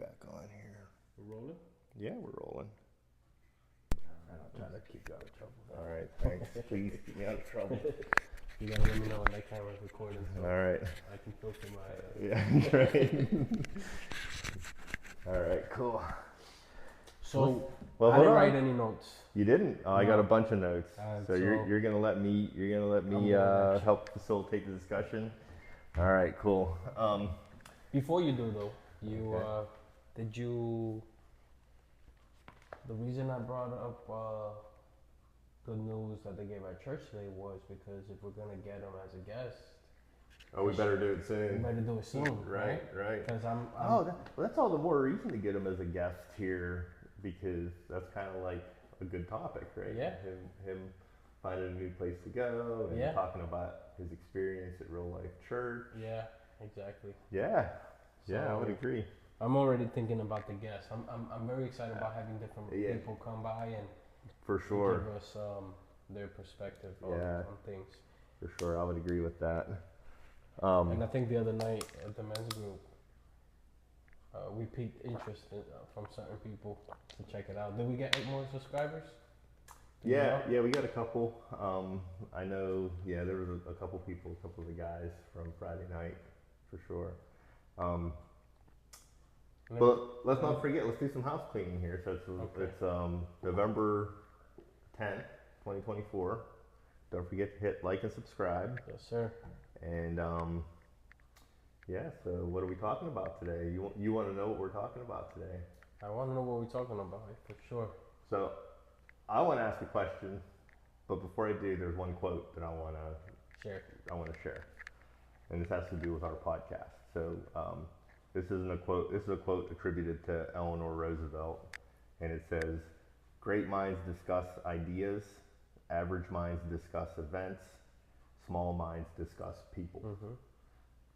back on here. We're rolling? Yeah, we're rolling. I'll try to keep you out of trouble. All right, thanks. Please keep me out of trouble. You gotta let me know when that camera's recording so All right. I can filter my... Yeah, right. All right, cool. So, Well, I hold didn't on. write any notes. You didn't? Oh, I got a No. bunch of notes. So So you're gonna let me I'm gonna let help facilitate the discussion. All right, cool. Before you do though, you Okay. did you... The reason I brought up the news that they gave at church today was because if we're gonna get him as a guest, Oh, we better do it we soon. better do it soon, Right, right. Because I'm Oh, well, that's all the more reason to get him as a guest here because that's kind of like a good topic, right? Yeah. Him finding a new place to go and Yeah. talking about his experience at real life church. yeah, exactly. Yeah, yeah, I would So- agree. I'm already thinking about the guests. I'm very excited about having different Yeah. people come by and For sure, give us their perspective Yeah. on things. for sure, I would agree with that. And I think the other night at the men's group, we piqued interest from certain people to check it out. Did we get 8 more subscribers? Do you Yeah, know? yeah, we got a couple. I know, yeah, there was a couple people, a couple of the guys from Friday night, for sure. Let me- But let's not forget, let's do some house cleaning here. So Okay. it's November 10th, 2024. Don't forget to hit like and subscribe. Yes, sir. And yeah, so what are we talking about today? You want to know what we're talking about today? I want to know what we're talking about for sure. So I want to ask a question, but before I do, there's one quote that I want to share, and this has to do with our podcast. So this isn't a quote. This is a quote attributed to Eleanor Roosevelt, and it says, "Great minds discuss ideas, average minds discuss events, small minds discuss people." Mm-hmm.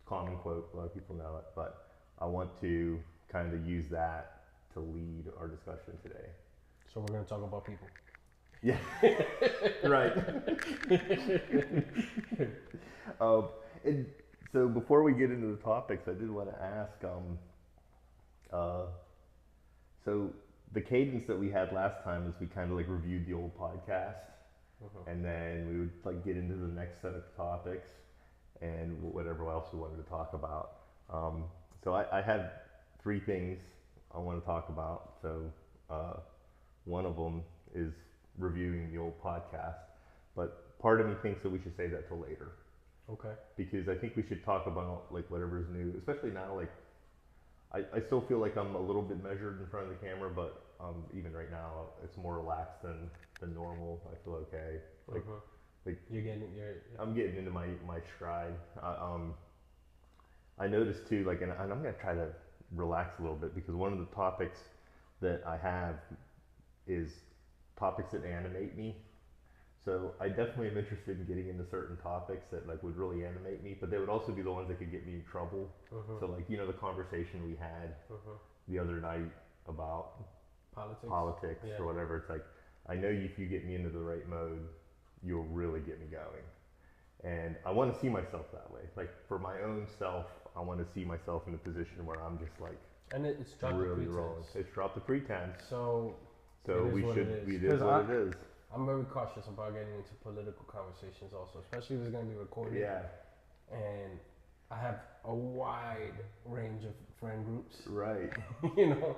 Common quote. A lot of people know it, but I want to kind of use that to lead our discussion today. So we're gonna talk about people. Yeah, right. And so before we get into the topics, I did want to ask. So the cadence that we had last time is we kind of like reviewed the old podcast, and then we would like get into the next set of topics and whatever else we wanted to talk about. So I had 3 things I want to talk about. So one of them is reviewing the old podcast, but part of me thinks that we should save that till later Okay. because I think we should talk about like whatever's new, especially now. Like I still feel like I'm a little bit measured in front of the camera, but even right now it's more relaxed than normal. I feel okay. Like You're getting I'm getting into my stride. I noticed too, like, and I'm gonna try to relax a little bit because one of the topics that I have is topics that animate me. So I definitely am interested in getting into certain topics that like would really animate me, but they would also be the ones that could get me in trouble. So like the conversation we had the other night about politics Yeah. or whatever. It's like I know if you get me into the right mode, you'll really get me going. And I want to see myself that way. Like for my own self, I want to see myself in a position where I'm just like And it's dropped really the rolling. pretense. It's dropped the pretense. So So it is we what should. it is. It is 'Cause what it is. I'm very cautious about getting into political conversations also, especially if it's going to be recorded. Yeah. And I have a wide range of friend groups, Right. you know.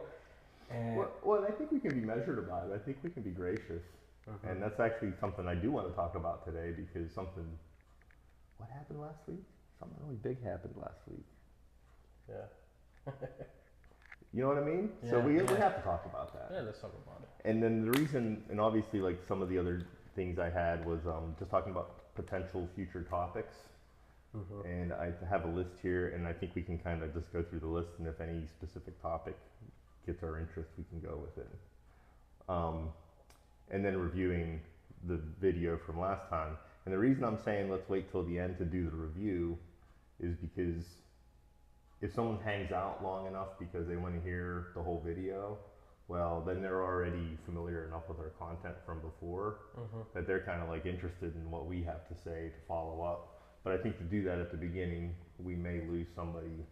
And Well, I think we can be measured about it. I think we can be gracious. And that's actually something I do want to talk about today because what happened last week? Something really big happened last week. yeah, You know what I mean? So Yeah, we yeah. have to talk about that. yeah, let's talk about it. And then the reason, and obviously like some of the other things I had was just talking about potential future topics. And I have a list here, and I think we can kind of just go through the list, and if any specific topic gets our interest, we can go with it. And then reviewing the video from last time. And the reason I'm saying let's wait till the end to do the review is because if someone hangs out long enough because they want to hear the whole video, well, then they're already familiar enough with our content from before that they're kind of like interested in what we have to say to follow up. But I think to do that at the beginning, we may lose somebody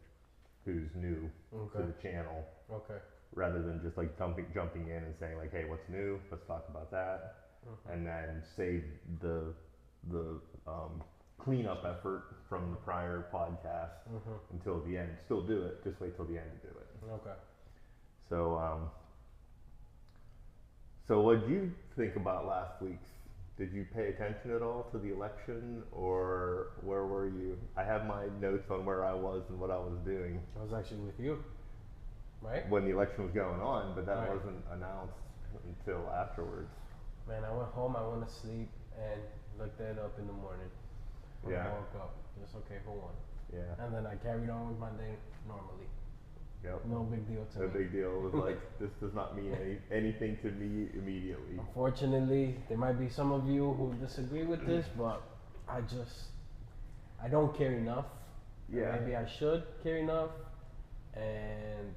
who's new to the channel, Okay. rather than just like jumping in and saying like, hey, what's new? Let's talk about that, and then save the cleanup effort from the prior podcast until the end. Still do it. Just wait till the end to do it. Okay. So what did you think about last week's? Did you pay attention at all to the election, or where were you? I have my notes on where I was and what I was doing. I was actually with you, right? When the election was going on, but that Right. wasn't announced until afterwards. Man, I went home, I went to sleep, and looked that up in the morning. When Yeah. I woke up, just okay, hold on. Yeah. And then I carried on with my day normally. Yep. No big deal to No me. big deal. It was like, this does not mean anything to me immediately. Unfortunately, there might be some of you who disagree with this, but I don't care enough. Yeah. Maybe I should care enough, and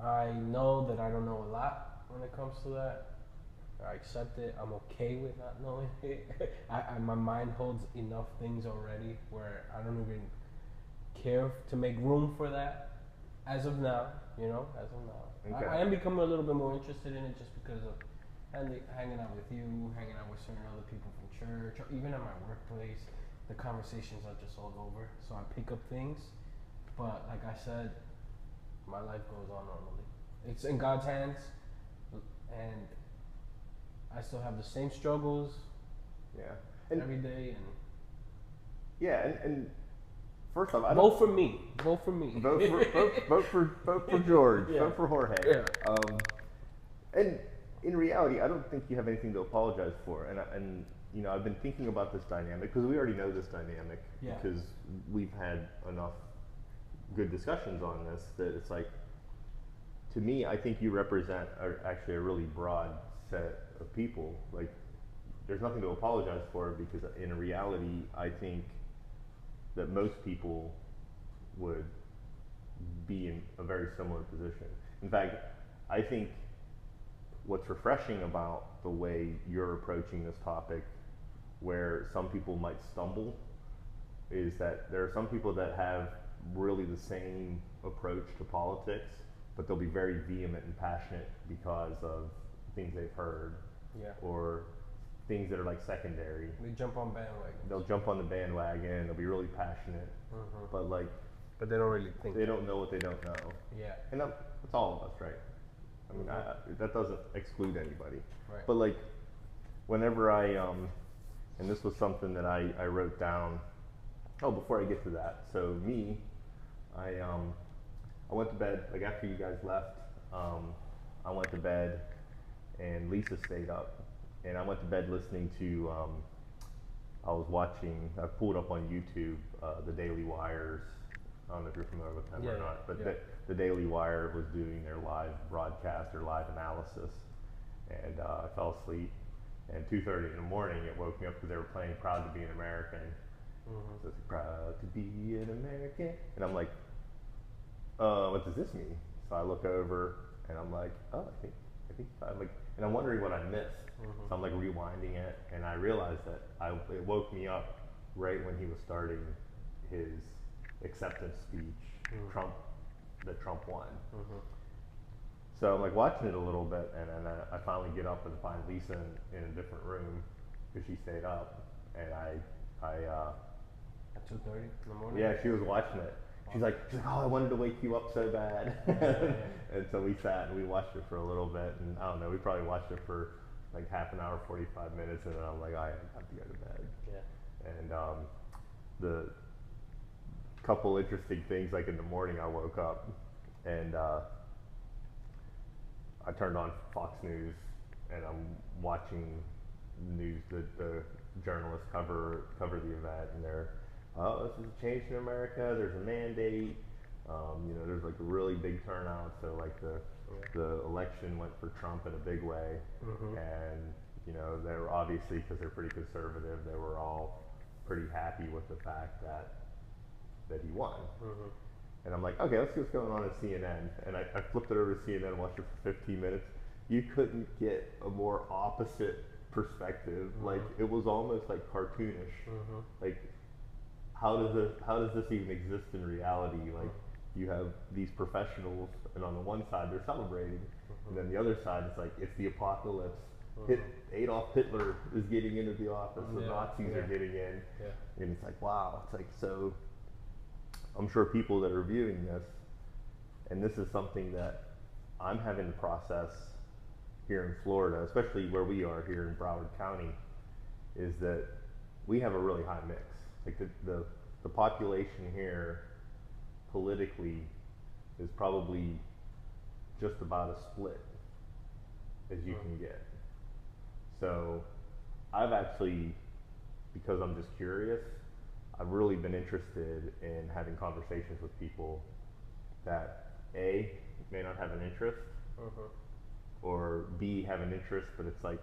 I know that I don't know a lot when it comes to that. I accept it. I'm okay with not knowing it. My mind holds enough things already where I don't even care to make room for that as of now, as of now. Okay. I am becoming a little bit more interested in it just because of hanging out with you, hanging out with certain other people from church, or even at my workplace. The conversations are just all over, so I pick up things. But like I said, my life goes on normally. It's in God's hands, and I still have the same struggles Yeah. And every day, and yeah, and first off, I vote for me. Vote for me. vote for George. Yeah. Vote for Jorge. Yeah. And in reality, I don't think you have anything to apologize for. And I've been thinking about this dynamic because we already know this dynamic Yeah. because we've had enough good discussions on this that it's like, to me, I think you represent actually a really broad set of people. Like, there's nothing to apologize for because in reality, I think that most people would be in a very similar position. In fact, I think what's refreshing about the way you're approaching this topic, where some people might stumble, is that there are some people that have really the same approach to politics, but they'll be very vehement and passionate because of things they've heard Yeah. or things that are like secondary. We jump on bandwagons. They'll jump on the bandwagon, they'll be really passionate, but like But they don't really think. they don't know what they don't know. Yeah. And that's all of us, right? I mean, that doesn't exclude anybody. Right. But like, whenever and this was something that I wrote down. Oh, before I get to that, so me, I went to bed, like after you guys left, I went to bed and Lisa stayed up. And I went to bed listening to, I pulled up on YouTube, the Daily Wire's, I don't know if you're familiar with them or not, but the Daily Wire was doing their live broadcast, their live analysis. And I fell asleep. And 2:30 in the morning, it woke me up because they were playing Proud to Be an American. So it's proud to be an American. And I'm like, what does this mean? So I look over and I'm like, oh, I think and I'm wondering what I missed. So I'm like rewinding it, and I realized that it woke me up right when he was starting his acceptance speech, that Trump won. So I'm like watching it a little bit, and then I finally get up and find Lisa in a different room because she stayed up, and At 2:30 in the morning. yeah, she was watching it. She's like, oh, I wanted to wake you up so bad. And so we sat and we watched it for a little bit, and I don't know, we probably watched it for like half an hour, 45 minutes, and then I'm like, I have to go to bed. Yeah. And the couple interesting things, like in the morning I woke up and I turned on Fox News and I'm watching news that the journalists cover the event, and they're, oh, this is a change in America, there's a mandate, there's like a really big turnout, so like the election went for Trump in a big way, and they were obviously, because they're pretty conservative, they were all pretty happy with the fact that he won. And I'm like, okay, let's see what's going on at CNN. And I flipped it over to CNN and watched it for 15 minutes. You couldn't get a more opposite perspective. Like, it was almost like cartoonish. Like, how does this even exist in reality? Like, you have these professionals, and on the one side they're celebrating, and then the other side it's like it's the apocalypse. Adolf Hitler is getting into the office. The Nazis are getting in, and it's like, wow. It's like, so I'm sure people that are viewing this, and this is something that I'm having to process here in Florida, especially where we are here in Broward County, is that we have a really high mix. Like the population here politically is probably just about as split as you can get. So I've actually, because I'm just curious, I've really been interested in having conversations with people that A, may not have an interest, or B, have an interest, but it's like,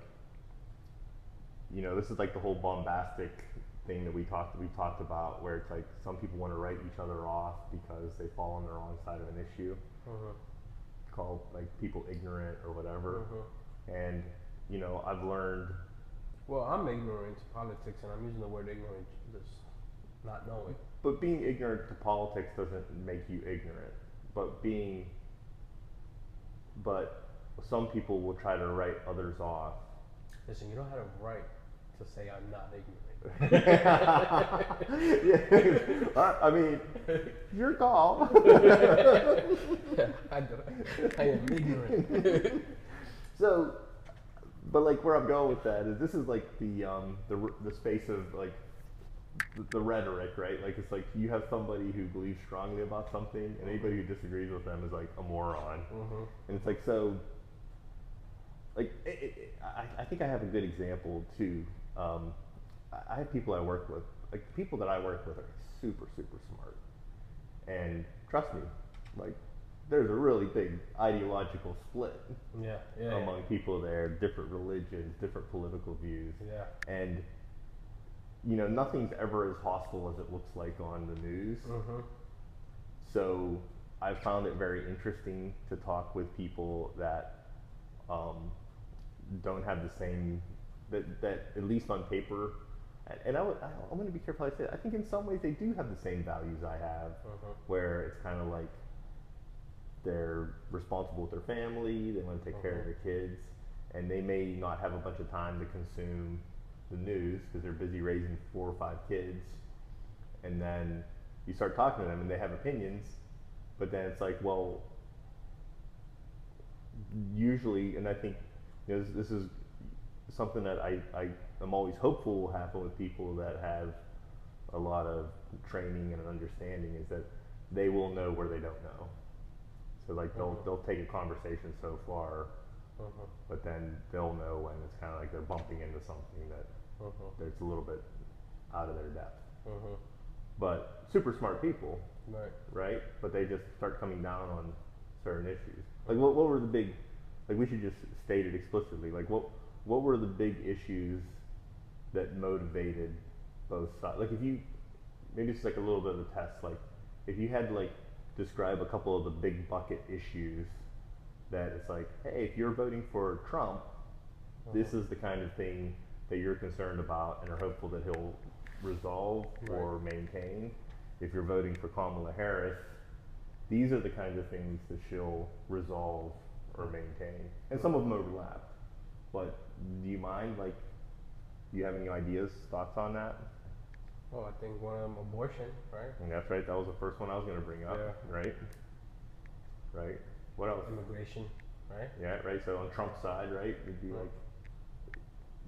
you know, this is like the whole bombastic thing that we talked about, where it's like some people want to write each other off because they fall on the wrong side of an issue, called like people ignorant or whatever. And you know, I've learned. Well, I'm ignorant to politics, and I'm using the word ignorant, just not knowing. But being ignorant to politics doesn't make you ignorant. But some people will try to write others off. Listen, you don't have a right to say I'm not ignorant. I mean, your call. Yeah, I am ignorant. So, but like where I'm going with that is this is like the space of like the rhetoric, right? Like it's like you have somebody who believes strongly about something, and anybody who disagrees with them is like a moron. And it's like, so like I think I have a good example too. I have people I work with, like the people that I work with are super smart, and trust me, like there's a really big ideological split among people there, different religions, different political views, and you know, nothing's ever as hostile as it looks like on the news. So I've found it very interesting to talk with people that don't have the same, that at least on paper, and I'm going to be careful how I say it. I think in some ways they do have the same values I have, where it's kind of like they're responsible with their family, they want to take care of their kids, and they may not have a bunch of time to consume the news because they're busy raising 4 or 5 kids. And then you start talking to them and they have opinions, but then it's like, well, usually, and I think, you know, this is something that I'm always hopeful will happen with people that have a lot of training and understanding, is that they will know where they don't know. So like they'll take a conversation so far, but then they'll know when it's kind of like they're bumping into something that that's a little bit out of their depth. But super smart people, right? But they just start coming down on certain issues. Like what were the big, like we should just state it explicitly, like what were the big issues that motivated both sides? Like if you, maybe it's like a little bit of a test, like if you had to like describe a couple of the big bucket issues that it's like, hey, if you're voting for Trump, this is the kind of thing that you're concerned about and are hopeful that he'll resolve or maintain. If you're voting for Kamala Harris, these are the kinds of things that she'll resolve or maintain. And some of them overlap. But do you mind, like, do you have any ideas, thoughts on that? Well, I think one of them, abortion, right? And that's right, that was the first one I was going to bring up, right? Right. What else? Immigration, right? Yeah, right. So on Trump's side, right, it'd be like,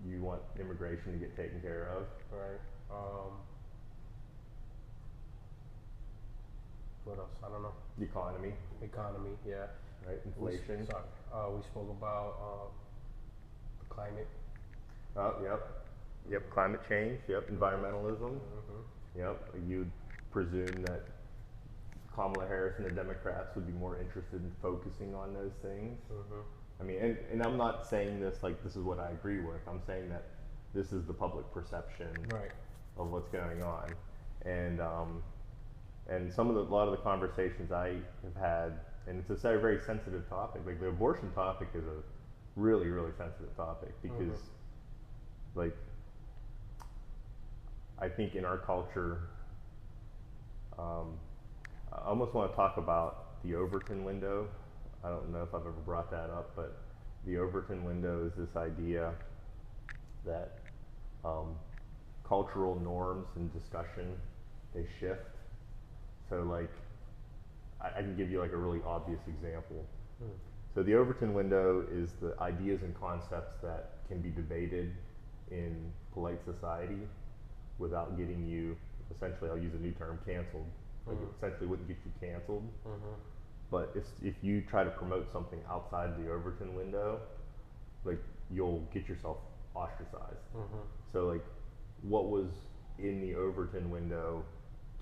you want immigration to get taken care of. Right. What else? I don't know. The economy. Economy, yeah. Right. Inflation. We spoke about the climate. Oh, yep. Climate change. Yep. Environmentalism. Yep. You'd presume that Kamala Harris and the Democrats would be more interested in focusing on those things. I mean, and I'm not saying this like this is what I agree with. I'm saying that this is the public perception of what's going on, and a lot of the conversations I have had, and it's a very sensitive topic. Like the abortion topic is a really sensitive topic because, like, I think in our culture, Um, I almost want to talk about the Overton window. I don't know if I've ever brought that up, but the Overton window is this idea that um, cultural norms and discussion, they shift. So like, I can give you like a really obvious example. Mm. So the Overton window is the ideas and concepts that can be debated in polite society without getting you, essentially I'll use a new term, canceled. Like it essentially wouldn't get you canceled. But if you try to promote something outside the Overton window, like you'll get yourself ostracized. So like, what was in the Overton window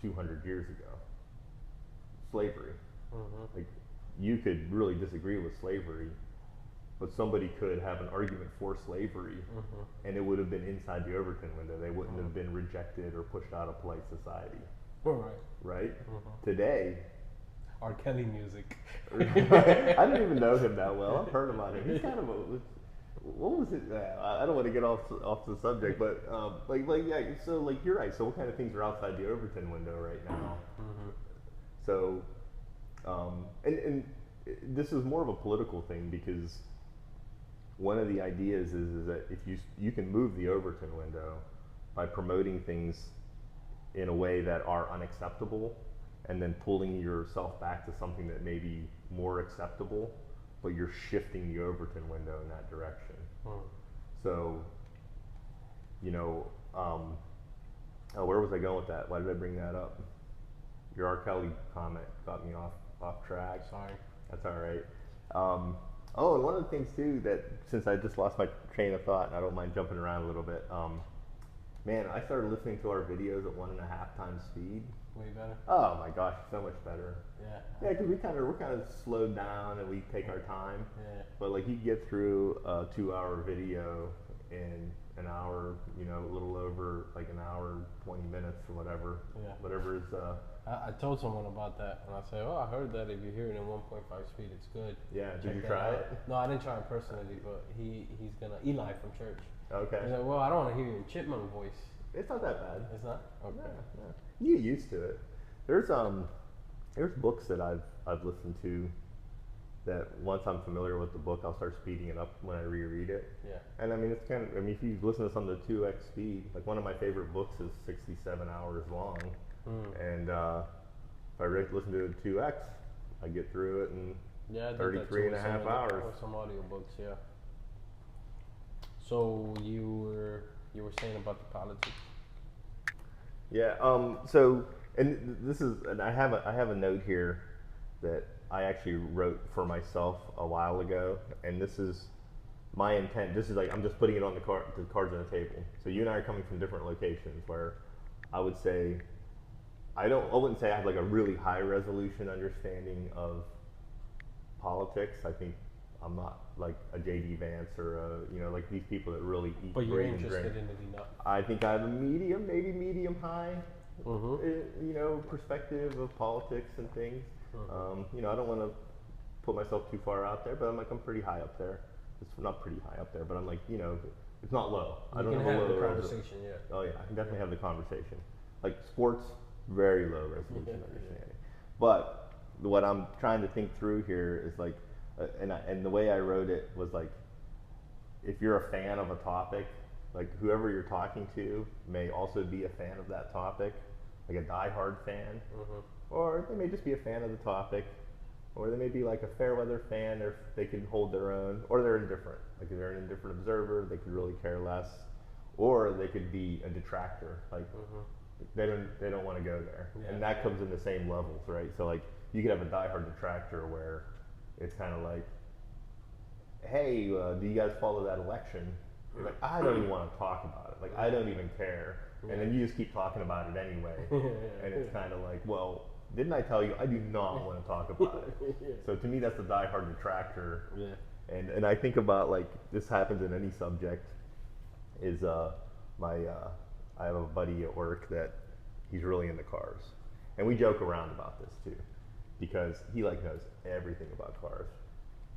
200 years ago? Slavery. Like, you could really disagree with slavery, but somebody could have an argument for slavery, and it would have been inside the Overton window. They wouldn't have been rejected or pushed out of polite society. Right. Right? Today, R. Kelly music. I didn't even know him that well. I've heard about him. He's kind of a, what was it? I don't want to get off the subject, but like yeah. So like you're right. So what kind of things are outside the Overton window right now? So, and this is more of a political thing because one of the ideas is that if you can move the Overton window by promoting things in a way that are unacceptable, and then pulling yourself back to something that may be more acceptable, but you're shifting the Overton window in that direction. So, you know, oh, where was I going with that? Why did I bring that up? Your R. Kelly comment got me off track. Sorry. That's all right. Oh, and one of the things too that, since I just lost my train of thought and I don't mind jumping around a little bit, man, I started listening to our videos at 1.5 times speed. Way better. Oh my gosh, so much better. Yeah. Yeah, because we're kind of slowed down and we take our time. Yeah. But like you get through a 2-hour video in an hour, you know, a little over like an hour, 20 minutes or whatever. Yeah. Whatever is. I told someone about that, and I said, "Oh, I heard that if you hear it in 1.5 speed, it's good." Yeah. Did Check you that try out. it? No, I didn't try it personally, but he's gonna Eli from church. Okay. He's like, "Well, I don't want to hear your chipmunk voice." It's not that bad. It's not. Okay. Yeah. You get used to it. There's books that I've listened to that once I'm familiar with the book, I'll start speeding it up when I reread it. Yeah. And I mean, it's kind of, I mean, if you listen to something at 2x speed, like one of my favorite books is 67 hours long. And if I listen to it at 2x, I get through it in Yeah, I did 33 and a half hours. With some audiobooks, yeah. So you were saying about the politics. Yeah. So, and this is, and I have a note here that I actually wrote for myself a while ago, and this is my intent. This is like, I'm just putting it on the cards on the table. So you and I are coming from different locations where I would say I wouldn't say I have like a really high resolution understanding of politics. I think I'm not like a J.D. Vance or a, you know, like these people that really eat, But you're breathe, and interested drink. in it enough. I think I have a medium, maybe medium high, you know, perspective of politics and things. You know, I don't want to put myself too far out there, but I'm pretty high up there. It's not pretty high up there, but I'm like, you know, it's not low. I don't You have can a have low the resolution. conversation, yeah. Oh yeah, I can definitely have the conversation. Like sports, very low resolution understanding. But what I'm trying to think through here is like, and the way I wrote it was like, if you're a fan of a topic, like whoever you're talking to may also be a fan of that topic, like a diehard fan, or they may just be a fan of the topic, or they may be like a fair weather fan. They can hold their own, or they're indifferent. Like they're an indifferent observer, they could really care less, or they could be a detractor. Like they don't want to go there, and that comes in the same levels, right? So like you could have a diehard detractor where it's kind of like, hey, do you guys follow that election? You're like, I don't even want to talk about it. Like, I don't even care. And then you just keep talking about it anyway. And it's kind of like, well, didn't I tell you I do not want to talk about it? So to me, that's the diehard detractor. Yeah. And I think about, like, this happens in any subject, is I have a buddy at work that he's really into cars. And we joke around about this too, because he like knows everything about cars.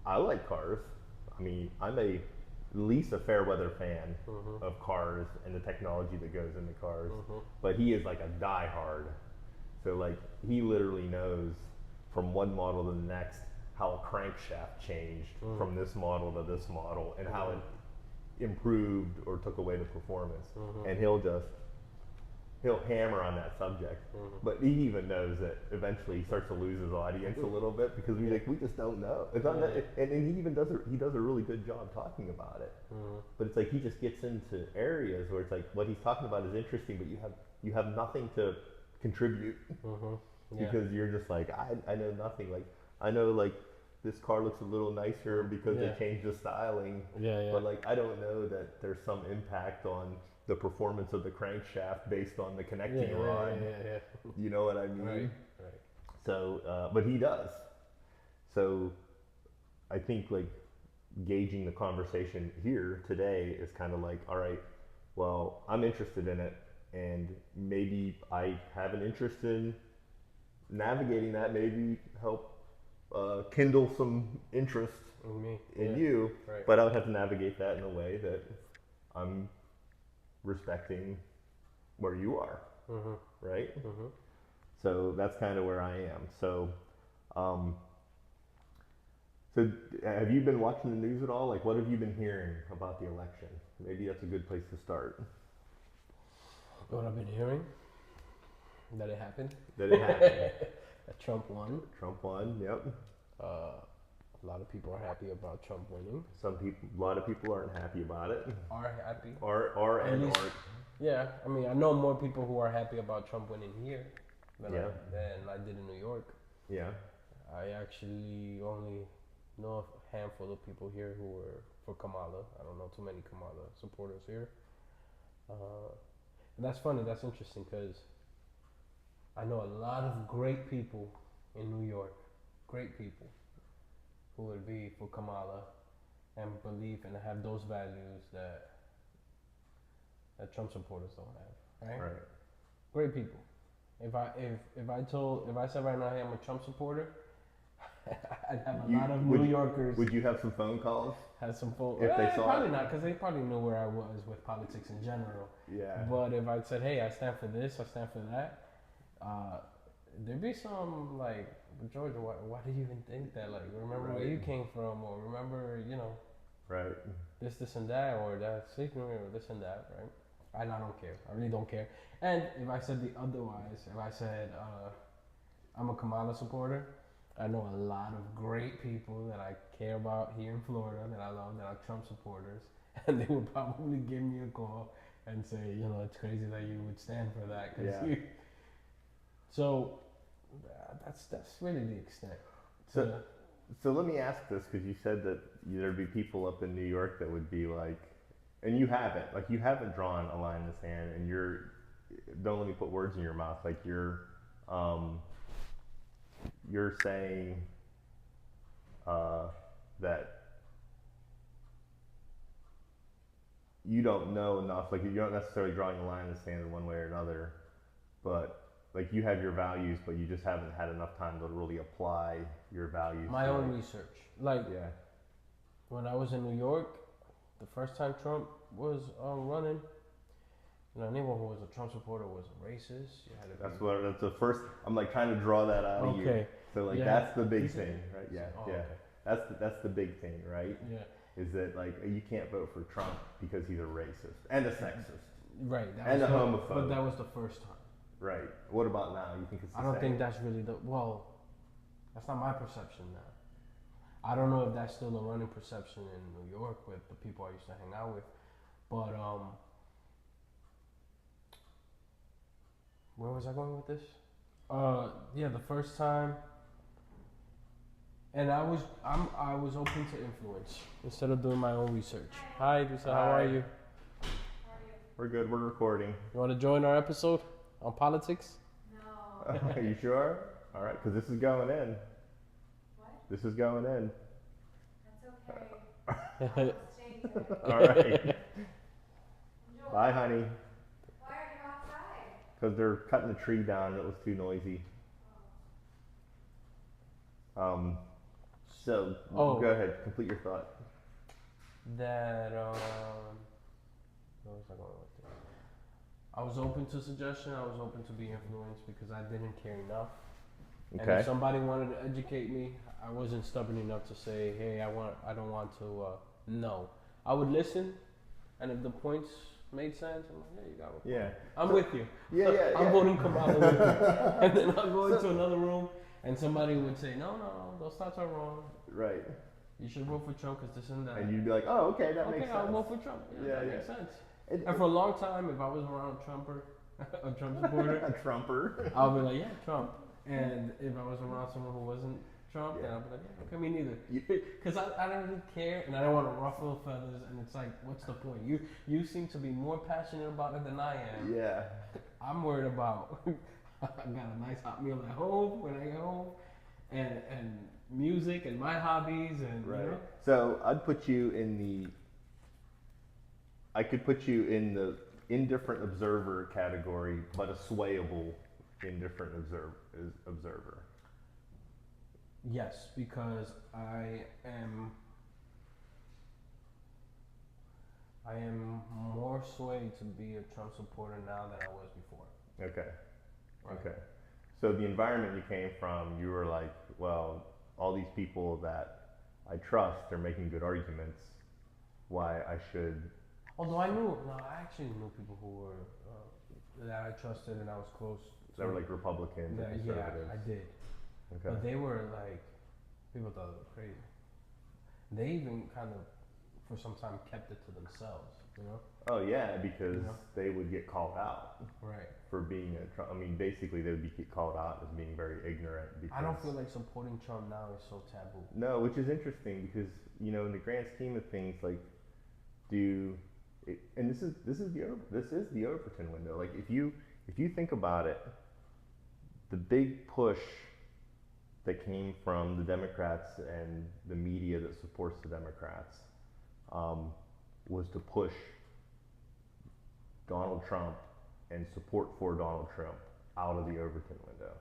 I like cars. I mean, I'm at least a fair weather fan of cars and the technology that goes into cars. But he is like a diehard So like he literally knows from one model to the next how a crankshaft changed from this model to this model and how it improved or took away the performance. And he'll hammer on that subject. But he even knows that eventually he starts to lose his audience a little bit because we just don't know. It's not that, and he even does a really good job talking about it. But it's like he just gets into areas where it's like what he's talking about is interesting, but you have nothing to contribute because you're just like I know nothing. Like I know like this car looks a little nicer because they changed the styling. But like I don't know that there's some impact on the performance of the crankshaft based on the connecting rod. You know what I mean? Right. So, but he does. So, I think like gauging the conversation here today is kind of like, all right, well, I'm interested in it, and maybe I have an interest in navigating that. Maybe help kindle some interest in you, but I would have to navigate that in a way that I'm respecting where you are, right? So that's kind of where I am. So, so have you been watching the news at all? Like, what have you been hearing about the election? Maybe that's a good place to start. What I've been hearing? That it happened. That Trump won. Trump won. Yep. A lot of people are happy about Trump winning. A lot of people aren't happy about it. Are happy. Aren't. Yeah, I mean, I know more people who are happy about Trump winning here than I did in New York. Yeah. I actually only know a handful of people here who were for Kamala. I don't know too many Kamala supporters here. And that's funny, that's interesting, because I know a lot of great people in New York, great people, who would be for Kamala and believe and have those values that Trump supporters don't have, right? Great people. If I said right now, hey, I'm a Trump supporter, I'd have a lot of New Yorkers. Would you have some phone calls? Have some phone. If they saw probably it? not, because they probably knew where I was with politics in general. Yeah. But if I said, hey, I stand for this, I stand for that, there'd be some like, Georgia, why do you even think that? Like, remember where you came from, or remember, Right. this and that, or that's ignorant, or this and that, right? I don't care. I really don't care. And if I said the otherwise, if I said I'm a Kamala supporter, I know a lot of great people that I care about here in Florida that I love that are Trump supporters, and they would probably give me a call and say, it's crazy that you would stand for that. So that's really the extent. So let me ask this, because you said that there'd be people up in New York that would be like, and you haven't drawn a line in the sand, and don't let me put words in your mouth, like you're saying that you don't know enough, like you're not necessarily drawing a line in the sand in one way or another, but like you have your values, but you just haven't had enough time to really apply your values. My own research. Like, when I was in New York, the first time Trump was running, anyone who was a Trump supporter was a racist. That's the first. I'm like trying to draw that out of you. So like that's the big thing, right? Yeah, Okay. That's the big thing, right? Yeah. Is that like you can't vote for Trump because he's a racist and a sexist, right? And a homophobe. But that was the first time. Right. What about now? You think it's the I don't same? think that's really that's not my perception now. I don't know if that's still a running perception in New York with the people I used to hang out with, but where was I going with this? The first time, and I was open to influence instead of doing my own research. Hi, Lisa, how are you? We're good. We're recording. You want to join our episode on politics? No. Are you sure? All right, because this is going in. What? This is going in. That's okay. All right. Bye, honey. Why are you outside? Because they're cutting the tree down and it was too noisy. So go ahead, complete your thought. That where was I going with this? I was open to suggestion. I was open to be influenced because I didn't care enough. And Okay. if somebody wanted to educate me, I wasn't stubborn enough to say, "Hey, I don't want to." No, I would listen, and if the points made sense, I'm like, "Yeah, you got a point. Yeah. I'm So- with you. Yeah, yeah, I'm yeah. voting Kamala with you." And then I'll go into another room, and somebody would say, "No, those stats are wrong. Right. You should vote for Trump because this and that." And you'd be like, oh, okay, that Okay, makes I'll sense. vote for Trump. Yeah, Yeah, that yeah. makes sense. It- And for a long time, if I was around a Trumper, a Trump supporter, a Trumper. I'll be like, yeah, Trump. And if I was around someone who wasn't Trump, then Yeah. I'll be like, yeah, okay, me neither. You- Because I don't really care, and I don't want to ruffle feathers. And it's like, what's the point? You seem to be more passionate about it than I am. Yeah. I'm worried about. I got a nice hot meal at home when I get home, and music and my hobbies and Right. you know. So I'd put you in the. I could put you in the indifferent observer category, but a swayable indifferent observer. Yes, because I am more swayed to be a Trump supporter now than I was before. Okay. Right. Okay. So the environment you came from, you were like, well, all these people that I trust are making good arguments. Why I should. Although I actually knew people who were that I trusted and I was close. That were like Republicans or yeah, conservatives. I did. Okay. But they were like, people thought it was crazy. They even kind of, for some time, kept it to themselves. You know. Oh yeah, because You know? they would get called out Right. for being a Trump. I mean, basically they would get called out as being very ignorant. Because I don't feel like supporting Trump now is so taboo. No, which is interesting because in the grand scheme of things, like, and this is the Overton window. Like, if you think about it, the big push that came from the Democrats and the media that supports the Democrats was to push Donald Trump and support for Donald Trump out of the Overton window.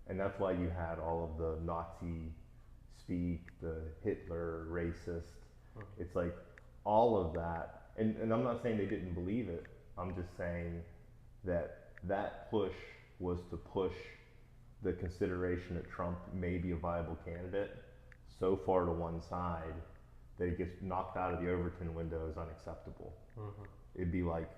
And that's why you had all of the Nazi speak, the Hitler racist. It's like all of that. And I'm not saying they didn't believe it. I'm just saying that push was to push the consideration that Trump may be a viable candidate so far to one side that it gets knocked out of the Overton window as unacceptable. Mm-hmm. It'd be like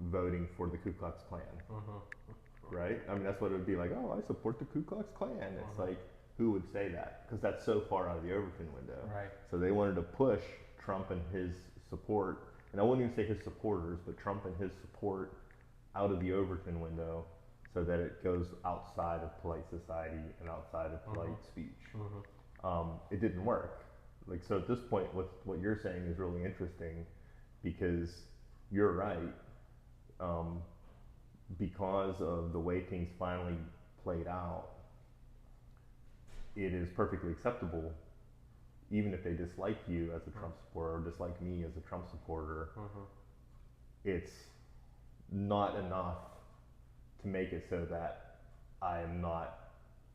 voting for the Ku Klux Klan, Mm-hmm. right? I mean, that's what it would be like. Oh, I support the Ku Klux Klan. It's Mhm. like, who would say that? Because that's so far out of the Overton window. Right. So they wanted to push Trump and his support, and I wouldn't even say his supporters, but Trump and his support out of the Overton window so that it goes outside of polite society and outside of polite Mhm. speech. Mm-hmm. It didn't work. Like, so at this point, what you're saying is really interesting because you're right. Because of the way things finally played out, it is perfectly acceptable, even if they dislike you as a Trump supporter or dislike me as a Trump supporter. Mm-hmm. It's not enough to make it so that I am not,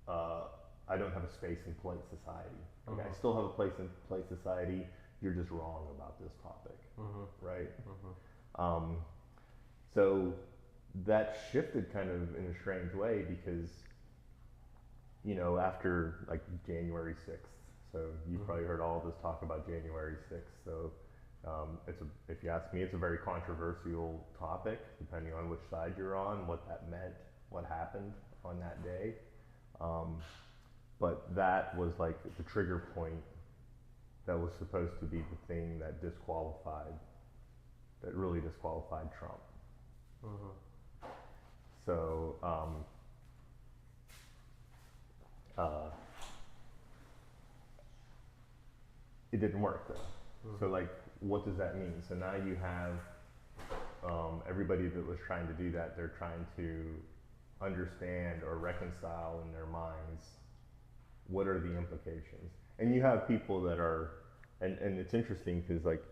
I don't have a space in polite society. Like, I Mhm. still have a place in polite society. You're just wrong about this topic, Mm-hmm. right? Mm-hmm. So that shifted kind of in a strange way because, after like January 6th, so you've Mhm. probably heard all this talk about January 6th. So if you ask me, it's a very controversial topic, depending on which side you're on, what that meant, what happened on that day. But that was like the trigger point that was supposed to be the thing that really disqualified Trump. Mm-hmm. So, it didn't work though. So like, what does that mean? So now you have everybody that was trying to do that, they're trying to understand or reconcile in their minds what are the implications. And you have people that are, and it's interesting because like,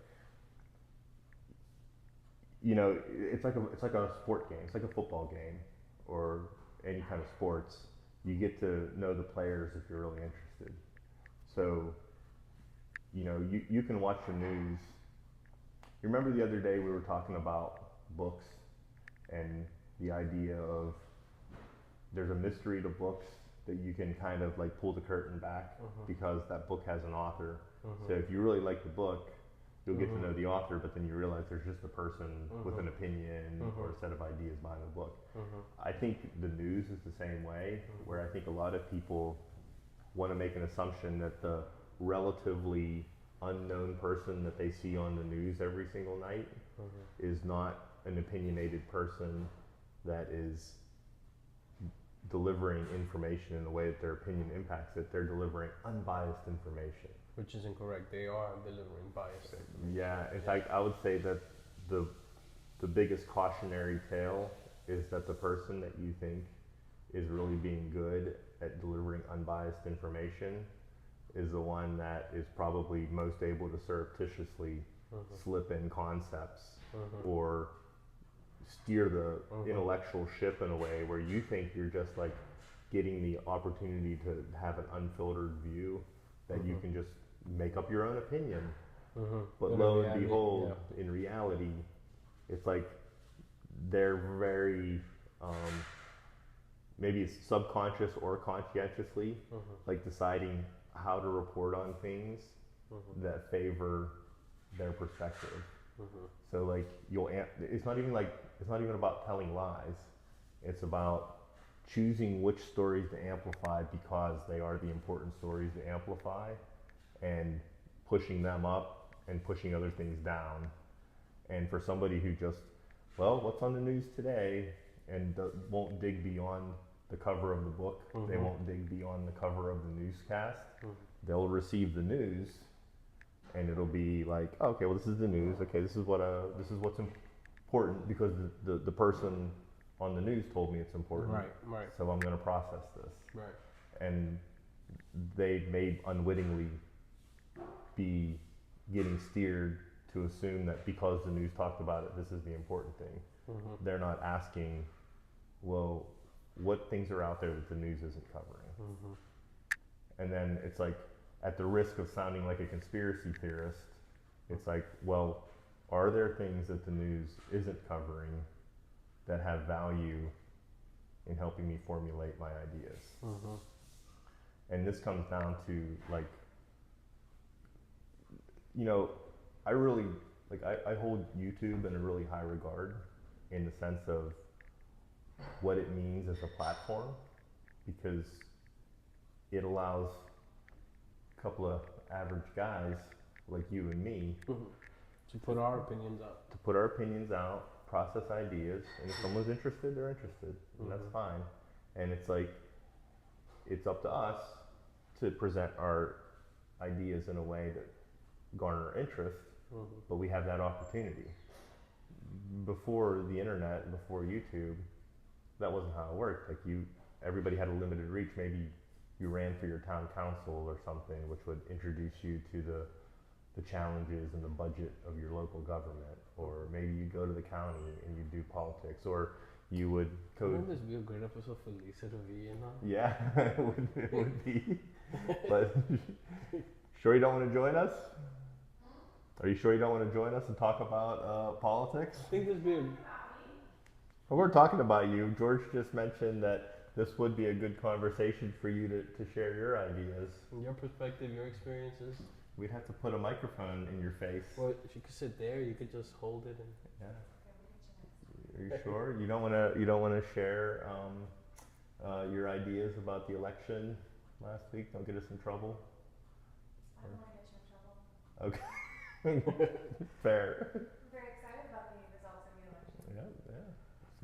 it's like a sport game. It's like a football game or any kind of sports. You get to know the players if you're really interested. So, you can watch the news. You remember the other day we were talking about books and the idea of there's a mystery to books that you can kind of like pull the curtain back because that book has an author. So if you really like the book, you'll get to know the author, but then you realize there's just a person with an opinion or a set of ideas behind the book. I think the news is the same way, where I think a lot of people want to make an assumption that the relatively unknown person that they see on the news every single night is not an opinionated person that is delivering information in the way that their opinion impacts it. They're delivering unbiased information. Which is incorrect. They are delivering biased information. Yeah, in fact, I would say that the biggest cautionary tale is that the person that you think is really being good at delivering unbiased information is the one that is probably most able to surreptitiously slip in concepts or steer the intellectual ship in a way where you think you're just like getting the opportunity to have an unfiltered view that you can just make up your own opinion. But lo and behold, in reality, it's like they're very maybe it's subconscious or conscientiously like deciding how to report on things that favor their perspective. So like it's not even about telling lies. It's about choosing which stories to amplify because they are the important stories to amplify, and pushing them up and pushing other things down. And for somebody who just, well, what's on the news today, and won't dig beyond the cover of the book, they won't dig beyond the cover of the newscast. They'll receive the news, and it'll be like, oh, okay, well, this is the news. Okay, this is what's important because the person on the news told me it's important. Right. So I'm going to process this. Right. And they may unwittingly be getting steered to assume that because the news talked about it, this is the important thing. They're not asking, well, what things are out there that the news isn't covering? And then it's like, at the risk of sounding like a conspiracy theorist, it's like, well, are there things that the news isn't covering that have value in helping me formulate my ideas? And this comes down to like, you know, I really, like I hold YouTube in a really high regard in the sense of what it means as a platform, because it allows a couple of average guys like you and me to put our opinions out, process ideas, and if someone's interested, they're interested, and that's fine. And it's like, it's up to us to present our ideas in a way that garner interest, but we have that opportunity. Before the internet, before YouTube, that wasn't how it worked. Like everybody had a limited reach. Maybe you ran for your town council or something, which would introduce you to the challenges and the budget of your local government, or maybe you go to the county and you do politics, or you would Wouldn't this be a great episode for Lisa to be in on? Yeah, it would be. But sure you don't want to join us? Are you sure you don't want to join us and talk about politics? I think this would be Well, we're talking about you. George just mentioned that this would be a good conversation for you to share your ideas. your perspective, your experiences. We'd have to put a microphone in your face. Well, if you could sit there, you could just hold it and. Yeah. Are you sure? You don't want to share your ideas about the election last week? Don't get us in trouble. I don't want to get you in trouble. Okay. Fair. I'm very excited about the results of the election. Yeah.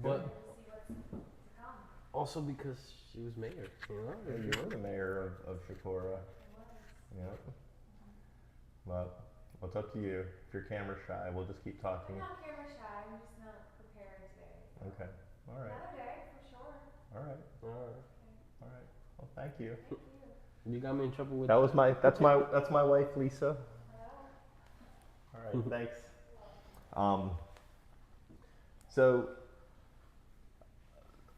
But We'll see what's to come. also because she was mayor, you know? Yeah, you were the mayor of Shakora. It was. Yeah. Well, it's up to you. If you're camera shy, we'll just keep talking. I'm not camera shy. I'm just not prepared today. Okay. All right. Another day, for sure. All right. Alright. All right. Well, thank you. Thank you. You got me in trouble with That's my wife, Lisa. Well, All right. Thanks. So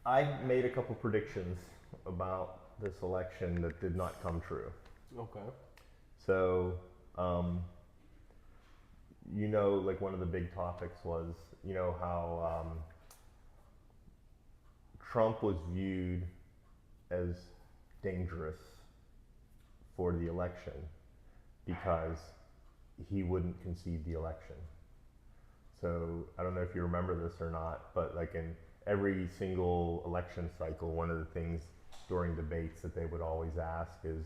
I made a couple predictions about this election that did not come true. Okay. So, like one of the big topics was, how Trump was viewed as dangerous for the election because he wouldn't concede the election. So I don't know if you remember this or not, but like in every single election cycle, one of the things during debates that they would always ask is,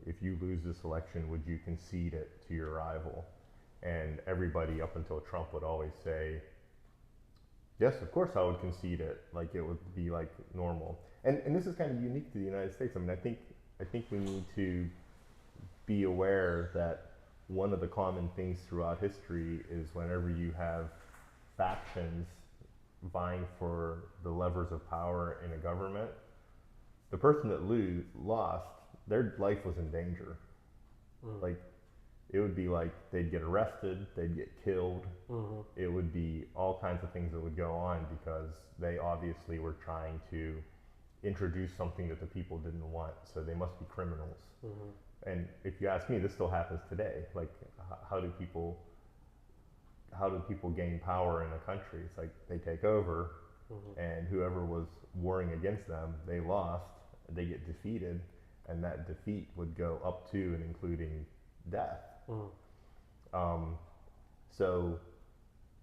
if you lose this election, would you concede it to your rival? And everybody up until Trump would always say, yes, of course I would concede it. Like it would be like normal. And this is kind of unique to the United States. I mean, I think we need to be aware that one of the common things throughout history is whenever you have factions vying for the levers of power in a government, the person that lost, their life was in danger. Like, it would be like they'd get arrested, they'd get killed. It would be all kinds of things that would go on because they obviously were trying to introduce something that the people didn't want, so they must be criminals. And if you ask me, this still happens today. Like, how do people gain power in a country? It's like they take over, and whoever was warring against them, they lost, they get defeated, and that defeat would go up to and including death. So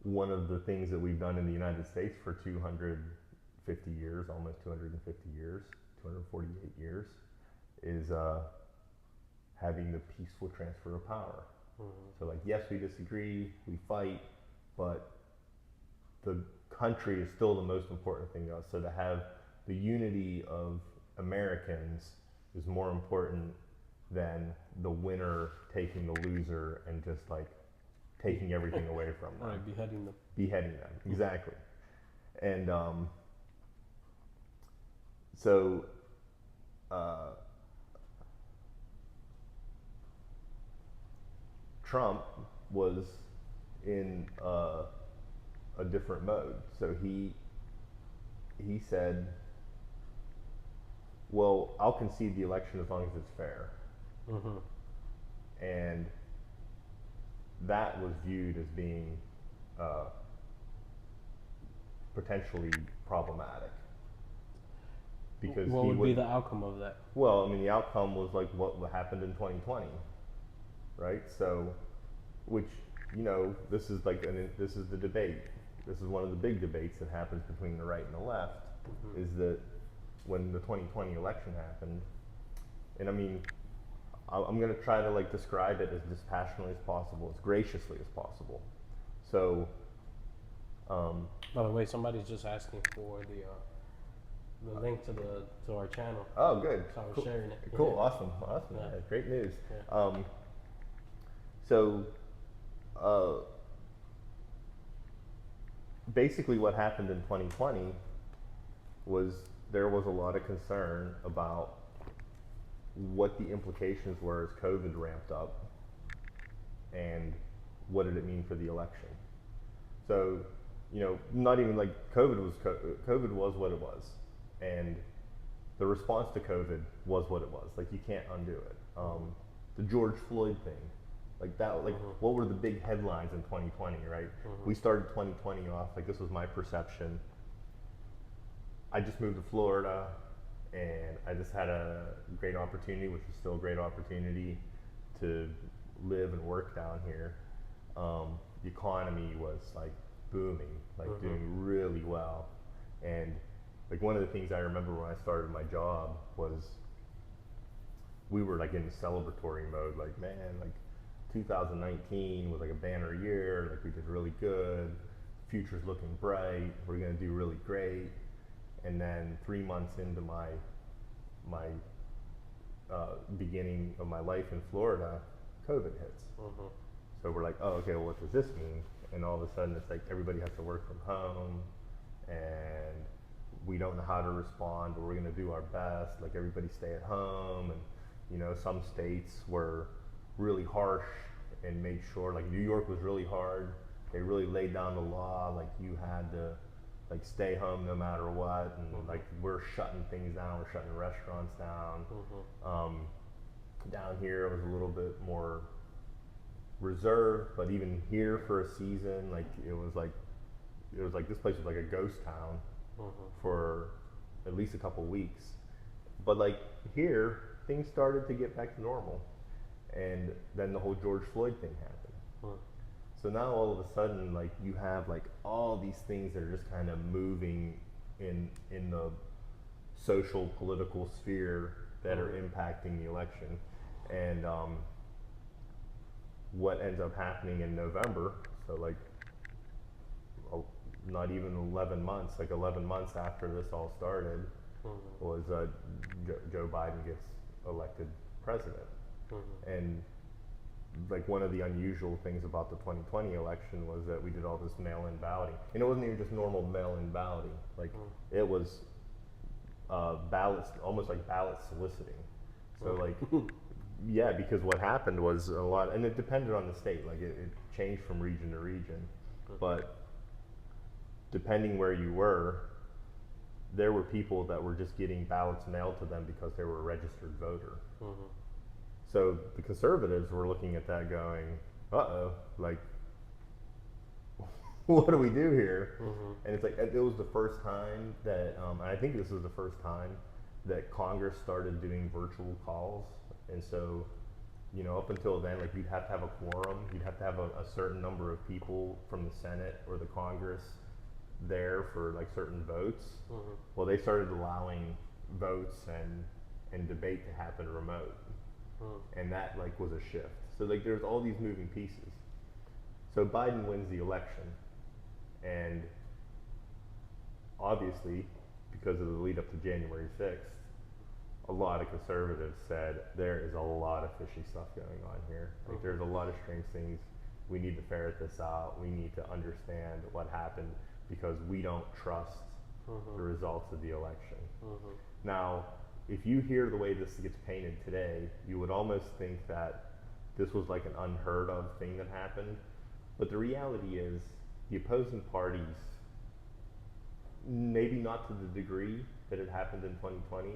one of the things that we've done in the United States for 250 years, almost 250 years, 248 years, is having the peaceful transfer of power. So like, yes, we disagree, we fight, but the country is still the most important thing to us. So to have the unity of Americans is more important than the winner taking the loser and just like taking everything away from them. Right, beheading them. Beheading them, exactly. And so Trump was in a different mode. So he said, well, I'll concede the election as long as it's fair. And that was viewed as being potentially problematic. Because what would be the outcome of that? Well, I mean, the outcome was like what happened in 2020, right? So, which, you know, this is like this is the debate. This is one of the big debates that happens between the right and the left. Is that when the 2020 election happened, and I mean, I'm going to try to like describe it as dispassionately as possible, as graciously as possible. So, by the way, somebody's just asking for the link to our channel. Oh, good. So I was Cool. sharing it. Cool. Yeah. Awesome. Yeah. Yeah, great news. Yeah. So, basically what happened in 2020 was there was a lot of concern about what the implications were as COVID ramped up and what did it mean for the election. So, you know, not even like COVID was what it was, and the response to COVID was what it was. Like, you can't undo it. The George Floyd thing, like that, like what were the big headlines in 2020, right? We started 2020 off, like, this was my perception. I just moved to Florida and I just had a great opportunity, which is still a great opportunity, to live and work down here. The economy was like booming, like doing really well. And like one of the things I remember when I started my job was we were like in the celebratory mode, like, man, like 2019 was like a banner year, like we did really good, future's looking bright, we're gonna do really great. And then 3 months into my beginning of my life in Florida, COVID hits. So we're like, oh, okay, well, what does this mean? And all of a sudden it's like everybody has to work from home and we don't know how to respond, but we're gonna do our best, like everybody stay at home. And you know, some states were really harsh and made sure, like New York was really hard. They really laid down the law, like you had to like stay home no matter what, and like we're shutting things down, we're shutting restaurants down. Down here it was a little bit more reserved, but even here for a season, like it was like this place was like a ghost town for at least a couple weeks. But like here, things started to get back to normal, and then the whole George Floyd thing happened. Hmm. So now all of a sudden, like you have like all these things that are just kind of moving in the social political sphere that are impacting the election, and what ends up happening in November. So like not even 11 months, like 11 months after this all started, was Joe Biden gets elected president. And like one of the unusual things about the 2020 election was that we did all this mail-in balloting, and it wasn't even just normal mail-in balloting. Like it was ballots, almost like ballot soliciting. So like, yeah, because what happened was a lot, and it depended on the state. Like it changed from region to region, but depending where you were, there were people that were just getting ballots mailed to them because they were a registered voter. So the conservatives were looking at that going, uh-oh, like, what do we do here? And it's like, it was the first time that, I think this was the first time that Congress started doing virtual calls. And so, you know, up until then, like you'd have to have a quorum, you'd have to have a certain number of people from the Senate or the Congress there for like certain votes. Well, they started allowing votes and debate to happen remote. And that like was a shift. So like there's all these moving pieces. So Biden wins the election, and obviously because of the lead up to January 6th, a lot of conservatives said there is a lot of fishy stuff going on here. Like there's a lot of strange things. We need to ferret this out. We need to understand what happened because we don't trust the results of the election. Now, if you hear the way this gets painted today, you would almost think that this was like an unheard of thing that happened. But the reality is the opposing parties, maybe not to the degree that it happened in 2020,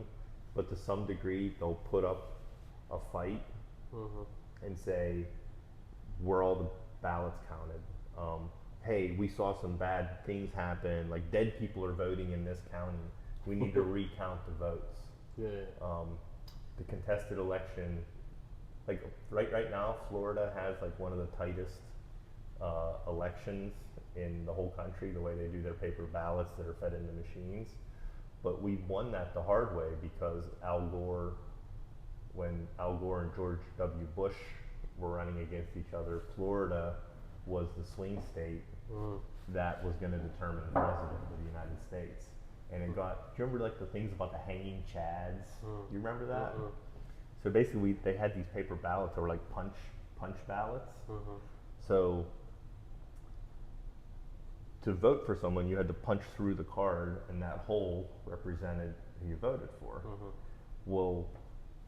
but to some degree they'll put up a fight and say, were all the ballots counted? Hey, we saw some bad things happen, like dead people are voting in this county. We need to recount the votes. The contested election, like right now, Florida has like one of the tightest elections in the whole country, the way they do their paper ballots that are fed into machines. But we won that the hard way because when Al Gore and George W. Bush were running against each other, Florida was the swing state that was going to determine the president of the United States. And it got, do you remember like the things about the hanging chads? You remember that? So basically they had these paper ballots that were like punch ballots. So to vote for someone, you had to punch through the card, and that hole represented who you voted for. Well,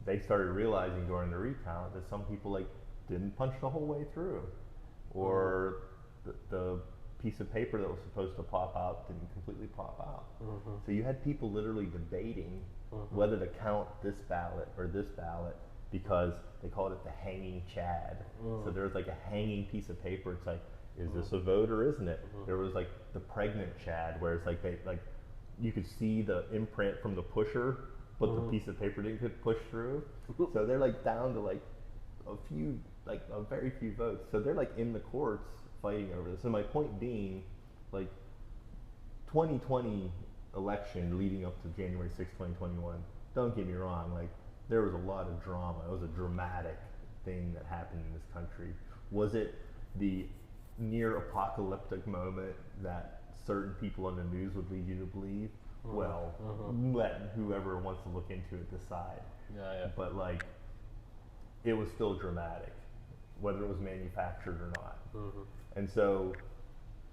they started realizing during the recount that some people like didn't punch the whole way through, or the piece of paper that was supposed to pop out didn't completely pop out. So you had people literally debating whether to count this ballot or this ballot because they called it the hanging chad. So there was like a hanging piece of paper. It's like, is this a vote or isn't it? There was like the pregnant chad, where it's like you could see the imprint from the pusher, but the piece of paper didn't get pushed through. So they're like down to like a very few votes. So they're like in the courts fighting over this. So my point being, like 2020 election leading up to January 6, 2021, don't get me wrong, like there was a lot of drama. It was a dramatic thing that happened in this country. Was it the near apocalyptic moment that certain people on the news would lead you to believe? Well, let whoever wants to look into it decide. But like, it was still dramatic, whether it was manufactured or not. And so,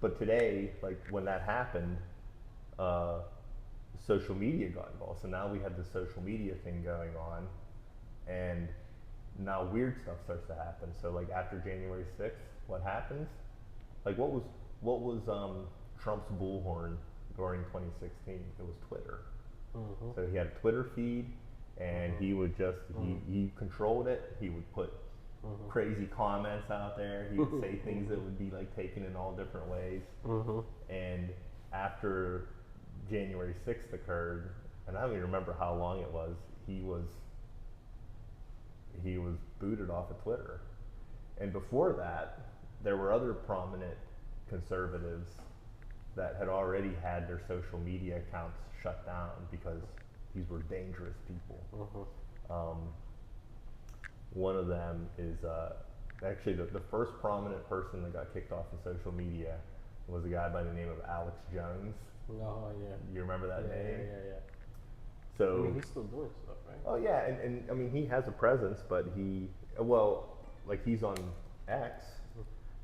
but today, like when that happened, social media got involved. So now we have this social media thing going on, and now weird stuff starts to happen. So like after January 6th, what happens? Like what was Trump's bullhorn during 2016? It was Twitter. So he had a Twitter feed, and he would just he controlled it. He would put crazy comments out there. He would say things that would be like taken in all different ways. And after January 6th occurred, and I don't even remember how long it was. He was booted off of Twitter, and before that, there were other prominent conservatives that had already had their social media accounts shut down because these were dangerous people. One of them is actually the first prominent person that got kicked off of social media was a guy by the name of Alex Jones. Oh yeah. You remember that name? Yeah. So I mean, he's still doing stuff, right? oh yeah, and I mean he has a presence, but like he's on X,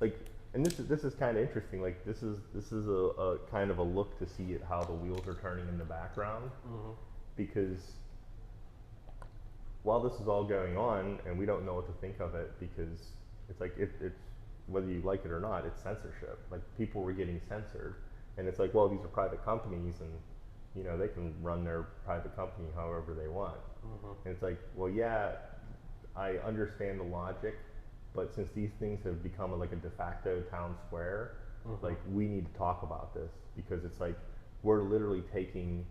like, and this is kind of interesting. Like this is a kind of a look to see at how the wheels are turning in the background, because while this is all going on and we don't know what to think of it, because it's like it's whether you like it or not, it's censorship. Like people were getting censored, and it's like, well, these are private companies, and you know they can run their private company however they want. And it's like, well, yeah, I understand the logic, but since these things have become like a de facto town square, like we need to talk about this, because it's like we're literally taking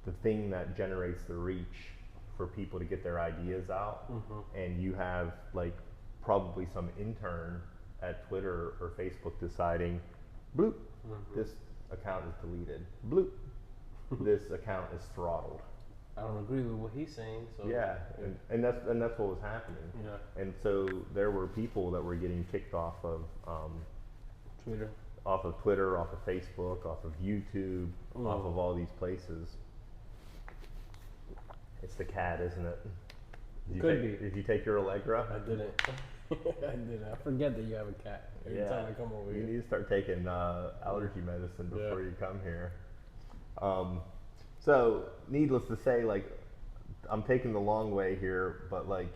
the thing that generates the reach for people to get their ideas out, and you have like probably some intern at Twitter or Facebook deciding, bloop, this account is deleted, bloop, this account is throttled. I don't agree with what he's saying. So Yeah, and that's what was happening. Yeah. And so there were people that were getting kicked off of Twitter. off of Twitter, off of Facebook, off of YouTube, off of all these places. It's the cat, isn't it? Did you take your Allegra? I didn't. I didn't. I forget that you have a cat every time I come over you here. need to start taking allergy medicine before you come here. So, needless to say, like, I'm taking the long way here, but like,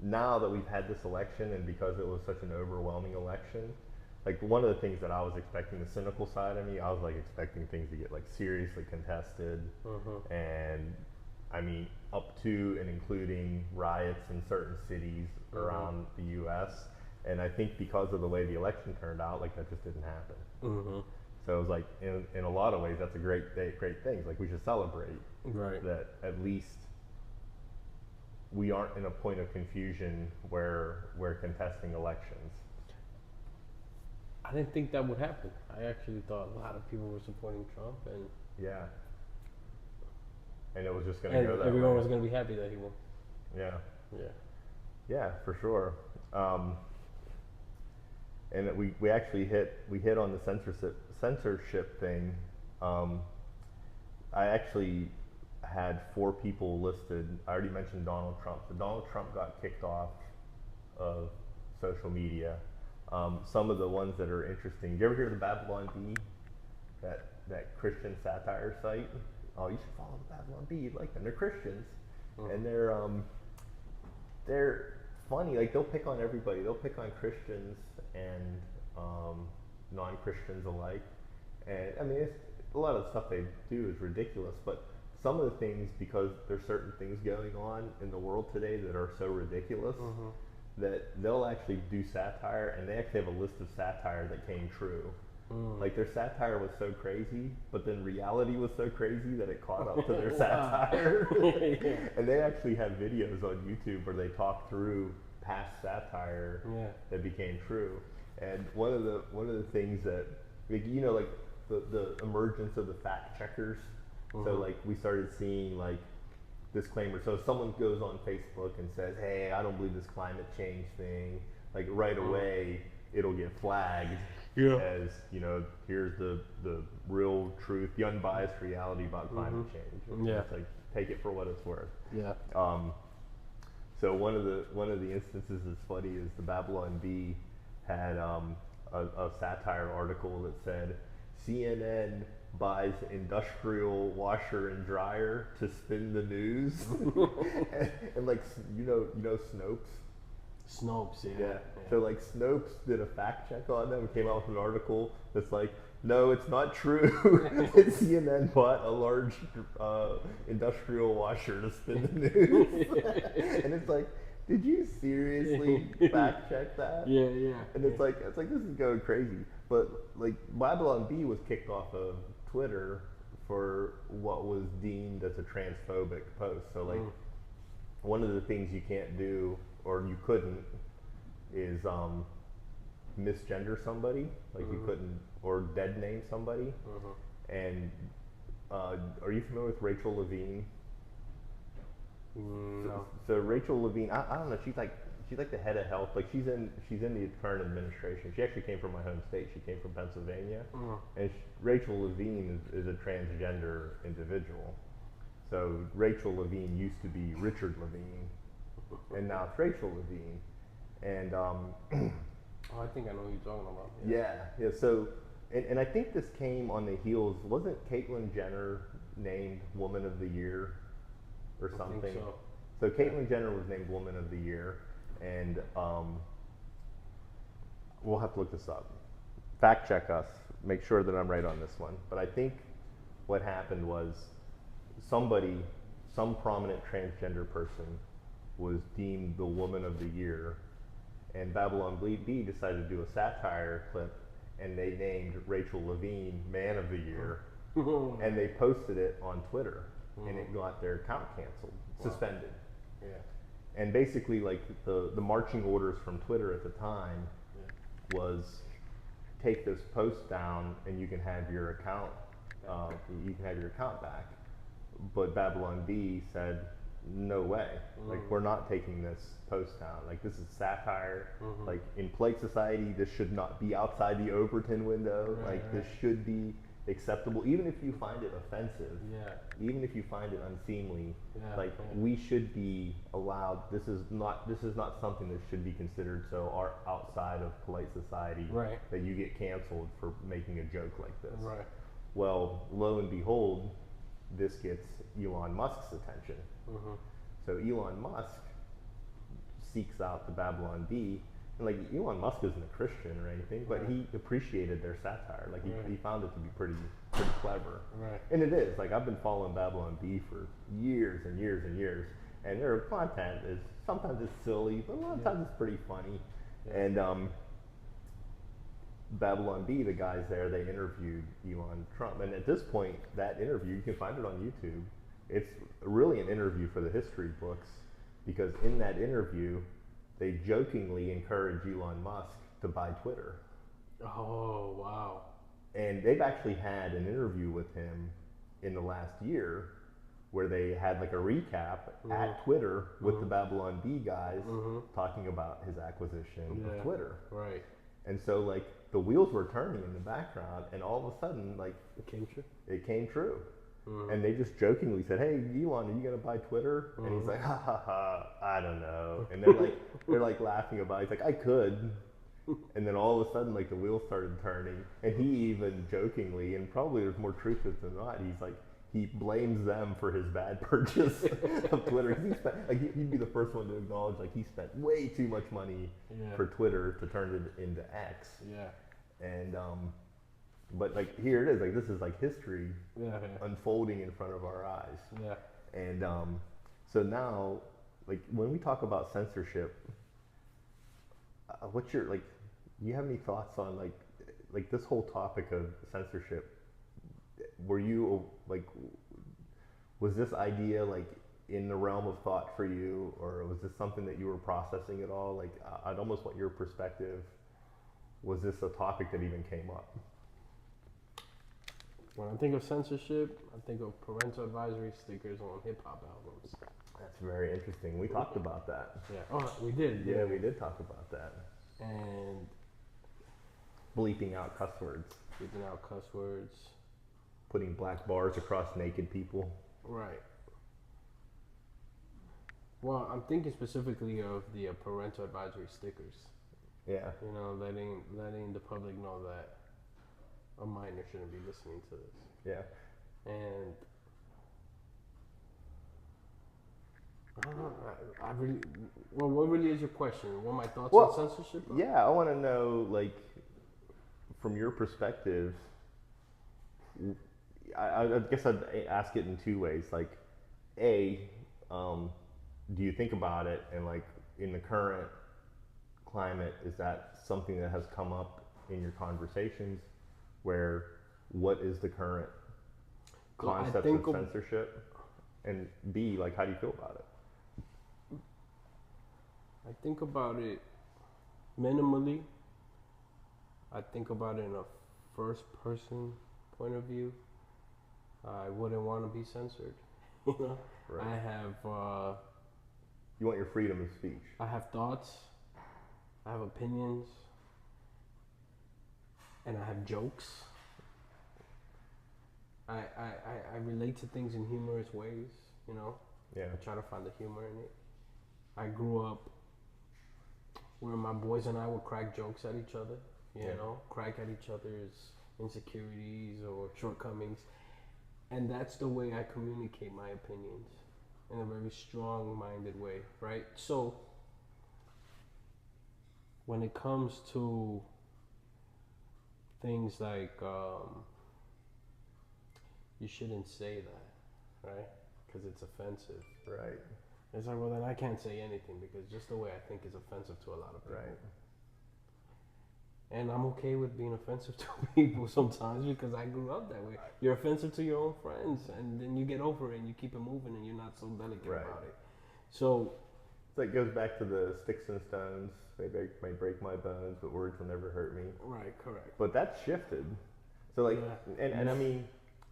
now that we've had this election, and because it was such an overwhelming election, like one of the things that I was expecting, the cynical side of me, I was like expecting things to get like seriously contested, and I mean, up to and including riots in certain cities around the U.S. And I think because of the way the election turned out, like that just didn't happen. So it was like, in a lot of ways, that's a great thing. Like we should celebrate that at least we aren't in a point of confusion where we're contesting elections. I didn't think that would happen. I actually thought a lot of people were supporting Trump, and Yeah. And it was just going to go that everyone way. was going to be happy that he won. Yeah. Yeah. Yeah, for sure. And that we actually hit on the censorship thing. I actually had 4 people listed. I already mentioned Donald Trump. So Donald Trump got kicked off of social media. Some of the ones that are interesting. Did you ever hear of the Babylon Bee? That Christian satire site? Oh, you should follow the Babylon Bee. You'd like them. They're Christians, and they're funny. Like they'll pick on everybody. They'll pick on Christians and non-Christians alike. And I mean, a lot of the stuff they do is ridiculous. But some of the things, because there's certain things going on in the world today that are so ridiculous, that they'll actually do satire, and they actually have a list of satire that came true. Like their satire was so crazy, but then reality was so crazy that it caught up to their satire. And they actually have videos on YouTube where they talk through past satire that became true. And one of the things that, like, you know, like the emergence of the fact checkers. So like we started seeing like disclaimers. So if someone goes on Facebook and says, "Hey, I don't believe this climate change thing," like right away it'll get flagged as, you know, here's the real truth, the unbiased reality about climate change. And it's like, take it for what it's worth. So one of the instances that's funny is the Babylon Bee had a satire article that said, CNN buys industrial washer and dryer to spin the news. and like, you know Snopes? Snopes, Yeah. So like Snopes did a fact check on them and came out with an article that's like, no, it's not true. CNN bought a large industrial washer to spin the news. And it's like, did you seriously fact check that? Yeah. And it's like this is going crazy. But like Babylon Bee was kicked off of Twitter for what was deemed as a transphobic post. So like one of the things you can't do or you couldn't is misgender somebody. Like you couldn't or dead name somebody. And are you familiar with Rachel Levine? No. So Rachel Levine, I don't know. She's like the head of health. Like she's in the current administration. She actually came from my home state. She came from Pennsylvania, and Rachel Levine is a transgender individual. So Rachel Levine used to be Richard Levine, and now it's Rachel Levine, and Oh, I think I know what you're talking about. yeah. So, and I think this came on the heels. Wasn't Caitlyn Jenner named Woman of the Year or something? I think so. So Caitlyn Jenner was named Woman of the Year, and we'll have to look this up. Fact check us. Make sure that I'm right on this one. But I think what happened was some prominent transgender person was deemed the Woman of the Year, and Babylon Bee decided to do a satire clip, and they named Rachel Levine Man of the Year, and they posted it on Twitter, and it got their account canceled, suspended. Yeah. And basically, like the marching orders from Twitter at the time was take this post down, and you can have your account. You can have your account back. But Babylon Bee said, "No way! Like we're not taking this post down. Like this is satire. Like in polite society, this should not be outside the Overton window. This should be acceptable, even if you find it offensive. Yeah. Even if you find it unseemly. Yeah, Like we should be allowed. This is not something that should be considered so outside of polite society. Right. That you get canceled for making a joke like this. Right. Well, lo and behold, this gets Elon Musk's attention. So Elon Musk seeks out the Babylon Bee. And like Elon Musk isn't a Christian or anything, but he appreciated their satire. Like he found it to be pretty clever. Right. And it is. Like I've been following Babylon Bee for years and years and years. And their content is sometimes it's silly, but a lot of times it's pretty funny. And Babylon Bee, the guys there, they interviewed Elon Trump. And at this point, that interview, you can find it on YouTube. It's really an interview for the history books, because in that interview, they jokingly encourage Elon Musk to buy Twitter. Oh, wow. And they've actually had an interview with him in the last year where they had like a recap at Twitter with the Babylon Bee guys talking about his acquisition of Twitter. Right. And so like the wheels were turning in the background, and all of a sudden like It came true. it came true. And they just jokingly said, "Hey, Elon, are you gonna buy Twitter?" And he's like, "Ha ha ha, I don't know." And they're like laughing about it. He's like, "I could." And then all of a sudden, like the wheels started turning, and he even jokingly, and probably there's more truth to it than not, he's like, he blames them for his bad purchase of Twitter. 'Cause he spent, like he'd be the first one to acknowledge, like he spent way too much money for Twitter to turn it into X. Yeah. And but like here it is, like this is like history unfolding in front of our eyes. Yeah. And so now, like when we talk about censorship, what's your like? Do you have any thoughts on like this whole topic of censorship? Were you like, was this idea like in the realm of thought for you, or was this something that you were processing at all? Like I'd almost want your perspective. Was this a topic that even came up? When I think of censorship, I think of parental advisory stickers on hip hop albums. That's very interesting. We talked about that. Yeah. Oh, we did. Yeah, we did talk about that. And Bleeping out cuss words. keeping out cuss words. Putting black bars across naked people. Right. Well, I'm thinking specifically of the parental advisory stickers. Yeah. You know, letting the public know that a minor shouldn't be listening to this. Yeah. And I don't know. I really. Well, what really is your question? What are my thoughts on censorship? Yeah, I want to know, like, from your perspective. I guess I'd ask it in two ways. Like, A, do you think about it, and like in the current climate, is that something that has come up in your conversations? Where, what is the current Well, I concepts think of of- censorship? And B, like, how do you feel about it? I think about it minimally. I think about it in a first person point of view. I wouldn't want to be censored. You know, Right. You want your freedom of speech. I have thoughts, I have opinions, and I have jokes. I relate to things in humorous ways, you know. Yeah. I try to find the humor in it. I grew up where my boys and I would crack jokes at each other, you Yeah. know, crack at each other's insecurities or shortcomings. And that's the way I communicate my opinions in a very strong minded way, right? So when it comes to things like you shouldn't say that, right? Because it's offensive. Right. It's like, well, then I can't say anything because just the way I think is offensive to a lot of people. Right. And I'm okay with being offensive to people sometimes because I grew up that way. You're offensive to your own friends, and then you get over it and you keep it moving and you're not so delicate Right. about it. So, It's like goes back to the sticks and stones. They may break my bones, but words will never hurt me. right, correct. But that's shifted. So like, Yeah. and I mean,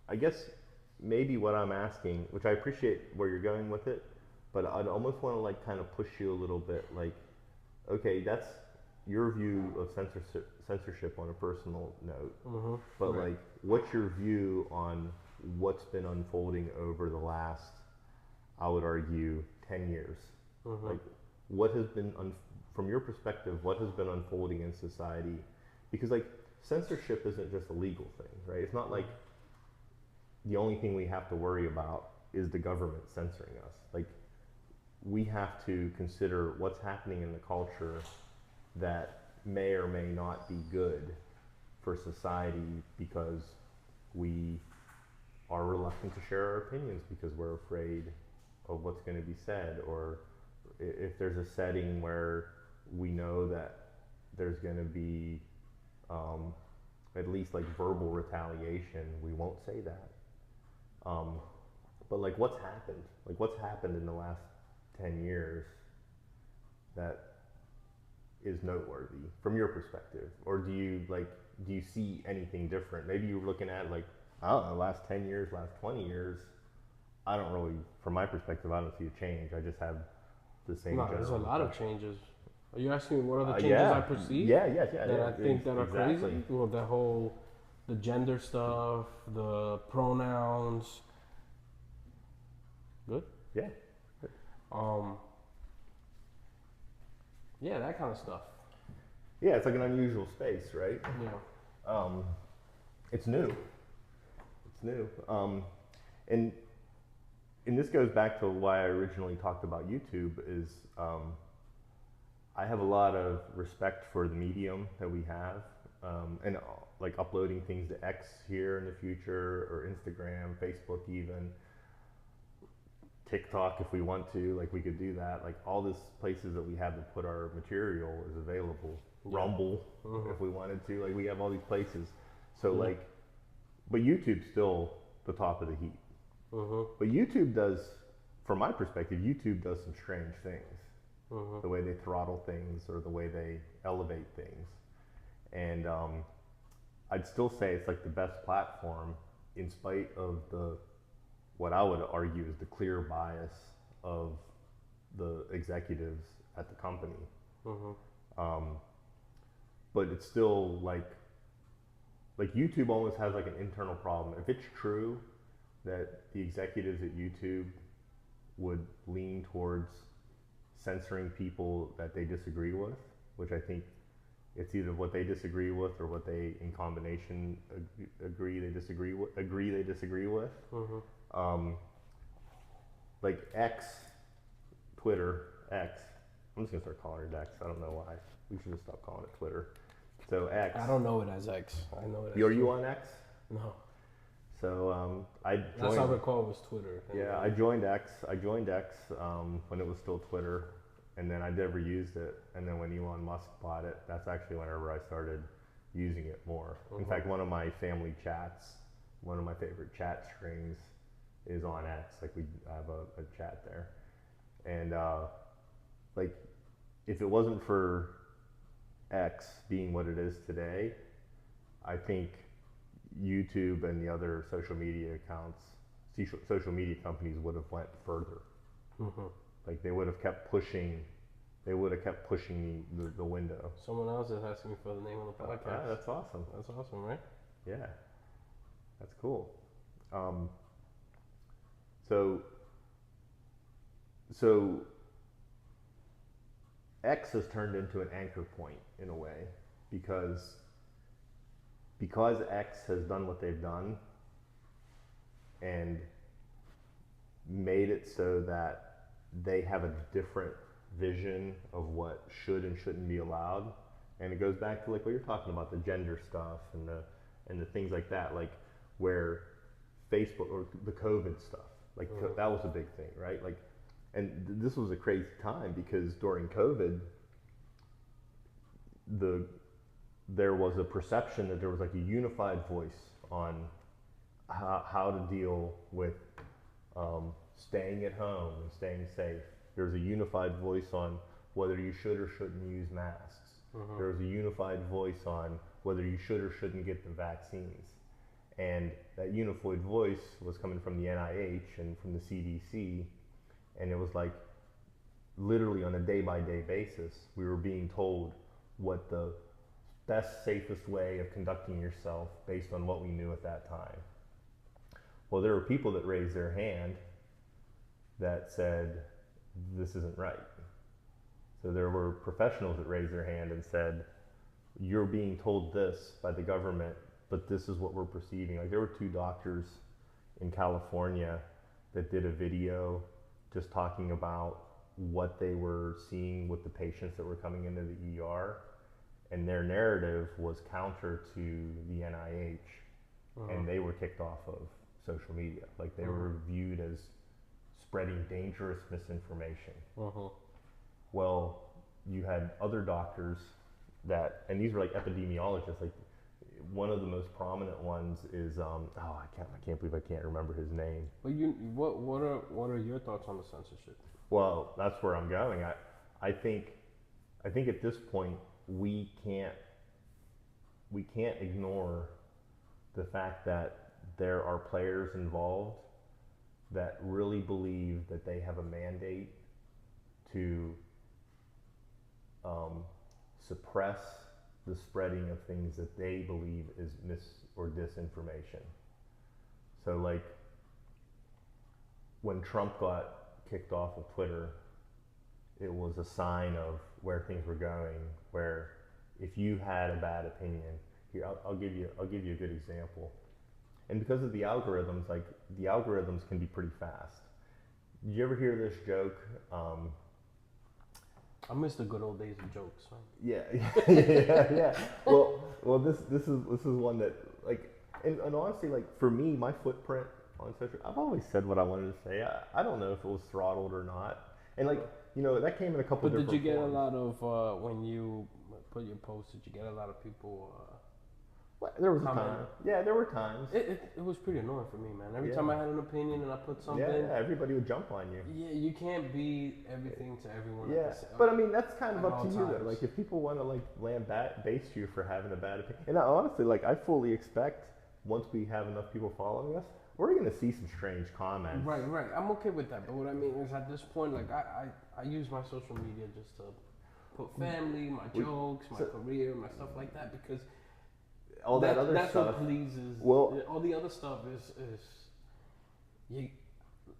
I guess maybe what I'm asking, which I appreciate where you're going with it, but I'd almost want to like kind of push you a little bit. Like, okay, that's your view of censorship on a personal note, Mm-hmm. but Right. like, what's your view on what's been unfolding over the last, I would argue, 10 years? Mm-hmm. Like, what has been, from your perspective, what has been unfolding in society? Because, like, censorship isn't just a legal thing, right? It's not like the only thing we have to worry about is the government censoring us. Like, we have to consider what's happening in the culture that may or may not be good for society because we are reluctant to share our opinions because we're afraid of what's going to be said, or if there's a setting where we know that there's going to be at least like verbal retaliation, we won't say that. But like, what's happened? Like, what's happened in the last 10 years that is noteworthy from your perspective? Or do you see anything different? Maybe you're looking at like, I don't know, last 10 years, last 20 years. I don't really, from my perspective, I don't see a change. I just have the same. No, there's a general lot of impression. changes. Are you asking me what are the changes Yeah. I perceive? Yeah, That I think that are exactly. crazy? Well, the gender stuff, the pronouns. Good? Yeah. Yeah, that kind of stuff. Yeah, it's like an unusual space, right? Yeah. It's new. It's new. And this goes back to why I originally talked about YouTube is I have a lot of respect for the medium that we have, and like uploading things to X here in the future, or Instagram, Facebook, even TikTok if we want to. Like, we could do that. Like, all these places that we have to put our material is available. Rumble, if we wanted to. Like, we have all these places. So like, but YouTube's still the top of the heap. But YouTube does, from my perspective, YouTube does some strange things. The way they throttle things or the way they elevate things. And I'd still say it's like the best platform in spite of what I would argue is the clear bias of the executives at the company. But it's still like YouTube almost has like an internal problem. If it's true that the executives at YouTube would lean towards censoring people that they disagree with, which I think it's either what they disagree with or what they in combination agree they disagree with. Like X, Twitter, X. I'm just gonna start calling it X. I don't know why. We should just stop calling it Twitter. So X. I don't know it as X. I know it as Are you on X? No. So I joined. That's how I recall it was Twitter. Yeah, I joined X. When it was still Twitter, and then I never used it. And then when Elon Musk bought it, that's actually whenever I started using it more. In fact, one of my family chats one of my favorite chat strings is on X. Like we have a chat there, and like if it wasn't for X being what it is today, I think YouTube and the other social media accounts, social media companies would have went further. Mm-hmm. Like they would have kept pushing. They would have kept pushing the window. Someone else is asking me for the name of the podcast. Yeah, that's awesome. That's awesome, right? Yeah, that's cool. So so X has turned into an anchor point in a way because X has done what they've done and made it so that they have a different vision of what should and shouldn't be allowed. And it goes back to like what you're talking about, the gender stuff and the things like that, like where Facebook or the COVID stuff, like that was a big thing, right? Like, and this was a crazy time because during COVID, there was a perception that there was like a unified voice on how to deal with staying at home and staying safe. There was a unified voice on whether you should or shouldn't use masks. There was a unified voice on whether you should or shouldn't get the vaccines. And that unified voice was coming from the NIH and from the CDC. And it was like literally on a day-by-day basis, we were being told what the best, safest way of conducting yourself based on what we knew at that time. Well, there were people that raised their hand that said, this isn't right. So there were professionals that raised their hand and said, you're being told this by the government, but this is what we're perceiving. Like there were 2 doctors in California that did a video just talking about what they were seeing with the patients that were coming into the ER. And their narrative was counter to the NIH, and they were kicked off of social media. Like they were viewed as spreading dangerous misinformation. Well, you had other doctors that, and these were like epidemiologists. Like one of the most prominent ones is I can't believe I can't remember his name. But what are your thoughts on the censorship? Well, that's where I'm going. I think at this point we can't ignore the fact that there are players involved that really believe that they have a mandate to suppress the spreading of things that they believe is mis- or disinformation. So like when Trump got kicked off of Twitter, it was a sign of where things were going, where if you had a bad opinion, here I'll give you a good example. And because of the algorithms, like the algorithms can be pretty fast. Did you ever hear this joke? I miss the good old days of jokes. Right? Yeah. Well, this is one that like, and honestly, like for me, my footprint on social, I've always said what I wanted to say. I don't know if it was throttled or not, and like that came in a couple. But different did you get forms. a lot of when you put your post? Did you get a lot of people? Well, there was a comment? time. Yeah, there were times. It was pretty annoying for me, man. Every Yeah. time I had an opinion and I put something. Yeah, everybody would jump on you. Yeah, you can't be everything to everyone. Yeah, At the same, but I mean that's kind of at up all to you though. times. Like if people want to like base you for having a bad opinion, and honestly, like I fully expect once we have enough people following us, we're gonna see some strange comments. Right. I'm okay with that. But what I mean is, at this point, like I use my social media just to put family, my jokes, my career, my stuff like that, because All that other that's stuff. what pleases. Well- all the other stuff is you.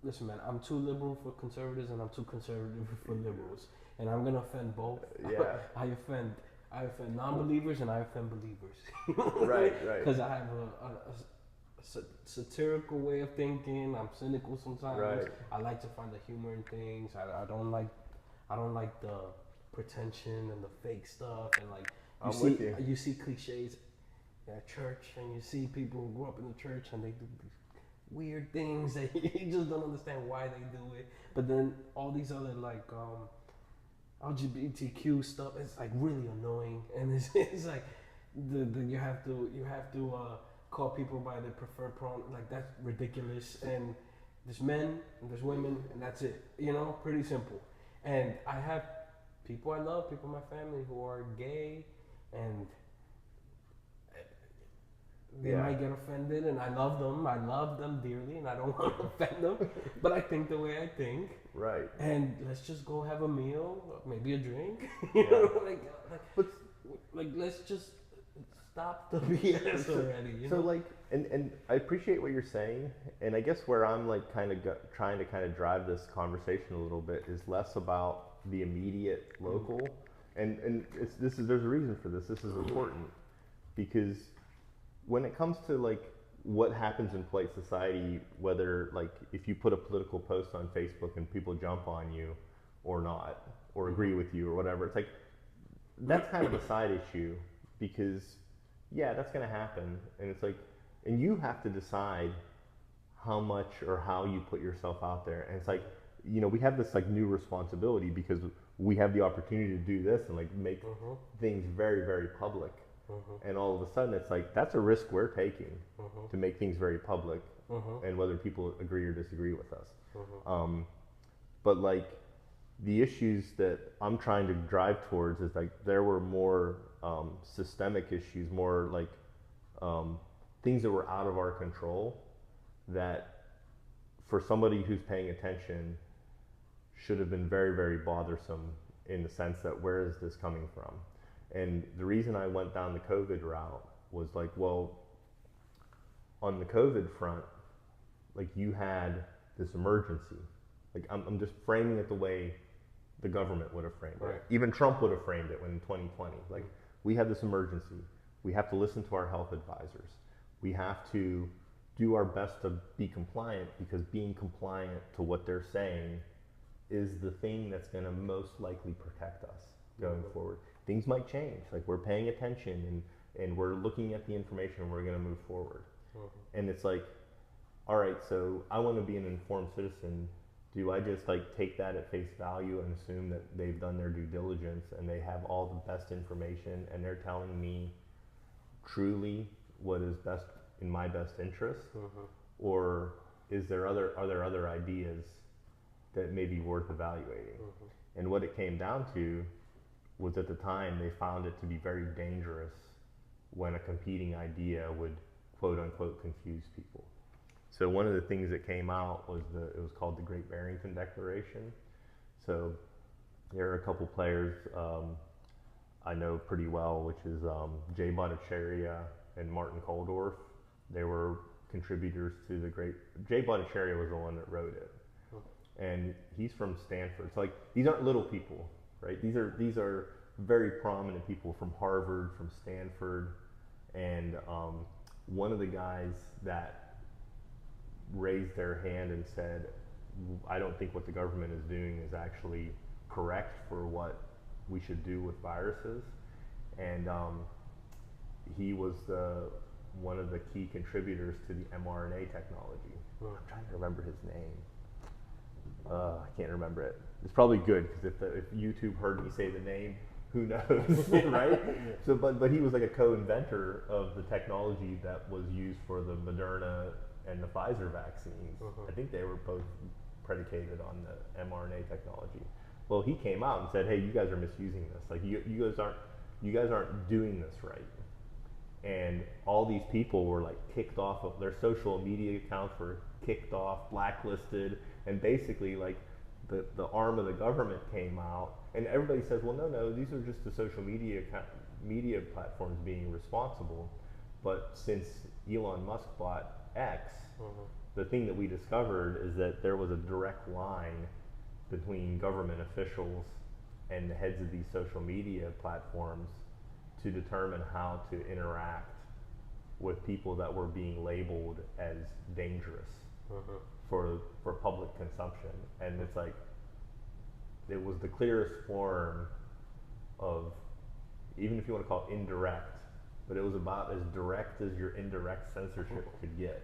Listen, man, I'm too liberal for conservatives, and I'm too conservative for liberals, and I'm gonna offend both. Yeah. I offend non-believers and I offend believers. Right. Because I have a satirical way of thinking. I'm cynical sometimes. Right. I like to find the humor in things. I don't like the pretension and the fake stuff, and like you see cliches at church, and you see people who grew up in the church and they do these weird things that you just don't understand why they do it. But then all these other like LGBTQ stuff is like really annoying, and it's like you have to call people by their preferred pronoun. Like that's ridiculous. And there's men and there's women, and that's it. You know, pretty simple. And I have people I love, people in my family who are gay, and they Yeah. might get offended, and I love them. I love them dearly, and I don't want to offend them. But I think the way I think, Right. and let's just go have a meal, maybe a drink. But like let's just stop the BS already. You so know? like, and I appreciate what you're saying, and I guess where I'm like kind of trying to kind of drive this conversation a little bit is less about the immediate local, and there's a reason for this. This is important because when it comes to like what happens in polite society, whether like if you put a political post on Facebook and people jump on you or not, or agree with you or whatever, it's like that's kind of a side issue because yeah, that's gonna happen, and it's like, and you have to decide how much or how you put yourself out there, and it's like, you know, we have this like new responsibility because we have the opportunity to do this and like make things very, very public. And all of a sudden it's like that's a risk we're taking to make things very public, and whether people agree or disagree with us. But like the issues that I'm trying to drive towards is like there were more systemic issues, more like things that were out of our control that for somebody who's paying attention should have been very, very bothersome in the sense that where is this coming from? And the reason I went down the COVID route was like, well, on the COVID front, like you had this emergency. Like I'm just framing it the way the government would have framed Right. it. Even Trump would have framed it when in 2020. Like we have this emergency. We have to listen to our health advisors. We have to do our best to be compliant because being compliant to what they're saying is the thing that's going to most likely protect us going forward. Things might change. Like we're paying attention and we're looking at the information and we're going to move forward. And it's like, all right, so I want to be an informed citizen. Do I just like take that at face value and assume that they've done their due diligence and they have all the best information and they're telling me truly what is best in my best interest? Or are there other ideas that may be worth evaluating? And what it came down to was at the time they found it to be very dangerous when a competing idea would quote unquote confuse people. So one of the things that came out was it was called the Great Barrington Declaration. So there are a couple players I know pretty well, which is Jay Bhattacharya and Martin Kulldorff. They were contributors to the Jay Bhattacharya was the one that wrote it. And he's from Stanford. So like these aren't little people, right? These are very prominent people from Harvard, from Stanford, and one of the guys that raised their hand and said, I don't think what the government is doing is actually correct for what we should do with viruses. And he was one of the key contributors to the mRNA technology. I'm trying to remember his name. I can't remember it. It's probably good because if YouTube heard me say the name, who knows, right? So, but he was like a co-inventor of the technology that was used for the Moderna and the Pfizer vaccines. I think they were both predicated on the mRNA technology. Well, he came out and said, "Hey, you guys are misusing this. Like, you guys aren't doing this right." And all these people were like kicked off of their social media accounts, were kicked off, blacklisted, and basically like the arm of the government came out, and everybody says, well, no, these are just the social media platforms being responsible. But since Elon Musk bought X, the thing that we discovered is that there was a direct line between government officials and the heads of these social media platforms to determine how to interact with people that were being labeled as dangerous for public consumption. And it's like, it was the clearest form of, even if you want to call it indirect, but it was about as direct as your indirect censorship could get.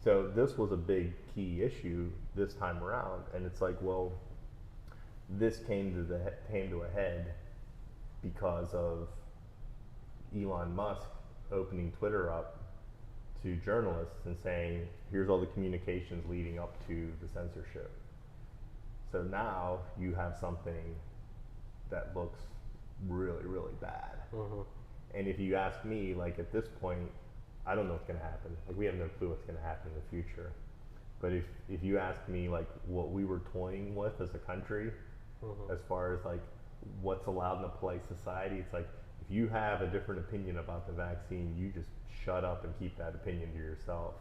So this was a big key issue this time around, and it's like, well, this came to a head because of Elon Musk opening Twitter up to journalists and saying, here's all the communications leading up to the censorship. So now you have something that looks really, really bad. And if you ask me, like at this point, I don't know what's going to happen. Like we have no clue what's going to happen in the future. But if you ask me like what we were toying with as a country, as far as like what's allowed in a polite society, it's like if you have a different opinion about the vaccine, you just shut up and keep that opinion to yourself.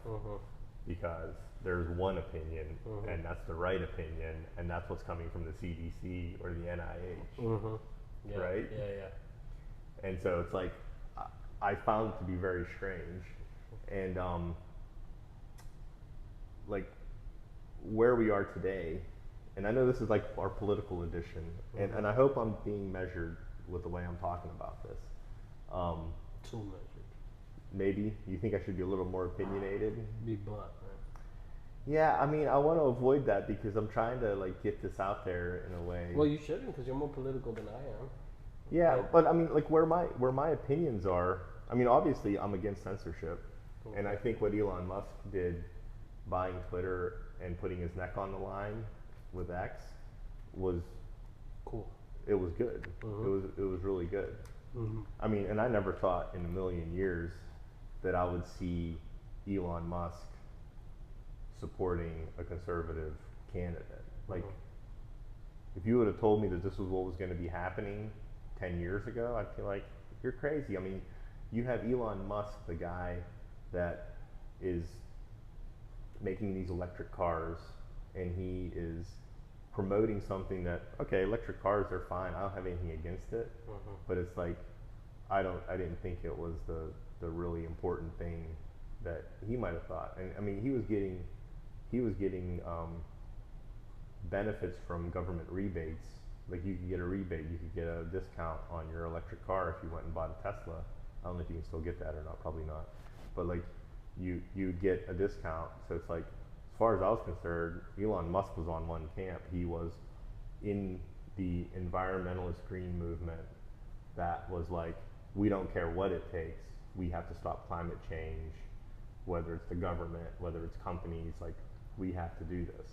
Because there's one opinion, and that's the right opinion, and that's what's coming from the CDC or the NIH, Yeah, right? Yeah. And so it's like I found it to be very strange, and like where we are today, and I know this is like our political edition, and I hope I'm being measured with the way I'm talking about this. Too measured. Maybe you think I should be a little more opinionated. Be blunt, right? Yeah, I mean, I want to avoid that because I'm trying to like get this out there in a way. Well, you shouldn't, because you're more political than I am. Yeah, Right. but I mean, like where my opinions are. I mean, obviously, I'm against censorship, and I think what Elon Musk did, buying Twitter and putting his neck on the line with X, was Cool. it was good. It was really good. I mean, and I never thought in a million years that I would see Elon Musk supporting a conservative candidate. Like, if you would have told me that this was what was going to be happening 10 years ago, I'd feel like, you're crazy. I mean, you have Elon Musk, the guy that is making these electric cars, and he is promoting something that, okay, electric cars are fine, I don't have anything against it, but it's like, I didn't think it was the really important thing that he might have thought. And I mean, he was getting benefits from government rebates. Like you could get a rebate, you could get a discount on your electric car if you went and bought a Tesla. I don't know if you can still get that or not, probably not. But like you get a discount. So it's like, as far as I was concerned, Elon Musk was on one camp. He was in the environmentalist green movement that was like, we don't care what it takes, we have to stop climate change, whether it's the government, whether it's companies, like we have to do this.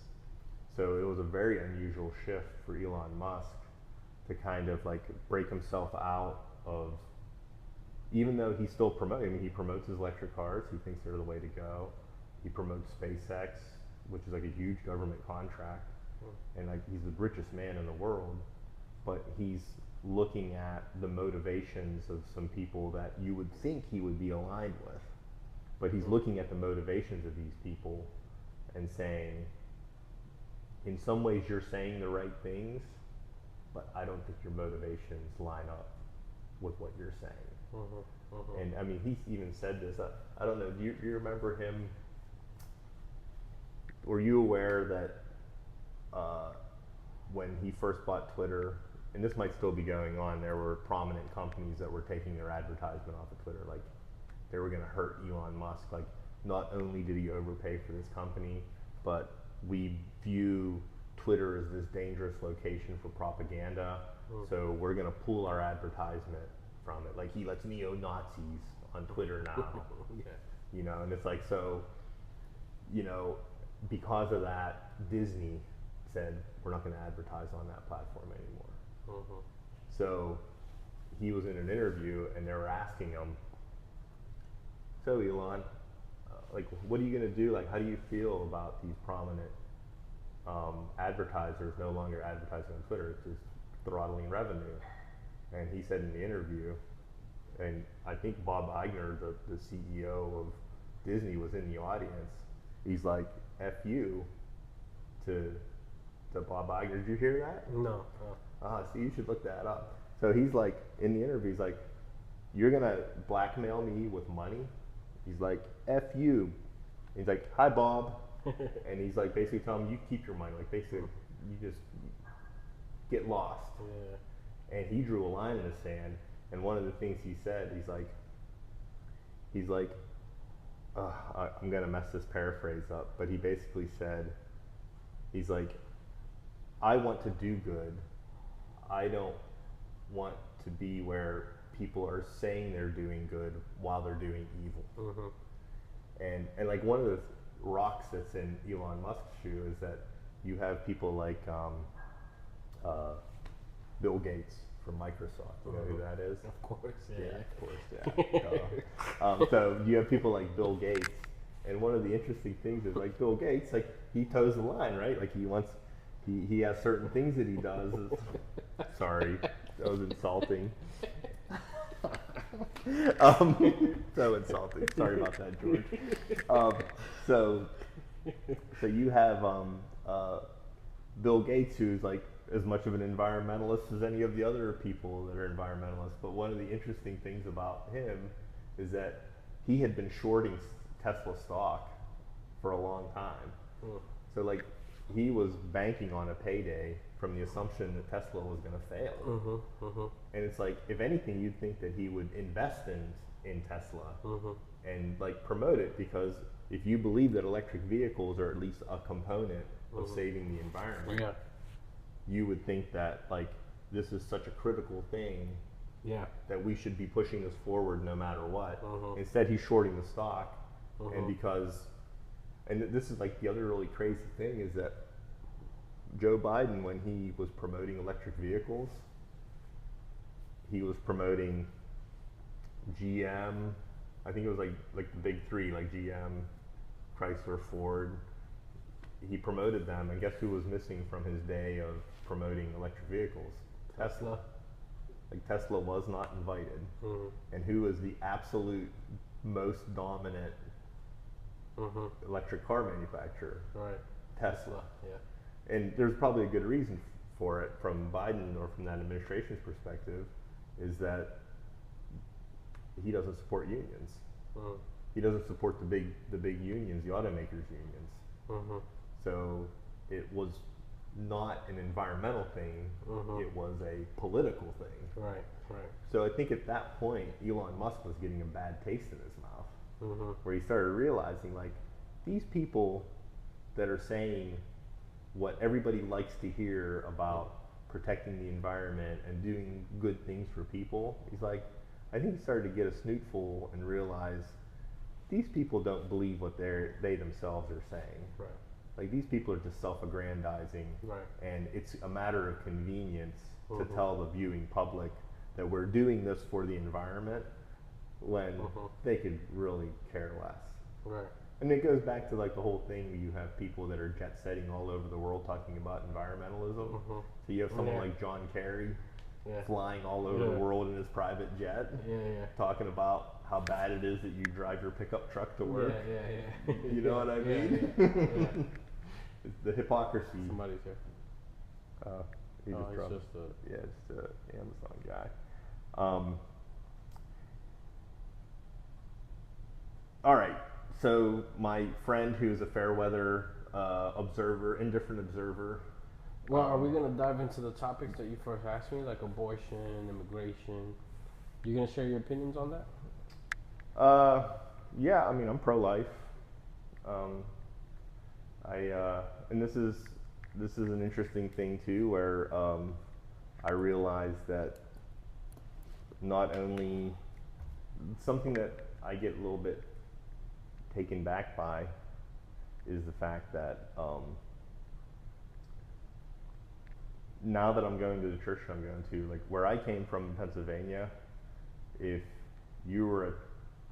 So it was a very unusual shift for Elon Musk to kind of like break himself out of, even though he's still promoting, I mean, he promotes his electric cars, he thinks they're the way to go. He promotes SpaceX, which is like a huge government contract, and like he's the richest man in the world, but he's looking at the motivations of some people that you would think he would be aligned with. But he's looking at the motivations of these people and saying, in some ways you're saying the right things, but I don't think your motivations line up with what you're saying. And I mean, he's even said this, I don't know, do you remember him, were you aware that when he first bought Twitter, and this might still be going on, there were prominent companies that were taking their advertisement off of Twitter, like they were going to hurt Elon Musk. Like, not only did he overpay for this company, but we view Twitter as this dangerous location for propaganda, so we're going to pull our advertisement from it. Like, he lets neo-Nazis on Twitter now. You know, and it's like, so, you know, because of that, Disney said, we're not going to advertise on that platform anymore. So he was in an interview and they were asking him, so Elon, like, what are you going to do? Like, how do you feel about these prominent advertisers no longer advertising on Twitter? It's just throttling revenue. And he said in the interview, and I think Bob Iger, the CEO of Disney, was in the audience. He's like, F you to Bob Iger. Did you hear that? No. See, you should look that up. So he's like, in the interview, he's like, you're going to blackmail me with money? He's like, F you. He's like, hi, Bob. And he's like, basically telling him, you keep your money. Like, basically, you just get lost. And he drew a line in the sand. And one of the things he said, he's like, I'm going to mess this paraphrase up, but he basically said, he's like, I want to do good. I don't want to be where people are saying they're doing good while they're doing evil. And like one of the rocks that's in Elon Musk's shoe is that you have people like Bill Gates from Microsoft. You know who that is? Of course, Of course, yeah. So you have people like Bill Gates, and one of the interesting things is like Bill Gates, like he toes the line, right? Like he has certain things that he does. Sorry, that was insulting. So insulting. Sorry about that, George. So you have Bill Gates, who's like as much of an environmentalist as any of the other people that are environmentalists. But one of the interesting things about him is that he had been shorting Tesla stock for a long time. So like he was banking on a payday from the assumption that Tesla was going to fail. And it's like, if anything, you'd think that he would invest in Tesla and like promote it, because if you believe that electric vehicles are at least a component of saving the environment, you would think that like this is such a critical thing that we should be pushing this forward no matter what. Instead, he's shorting the stock, and this is like the other really crazy thing is that Joe Biden, when he was promoting electric vehicles, he was promoting GM. I think it was like the big three, like GM, Chrysler, Ford. He promoted them, and guess who was missing from his day of promoting electric vehicles? Tesla. Like Tesla was not invited. And who is the absolute most dominant electric car manufacturer? Right. Tesla. Yeah. And there's probably a good reason for it from Biden or from that administration's perspective, is that he doesn't support unions. He doesn't support the big unions, the automakers unions. So it was not an environmental thing, it was a political thing. Right. So I think at that point, Elon Musk was getting a bad taste in his mouth, where he started realizing like these people that are saying what everybody likes to hear about protecting the environment and doing good things for people. He's like, I think he started to get a snootful and realize these people don't believe what they themselves are saying. Right. Like these people are just self-aggrandizing, Right. and it's a matter of convenience to tell the viewing public that we're doing this for the environment when they could really care less. Right. And it goes back to like the whole thing where you have people that are jet setting all over the world talking about environmentalism. So you have someone like John Kerry flying all over the world in his private jet, talking about how bad it is that you drive your pickup truck to work. You know what I mean? It's the hypocrisy. Somebody's here. He just dropped. It's the Amazon guy. All right. So my friend, who's a fair weather indifferent observer. Well, are we gonna dive into the topics that you first asked me, like abortion, immigration? You gonna share your opinions on that? Yeah. I mean, I'm pro-life. And this is an interesting thing too, where I realized that not only something that I get a little bit taken back by is the fact that now that I'm going to the church I'm going to, like where I came from in Pennsylvania, if you were a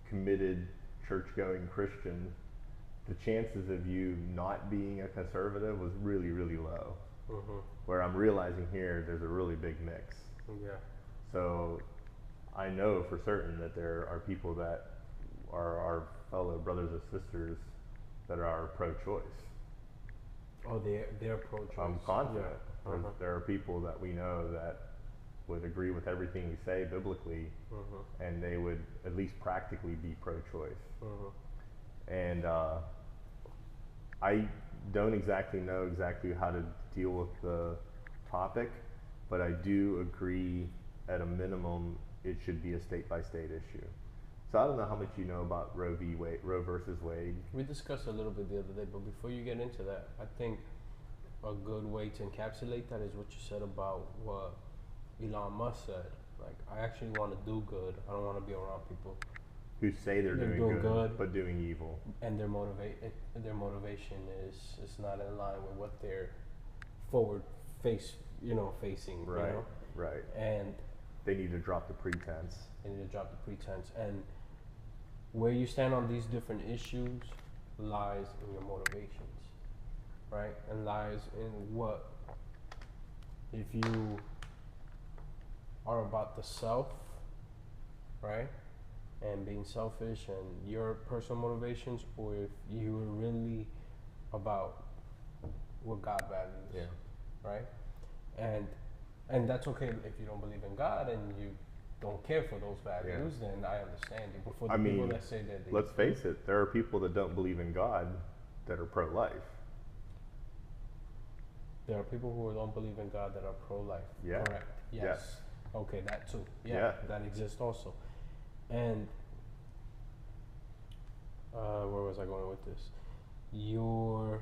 committed church-going Christian, the chances of you not being a conservative was really, really low. Where I'm realizing here, there's a really big mix. So I know for certain that there are people that are our fellow brothers and sisters that are pro-choice. Oh, they're pro-choice. I'm confident. There are people that we know that would agree with everything we say biblically, and they would at least practically be pro-choice. And I don't exactly know exactly how to deal with the topic, but I do agree at a minimum it should be a state-by-state issue. So I don't know how much you know about Roe versus Wade. We discussed a little bit the other day, but before you get into that, I think a good way to encapsulate that is what you said about what Elon Musk said. Like, I actually want to do good. I don't want to be around people who say they're They're doing doing good, good. but doing evil. and their motivation is not in line with what they're facing, Right, right. and They need to drop the pretense. they need to drop the pretense. And where you stand on these different issues lies in your motivations, right? And lies in what, if you are about the self, right? And being selfish and your personal motivations, or if you're really about what God values, Yeah. right? And that's okay if you don't believe in God and you don't care for those values, then I understand you. But for the I people mean, that say that they let's face it, there are people that don't believe in God that are pro-life. there are people who don't believe in God that are pro-life. Yeah. Correct. Yes. Yes. Okay, that too. Yeah. That exists also. And where was I going with this? Your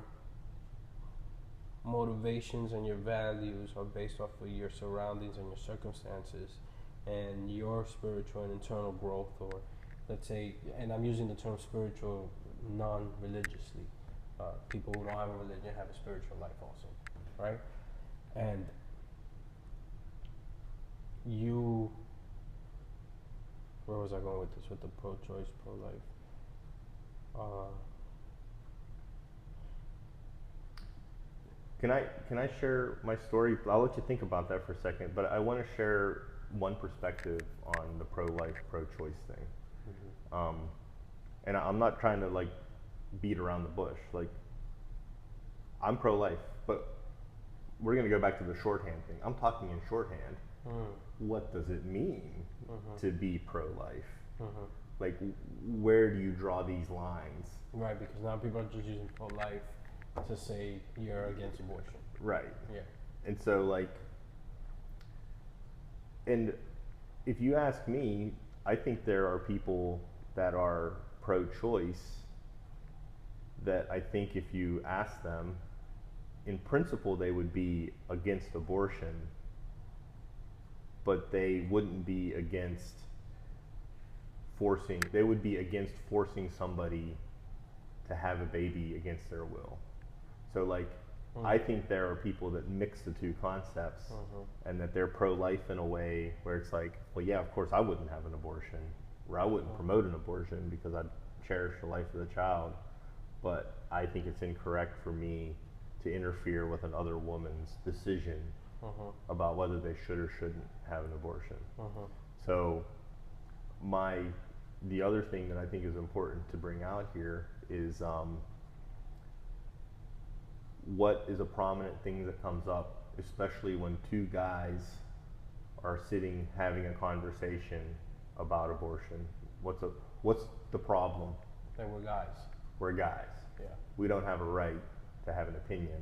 motivations and your values are based off of your surroundings and your circumstances and your spiritual and internal growth, or let's say, and I'm using the term spiritual non-religiously. People who don't have a religion have a spiritual life also, right? And you, where was I going with this? With the pro-choice, pro-life? Can I share my story? I'll let you think about that for a second, but I want to share one perspective on the pro-life, pro-choice thing. And I'm not trying to like beat around the bush. Like, I'm pro-life, but we're going to go back to the shorthand thing. I'm talking in shorthand. What does it mean to be pro-life? Like, where do you draw these lines? Right, because now people are just using pro-life to say you're against abortion. Right. Yeah. And so, like, and if you ask me, I think there are people that are pro-choice that I think if you ask them, in principle, they would be against abortion, but they wouldn't be against they would be against forcing somebody to have a baby against their will. So, like, I think there are people that mix the two concepts and that they're pro-life in a way where it's like, well, yeah, of course I wouldn't have an abortion, or I wouldn't promote an abortion because I cherish the life of the child, but I think it's incorrect for me to interfere with another woman's decision about whether they should or shouldn't have an abortion. So the other thing that I think is important to bring out here is what is a prominent thing that comes up, especially when two guys are sitting having a conversation about abortion. What's the problem? That we're guys. We're guys. Yeah. We don't have a right to have an opinion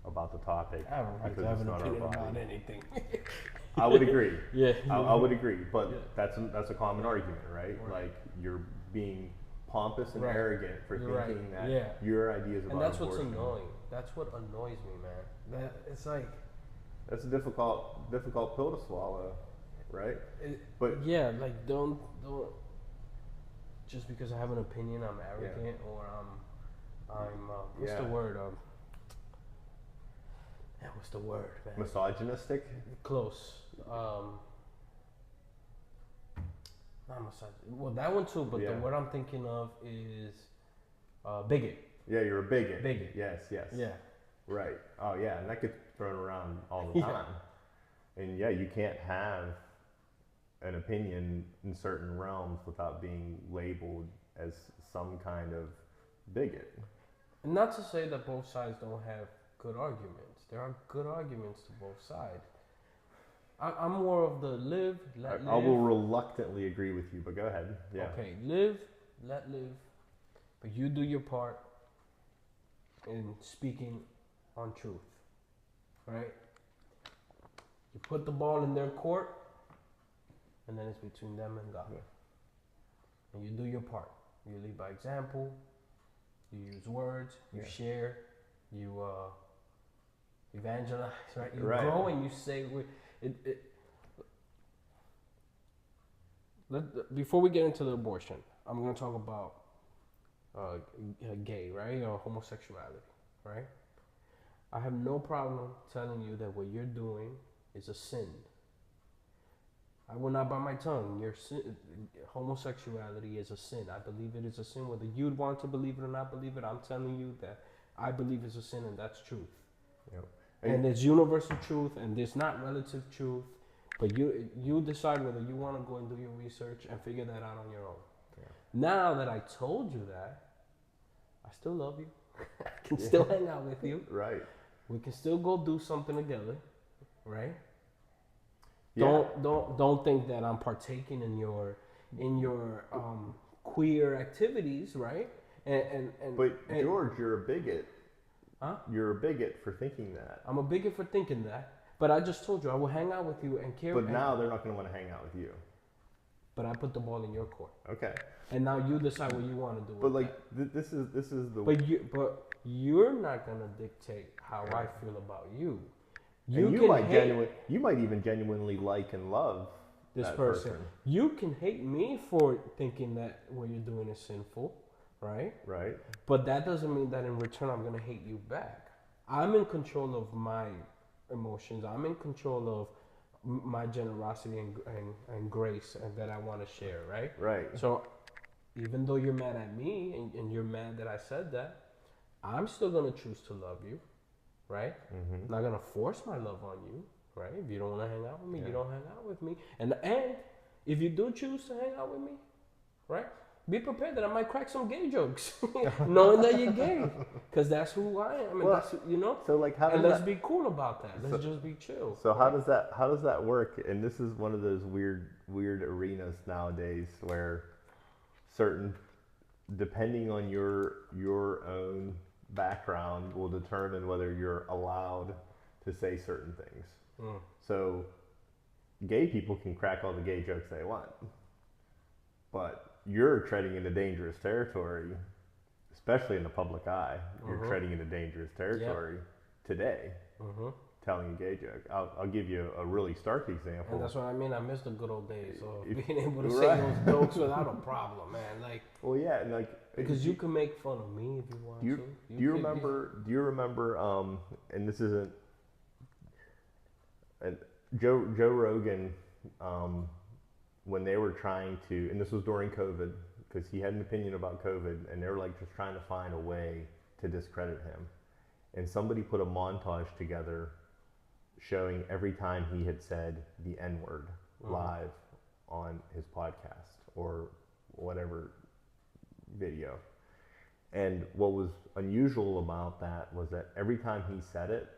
about the topic I have a right to because have it's an not our opinion body. about anything. I would agree. Yeah. I would agree, but Yeah. that's a common argument, right? Right. Like, you're being pompous and Right. arrogant for You're right. thinking that Yeah. your ideas about And that's abortion. what's annoying. That's what annoys me, man. That it's like, That's a difficult pill to swallow, right? But yeah, like don't just because I have an opinion, I'm arrogant or I'm what's the Yeah. word? What's the word, man? misogynistic. Close. Not massage. Well, that one too, but Yeah. the word I'm thinking of is bigot. Yeah, you're a bigot. Bigot. Yes, yes. Yeah. Right. Oh, yeah, and that gets thrown around all the Yeah. time. And yeah, you can't have an opinion in certain realms without being labeled as some kind of bigot. And not to say that both sides don't have good arguments. There are good arguments to both sides. I'm more of the live, let live. I will reluctantly agree with you, but go ahead. Yeah. Okay, live, let live. But you do your part in speaking on truth, right? You put the ball in their court, and then it's between them and God. Yeah. And you do your part. You lead by example. You use words. You Yeah. share. You evangelize, right? You Right. grow and you say. Before we get into the abortion, I'm gonna talk about gay, right, or homosexuality, right? I have no problem telling you that what you're doing is a sin. I will not bite my tongue. Homosexuality is a sin. I believe it is a sin. Whether you'd want to believe it or not believe it, I'm telling you that I believe it's a sin, and that's truth. Yep. And there's universal truth, and there's not relative truth. But you decide whether you want to go and do your research and figure that out on your own. Yeah. Now that I told you that, I still love you. I can still hang out with you. Right. We can still go do something together, right? Yeah. Don't think that I'm partaking in your queer activities, right? But George, you're a bigot. Huh? You're a bigot for thinking that. I'm a bigot for thinking that. But I just told you I will hang out with you and care. But now they're not going to want to hang out with you. But I put the ball in your court. Okay. And now you decide what you want to do. But with like this is the. But you're not gonna dictate how I feel about you. You might even genuinely like and love this that person. You can hate me for thinking that what you're doing is sinful, right? Right. But that doesn't mean that in return I'm gonna hate you back. I'm in control of my emotions. I'm in control of my generosity and grace and that I want to share, right? Right. So even though you're mad at me and you're mad that I said that, I'm still gonna choose to love you, right? Mm-hmm. I'm not gonna force my love on you, right? If you don't want to hang out with me, Yeah. you don't hang out with me. And if you do choose to hang out with me, right? Be prepared that I might crack some gay jokes, knowing that you're gay, because that's who I am, and Well, that's So like how and does let's that, be cool about that. Let's just be chill. So how does that work? And this is one of those weird arenas nowadays where certain, depending on your own background, will determine whether you're allowed to say certain things. Mm. So gay people can crack all the gay jokes they want, but you're treading into dangerous territory, especially in the public eye. You're treading into dangerous territory today. Telling a gay joke. I'll give you a really stark example. And that's what I mean. I miss the good old days of If- being able to right. say those jokes without a problem, man. Like, Well, yeah, and like because you can make fun of me if you want do you, to. do you remember? And this isn't. And Joe Rogan, when they were trying to, and this was during COVID, because he had an opinion about COVID, and they were like just trying to find a way to discredit him. And somebody put a montage together showing every time he had said the N-word live on his podcast or whatever video. And what was unusual about that was that every time he said it,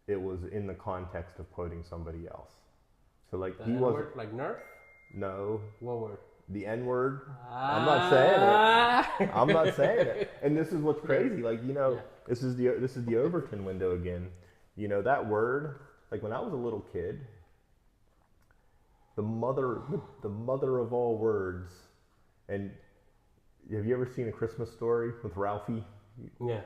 it was in the context of quoting somebody else. So like The he N-word, wasn't, like Nerf? no, What word? the N-word. I'm not saying it. I'm not saying it. And this is what's crazy. Like, you know, this is the Overton window again. You know, that word, like when I was a little kid, the mother of all words. And have you ever seen A Christmas Story with Ralphie? Yeah.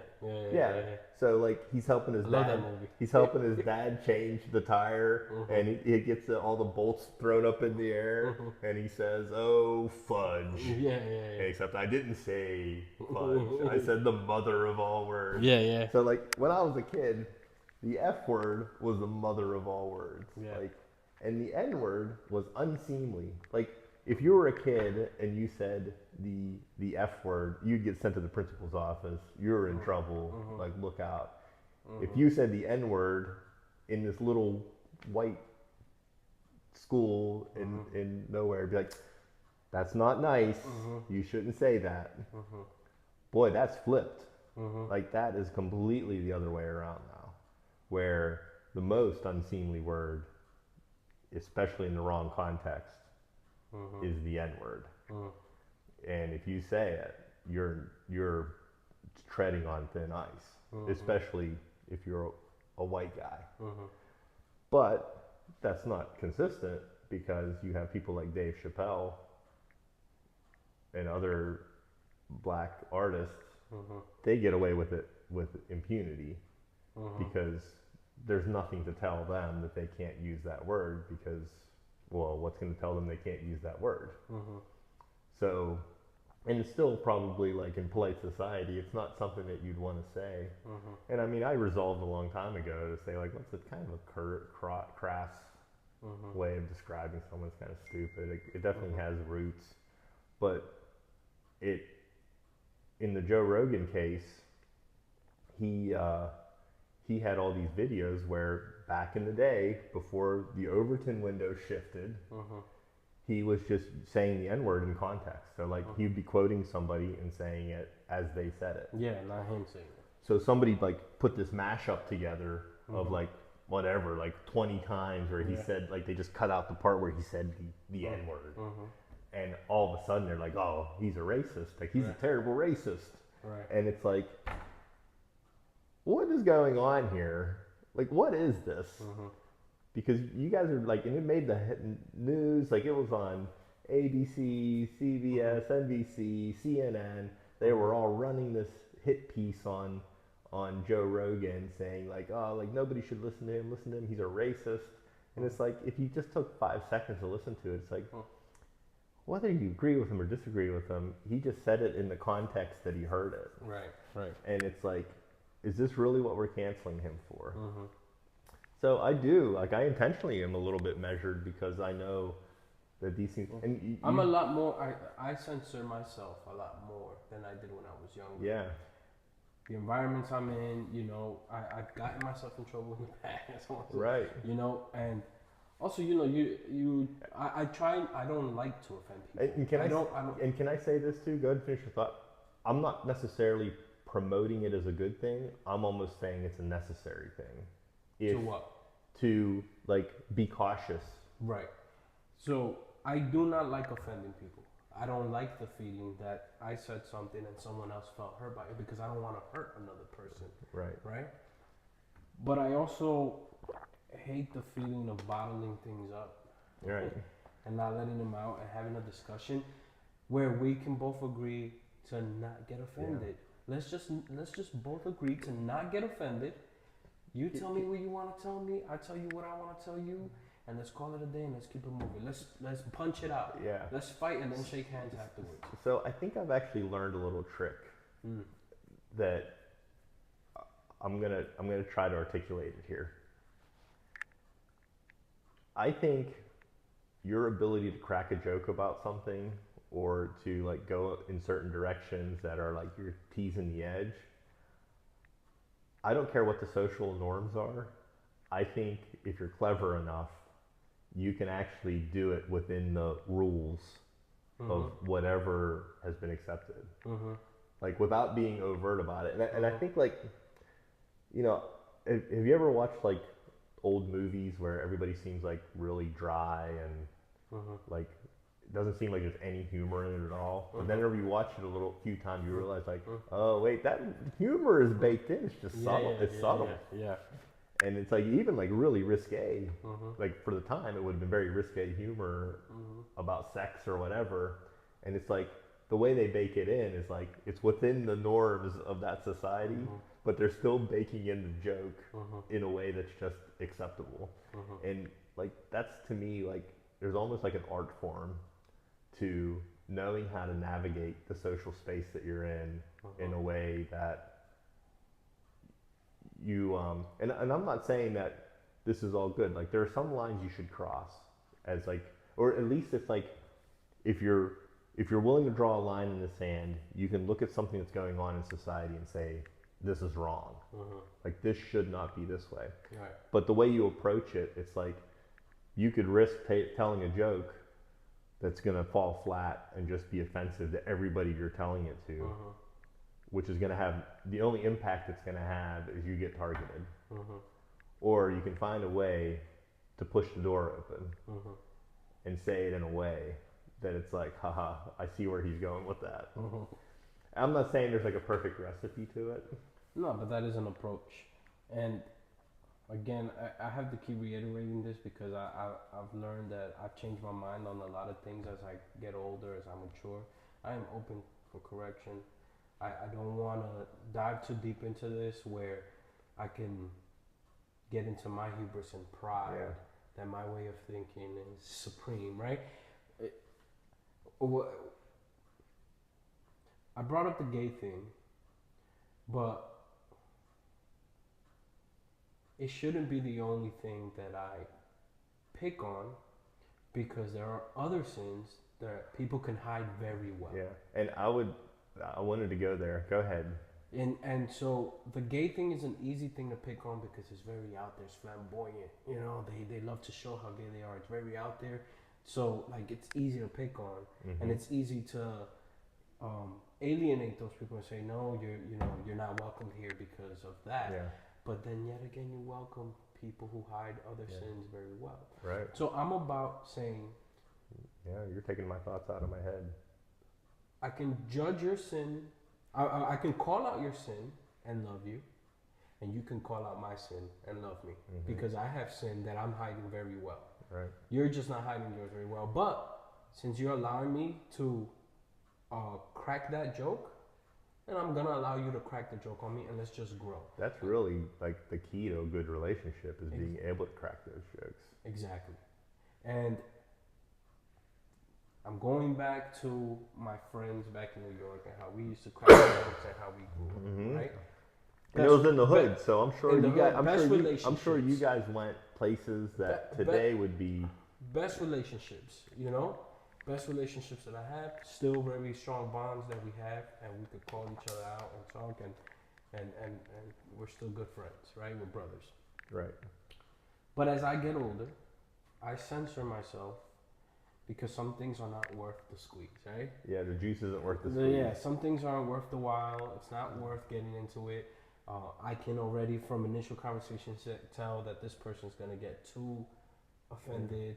So like he's helping his love dad. that movie. He's helping his dad change the tire, and he gets all the bolts thrown up in the air, and he says, "Oh fudge!" Yeah. Except I didn't say fudge. I said the mother of all words. Yeah. So like when I was a kid, the F word was the mother of all words. Yeah. Like, and the N word was unseemly. Like if you were a kid and you said the F word, you'd get sent to the principal's office. You're in trouble. Like look out. If you said the N word in this little white school in nowhere, it'd be like, that's not nice. You shouldn't say that. Boy, that's flipped. Like that is completely the other way around now, where the most unseemly word, especially in the wrong context, is the N word. And if you say it, you're treading on thin ice, especially if you're a white guy. But that's not consistent, because you have people like Dave Chappelle and other black artists. They get away with it with impunity, because there's nothing to tell them that they can't use that word, because, well, what's going to tell them they can't use that word? So And it's still probably like in polite society, it's not something that you'd want to say. Mhm. And I mean, I resolved a long time ago to say like, what's a kind of a crass Mhm. way of describing someone's kind of stupid. It definitely Mhm. has roots, but it in the Joe Rogan case, he uh, he had all these videos where back in the day, before the Overton window shifted, Mhm. he was just saying the N word in context. So like Mhm. he'd be quoting somebody and saying it as they said it. Yeah, not him saying it. So somebody like put this mashup together of Mhm. like whatever, like 20 times where he Yeah. said like they just cut out the part where he said the N word. Mhm. And all of a sudden they're like, oh, he's a racist. Like he's a Right. terrible racist. Right. And it's like, what is going on here? Like, what is this? Mhm. Because you guys are like, and it made the news. Like it was on ABC, CBS, NBC, CNN. They were all running this hit piece on Joe Rogan saying like, oh, like nobody should listen to him. Listen to him. He's a racist. And it's like, if you just took 5 seconds to listen to it, it's like, whether you agree with him or disagree with him, he just said it in the context that he heard it. Right. Right. And it's like, is this really what we're canceling him for? Mhm. So I do, like, I intentionally am a little bit measured because I know that these things, and I'm a lot more. I censor myself a lot more than I did when I was younger. yeah, The environments I'm in, you know, I've gotten myself in trouble in the past. right. You know, and also, you know, I try. I don't like to offend people. And can I don't. and can I say this too? Go ahead and finish your thought. I'm not necessarily promoting it as a good thing. I'm almost saying it's a necessary thing. To what? To like be cautious. Right. So I do not like offending people. I don't like the feeling that I said something and someone else felt hurt by it because I don't want to hurt another person. Right. Right. But I also hate the feeling of bottling things up. Right. And not letting them out and having a discussion where we can both agree to not get offended. Let's just both agree to not get offended. You tell me what you want to tell me. I tell you what I want to tell you, and let's call it a day and let's keep it moving. Let's punch it out. Yeah. Let's fight and then shake hands afterwards. So I think I've actually learned a little trick that I'm gonna try to articulate it here. I think your ability to crack a joke about something or to like go in certain directions that are like you're teasing the edge. I don't care what the social norms are. I think if you're clever enough, you can actually do it within the rules of whatever has been accepted. Like without being overt about it. And I think like, you know, have you ever watched like old movies where everybody seems like really dry and like it doesn't seem like there's any humor in it at all. But then whenever you watch it a few times, you realize like, oh wait, that humor is baked in. It's just subtle. It's subtle. Yeah. And it's like even like really risque. Like for the time, it would have been very risque humor about sex or whatever. And it's like the way they bake it in is like it's within the norms of that society, but they're still baking in the joke in a way that's just acceptable. And like that's to me like there's almost like an art form to knowing how to navigate the social space that you're in a way that you and I'm not saying that this is all good. Like there are some lines you should cross as like, or at least it's like if you're willing to draw a line in the sand, you can look at something that's going on in society and say this is wrong. Like this should not be this way. Right. But the way you approach it, it's like you could risk telling a joke that's gonna fall flat and just be offensive to everybody you're telling it to. Which is going to have the only impact it's going to have is you get targeted, or you can find a way to push the door open and say it in a way that it's like, haha, I see where he's going with that. I'm not saying there's like a perfect recipe to it. No, but that is an approach, and again, I have to keep reiterating this because I've learned that I've changed my mind on a lot of things as I get older, as I mature. I am open for correction. I don't want to dive too deep into this where I can get into my hubris and pride that my way of thinking is supreme, right? I brought up the gay thing, but it shouldn't be the only thing that I pick on, because there are other sins that people can hide very well. Yeah, and I wanted to go there. Go ahead. And so the gay thing is an easy thing to pick on because it's very out there, it's flamboyant. You know, they love to show how gay they are. It's very out there. So like it's easy to pick on, and it's easy to alienate those people and say, no, you're not welcome here because of that. Yeah. But then yet again, you welcome people who hide other sins very well. Right. So I'm about saying, Yeah, you're taking my thoughts out of my head. I can judge your sin. I can call out your sin and love you, and you can call out my sin and love me, because I have sin that I'm hiding very well. Right. You're just not hiding yours very well. But since you're allowing me to crack that joke, then I'm gonna allow you to crack the joke on me, and let's just grow. That's really like the key to a good relationship is being able to crack those jokes. Exactly. And I'm going back to my friends back in New York and how we used to crack jokes and how we grew, right? And it was in the hood, so I'm sure in the you guys. hood, I'm sure you relationships. guys went places that Be- today would be. Best relationships, you know? Best relationships that I have, still very strong bonds that we have, and we could call each other out and talk, and we're still good friends, right? We're brothers. Right. But as I get older, I censor myself because some things are not worth the squeeze, right? Yeah, the juice isn't worth the squeeze. Yeah, some things aren't worth the while. It's not worth getting into it. I can already, from initial conversations, tell that this person's gonna get too offended.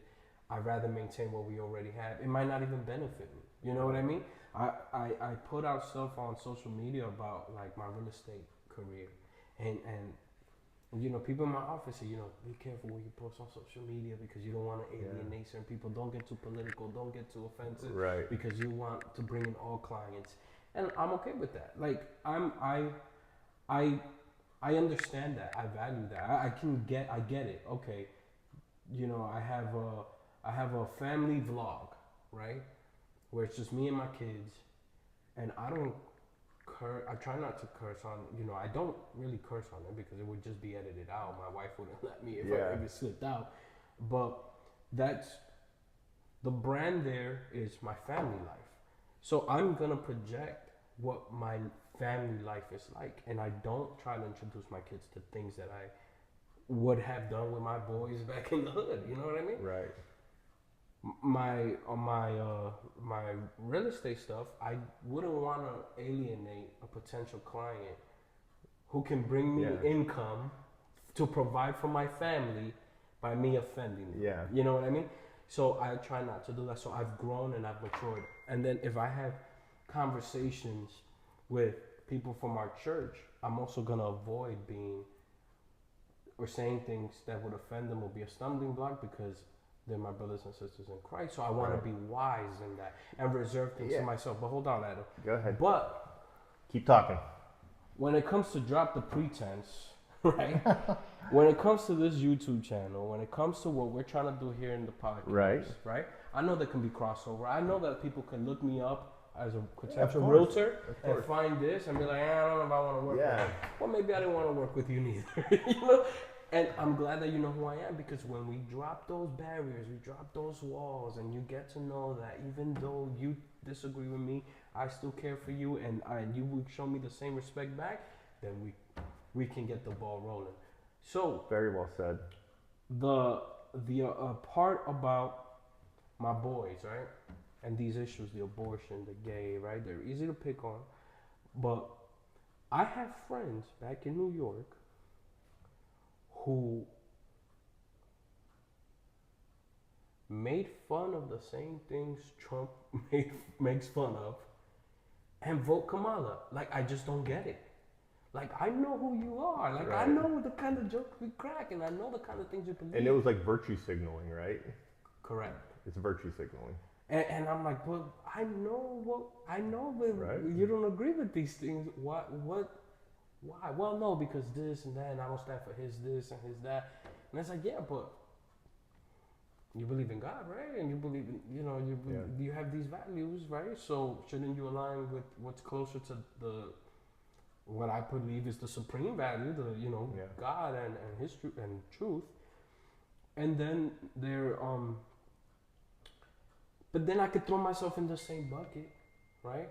I'd rather maintain what we already have. It might not even benefit me. You know what I mean? I put out stuff on social media about like my real estate career, and you know, people in my office say, you know, be careful what you post on social media because you don't want to alienate certain people. Don't get too political. Don't get too offensive. Right. Because you want to bring in all clients, and I'm okay with that. Like I understand that. I value that. I get it. Okay, you know, I have a family vlog, right, where it's just me and my kids, and I don't curse. I try not to curse on. You know, I don't really curse on it because it would just be edited out. My wife wouldn't let me if it slipped out. But that's the brand. There is my family life, so I'm gonna project what my family life is like, and I don't try to introduce my kids to things that I would have done with my boys back in the hood. You know what I mean? Right. My real estate stuff, I wouldn't want to alienate a potential client who can bring me income to provide for my family by me offending them. Yeah. You know what I mean? So I try not to do that. So I've grown and I've matured. And then if I have conversations with people from our church, I'm also gonna avoid being or saying things that would offend them or be a stumbling block because they're my brothers and sisters in Christ. So I want to be wise in that and reserve things to myself. But hold on, Adam. Go ahead. But Keep talking. when it comes to drop the pretense, right? When it comes to this YouTube channel, when it comes to what we're trying to do here in the podcast, right? I know there can be crossover. I know that people can look me up as a potential realtor and find this and be like, I don't know if I want to work with you. Well, maybe I didn't want to work with you neither. You know? And I'm glad that you know who I am, because when we drop those barriers, we drop those walls, and you get to know that even though you disagree with me, I still care for you, and you will show me the same respect back, then we can get the ball rolling. So Very well said. the part about my boys, right, and these issues, the abortion, the gay, right, they're easy to pick on, but I have friends back in New York who made fun of the same things Trump makes fun of and vote Kamala. Like, I just don't get it. Like, I know who you are. Like, I know the kind of jokes we crack, and I know the kind of things you believe. And it was like virtue signaling, right? Correct. It's virtue signaling. And I'm like, well, I know that you don't agree with these things. Why? Well, no, because this and that, and I don't stand for his this and his that. And it's like, yeah, but you believe in God, right? And you believe in, you have these values, right? So shouldn't you align with what's closer to what I believe is the supreme value, Yeah. God and history and truth. And then but then I could throw myself in the same bucket, right?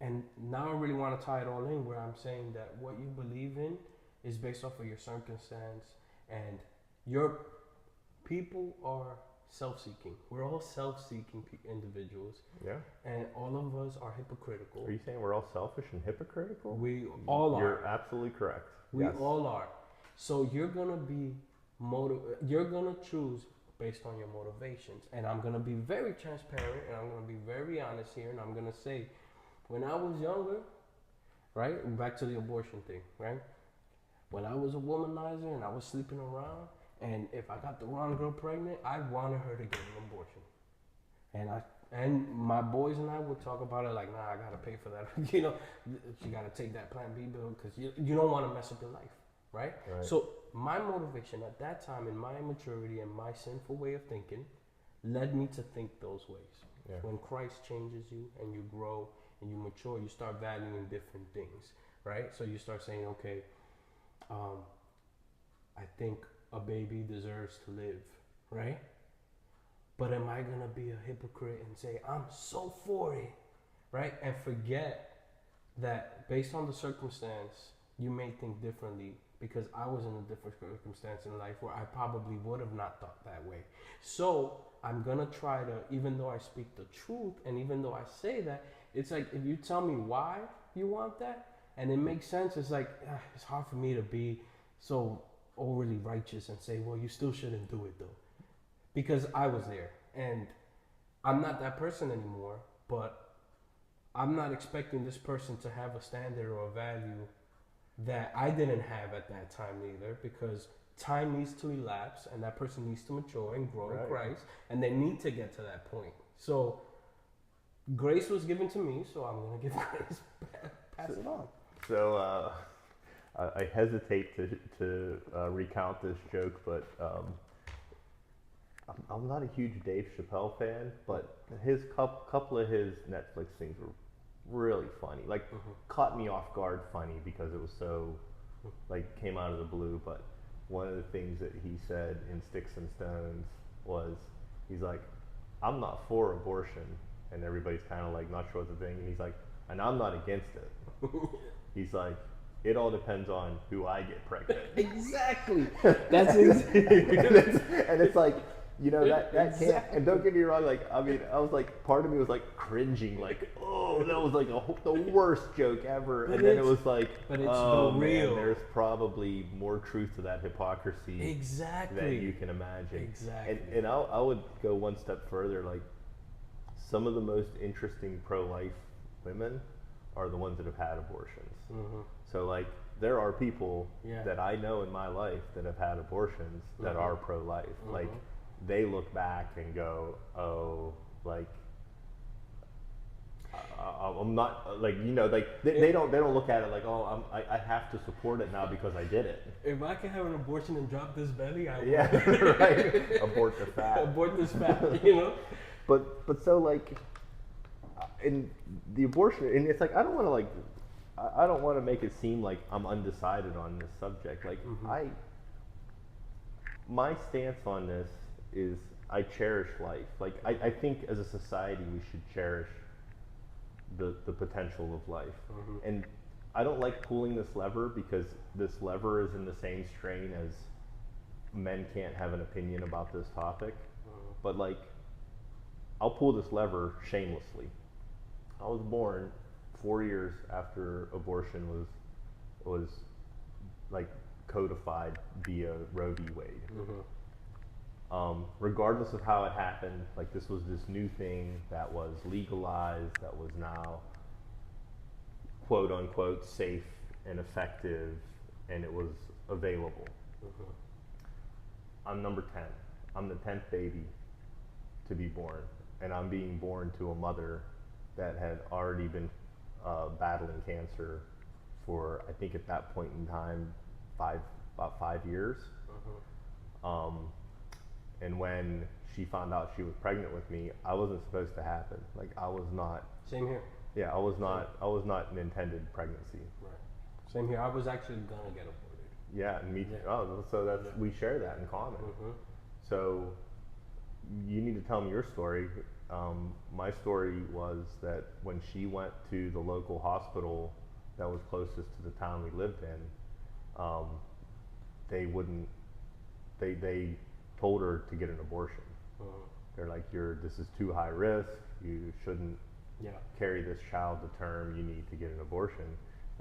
And now I really want to tie it all in where I'm saying that what you believe in is based off of your circumstance, and your people are self-seeking. We're all self-seeking individuals, Yeah. and all of us are hypocritical. Are you saying we're all selfish and hypocritical? We all are. You're absolutely correct. We Yes. all are. So you're gonna be you're gonna choose based on your motivations. And I'm gonna be very transparent and I'm gonna be very honest here, and I'm gonna say, when I was younger, right? Back to the abortion thing, right? When I was a womanizer and I was sleeping around, and if I got the wrong girl pregnant, I wanted her to get an abortion. And my boys and I would talk about it like, nah, I gotta pay for that. You gotta take that Plan B bill because you don't want to mess up your life, right? Right. So my motivation at that time, in my immaturity and my sinful way of thinking, led me to think those ways. Yeah. When Christ changes you and you grow and you mature, you start valuing different things, right? So you start saying, okay, I think a baby deserves to live, right? But am I gonna be a hypocrite and say I'm so for it, right? And forget that based on the circumstance, you may think differently, because I was in a different circumstance in life where I probably would have not thought that way. So I'm gonna try to, even though I speak the truth and even though I say that, it's like if you tell me why you want that and it makes sense, it's like it's hard for me to be so overly righteous and say, well, you still shouldn't do it though. Because I was there, and I'm not that person anymore, but I'm not expecting this person to have a standard or a value that I didn't have at that time either, because time needs to elapse and that person needs to mature and grow in Christ, and they need to get to that point. So grace was given to me, so I'm going to give grace, pass it on. So I hesitate to recount this joke, but I'm not a huge Dave Chappelle fan, but his couple of his Netflix things were really funny. Like, caught me off guard funny because it was so, like, came out of the blue. But one of the things that he said in Sticks and Stones was, he's like, I'm not for abortion. And everybody's kind of like not sure what to think. And he's like, and I'm not against it. He's like, it all depends on who I get pregnant. Exactly. That's exactly. And it's like, that Exactly. can't, and don't get me wrong, like, I mean, I was like, part of me was like cringing, like, oh, that was like the worst joke ever. But and then it it's- was like, but it's oh the real. man, there's probably more truth to that hypocrisy Exactly. than you can imagine. Exactly. And I would go one step further, like, some of the most interesting pro-life women are the ones that have had abortions. So, like, there are people that I know in my life that have had abortions that are pro-life. Like, they look back and go, oh, like, I'm not, like, like, they don't look at it like, oh, I have to support it now because I did it. If I can have an abortion and drop this belly, I will. Yeah, right. Abort the fat. Abort this fat, But so, like, in the abortion, and it's like, I don't want to make it seem like I'm undecided on this subject. Like, my stance on this is I cherish life. Like, I think as a society we should cherish the potential of life. And I don't like pulling this lever because this lever is in the same strain as men can't have an opinion about this topic. But, like, I'll pull this lever shamelessly. I was born 4 years after abortion was like codified via Roe v. Wade. Regardless of how it happened, like, this was this new thing that was legalized, that was now quote unquote safe and effective, and it was available. I'm number 10. I'm the 10th baby to be born, and I'm being born to a mother that had already been battling cancer for, I think at that point in time, about 5 years. And when she found out she was pregnant with me, I wasn't supposed to happen. Like I was not. Same here. Yeah, I was not an intended pregnancy. Right. Same here. I was actually gonna get aborted. Yeah, and me too. Yeah. Oh, so that's Yeah. we share that in common. Mm-hmm. So you need to tell me your story. My story was that when she went to the local hospital that was closest to the town we lived in, they wouldn't. They told her to get an abortion. Mm-hmm. They're like, this is too high risk. You shouldn't Yeah. carry this child to term. You need to get an abortion.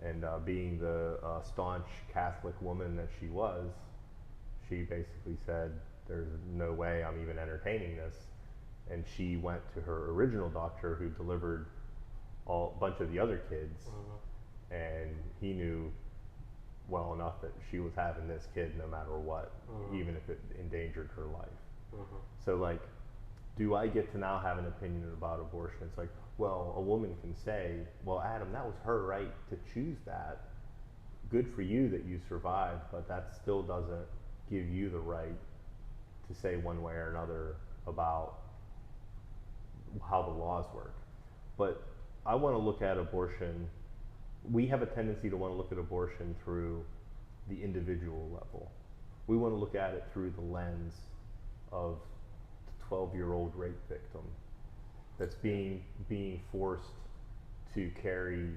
And being the staunch Catholic woman that she was, she basically said, there's no way I'm even entertaining this. And she went to her original doctor who delivered a bunch of the other kids, Mm-hmm. and he knew well enough that she was having this kid no matter what, Mhm. even if it endangered her life. Mm-hmm. So like, do I get to now have an opinion about abortion? It's like, well, a woman can say, well, Adam, that was her right to choose that. Good for you that you survived, but that still doesn't give you the right to say one way or another about how the laws work. But I want to look at abortion. We have a tendency to want to look at abortion through the individual level. We want to look at it through the lens of the 12-year-old rape victim that's being forced to carry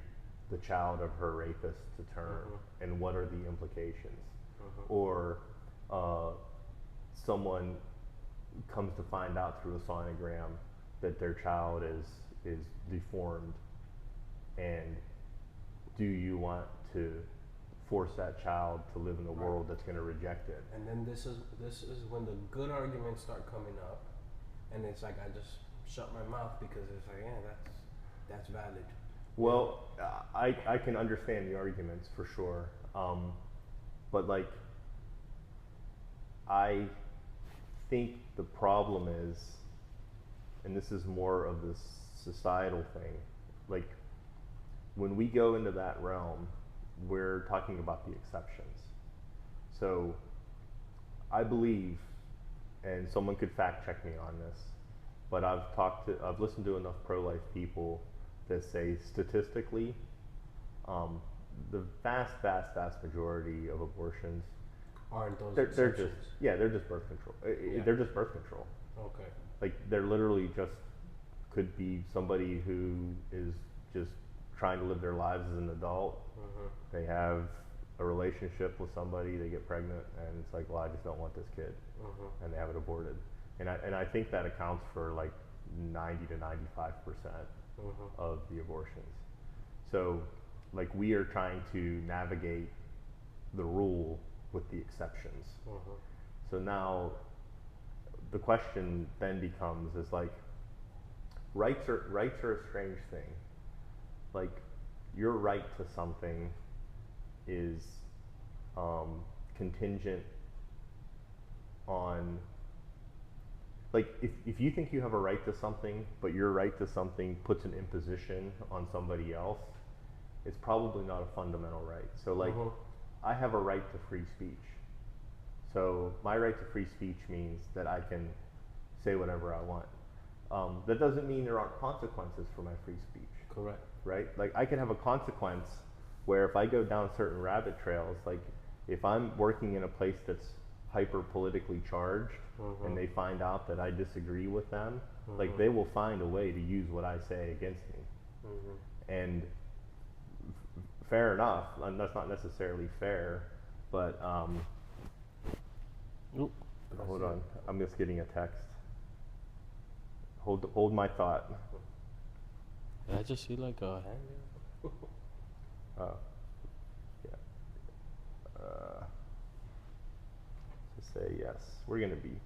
the child of her rapist to term, Mhm. and what are the implications. Mhm. Or someone comes to find out through a sonogram that their child is deformed, and do you want to force that child to live in a Right. world that's going to reject it? And then this is when the good arguments start coming up, and it's like I just shut my mouth because it's like, yeah, that's valid. Well, I can understand the arguments for sure, but like, I think the problem is, and this is more of this societal thing, like when we go into that realm, we're talking about the exceptions. So I believe, and someone could fact check me on this, but I've listened to enough pro-life people that say statistically, the vast majority of abortions, Aren't those they're exceptions? they're just birth control. Yeah. They're just birth control. Okay. Like they're literally just could be somebody who is just trying to live their lives as an adult. Mm-hmm. They have a relationship with somebody, they get pregnant, and it's like, well, I just don't want this kid, Mm-hmm. and they have it aborted. And I think that accounts for like 90 to 95% Mm-hmm. of the abortions. So like we are trying to navigate the rule with the exceptions. Mm-hmm. So now the question then becomes is like, rights are a strange thing. Like your right to something is contingent on, like if you think you have a right to something, but your right to something puts an imposition on somebody else, it's probably not a fundamental right. So like, Mhm. I have a right to free speech. So my right to free speech means that I can say whatever I want. That doesn't mean there aren't consequences for my free speech, Correct. right? Like I can have a consequence where if I go down certain rabbit trails, like if I'm working in a place that's hyper politically charged, Mhm. and they find out that I disagree with them, like Mhm. they will find a way to use what I say against me. Mm-hmm. And fair enough, and that's not necessarily fair, but Oop. hold on, I'm just getting a text. Hold my thought. Did I just see like a hand? Oh, yeah. Just say yes. We're gonna be.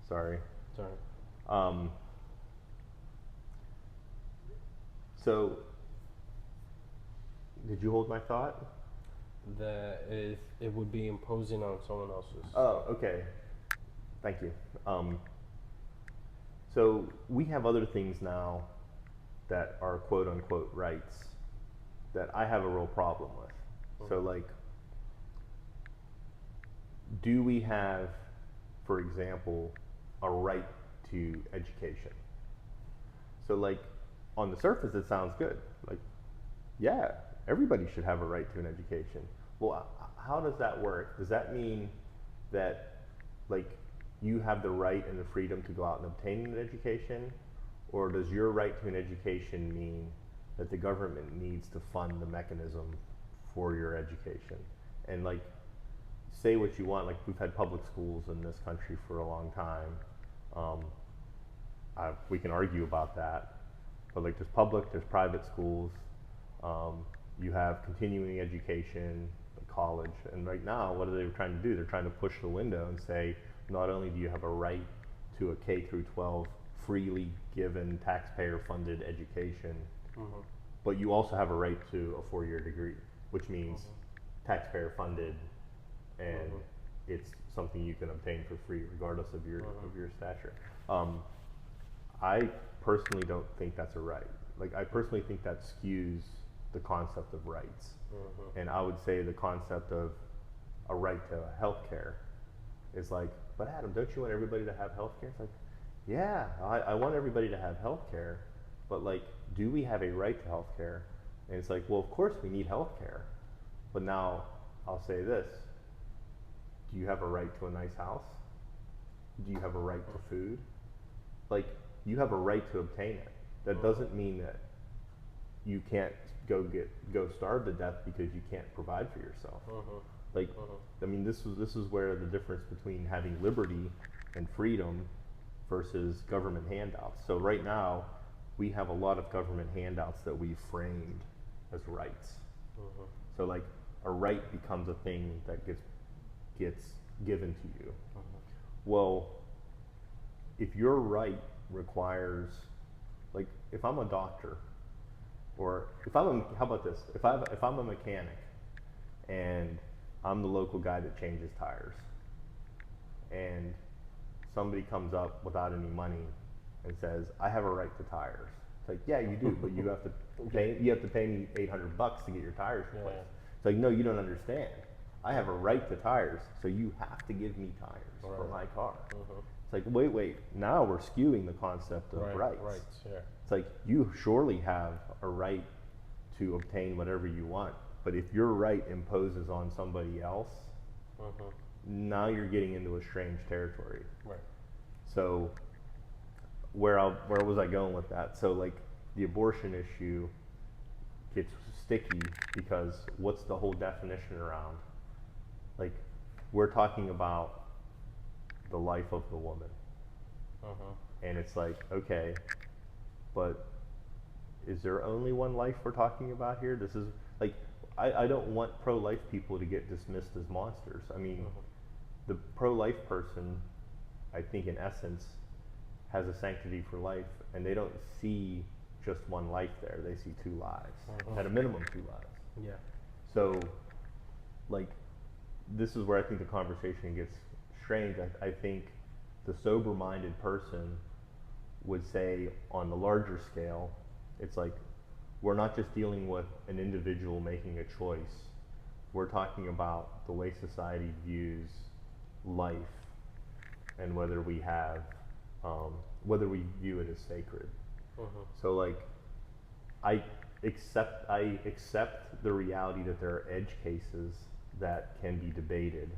Sorry. Sorry. So, did you hold my thought? That it would be imposing on someone else's. Oh, okay. Thank you. So we have other things now that are quote unquote rights that I have a real problem with. So like, do we have, for example, a right to education? So like on the surface it sounds good. Like, yeah, everybody should have a right to an education. Well, how does that work? Does that mean that like you have the right and the freedom to go out and obtain an education? Or does your right to an education mean that the government needs to fund the mechanism for your education? And like, say what you want, like we've had public schools in this country for a long time. We can argue about that, but like there's public, there's private schools, you have continuing education, college, and right now, what are they trying to do? They're trying to push the window and say, not only do you have a right to a K through 12 freely given taxpayer funded education, but you also have a right to a 4-year degree, which means taxpayer funded, and it's something you can obtain for free regardless of your stature. I personally don't think that's a right. Like I personally think that skews the concept of rights. And I would say the concept of a right to health care is like, but Adam, don't you want everybody to have health care? It's like, yeah, I want everybody to have health care, but like, do we have a right to health care? And it's like, well, of course we need health care, but now I'll say this, do you have a right to a nice house? Do you have a right to food? Like, you have a right to obtain it. That doesn't mean that you can't go starve to death because you can't provide for yourself. Like, I mean, this is where the difference between having liberty and freedom versus government handouts. So right now, we have a lot of government handouts that we framed as rights. So like, a right becomes a thing that gets given to you. Well, if your right requires, like, if I'm a doctor, or how about this? If I'm a mechanic, and I'm the local guy that changes tires, and somebody comes up without any money and says, I have a right to tires. It's like, yeah, you do, but you have to pay me $800 to get your tires replaced. It's like, no, you don't understand. I have a right to tires, so you have to give me tires for my car. It's like, wait, now we're skewing the concept of rights. It's like, you surely have a right to obtain whatever you want, but if your right imposes on somebody else, now you're getting into a strange territory. So where was I going with that? So like, the abortion issue gets sticky because what's the whole definition around? Like, we're talking about the life of the woman. And it's like, okay, but is there only one life we're talking about here? This is like, I don't want pro-life people to get dismissed as monsters. I mean, the pro-life person, I think in essence, has a sanctity for life, and they don't see just one life there. They see 2 lives, at a minimum 2 lives. So, like, this is where I think the conversation gets strange. I think the sober-minded person would say, on the larger scale, it's like, we're not just dealing with an individual making a choice. We're talking about the way society views life and whether we view it as sacred. So like, I accept the reality that there are edge cases that can be debated,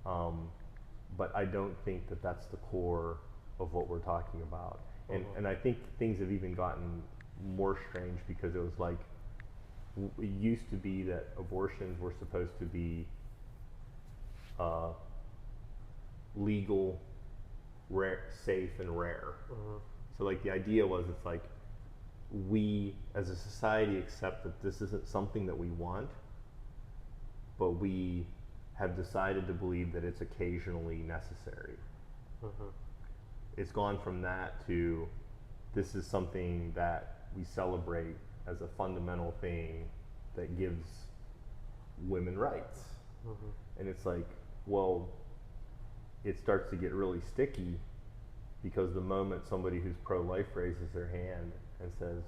but I don't think that that's the core of what we're talking about. And I think things have even gotten more strange because it was like, it used to be that abortions were supposed to be legal, rare, safe, and rare. So like, the idea was, it's like, we as a society accept that this isn't something that we want, but we have decided to believe that it's occasionally necessary. It's gone from that to, this is something that we celebrate as a fundamental thing that gives women rights. And it's like, well, it starts to get really sticky, because the moment somebody who's pro-life raises their hand and says,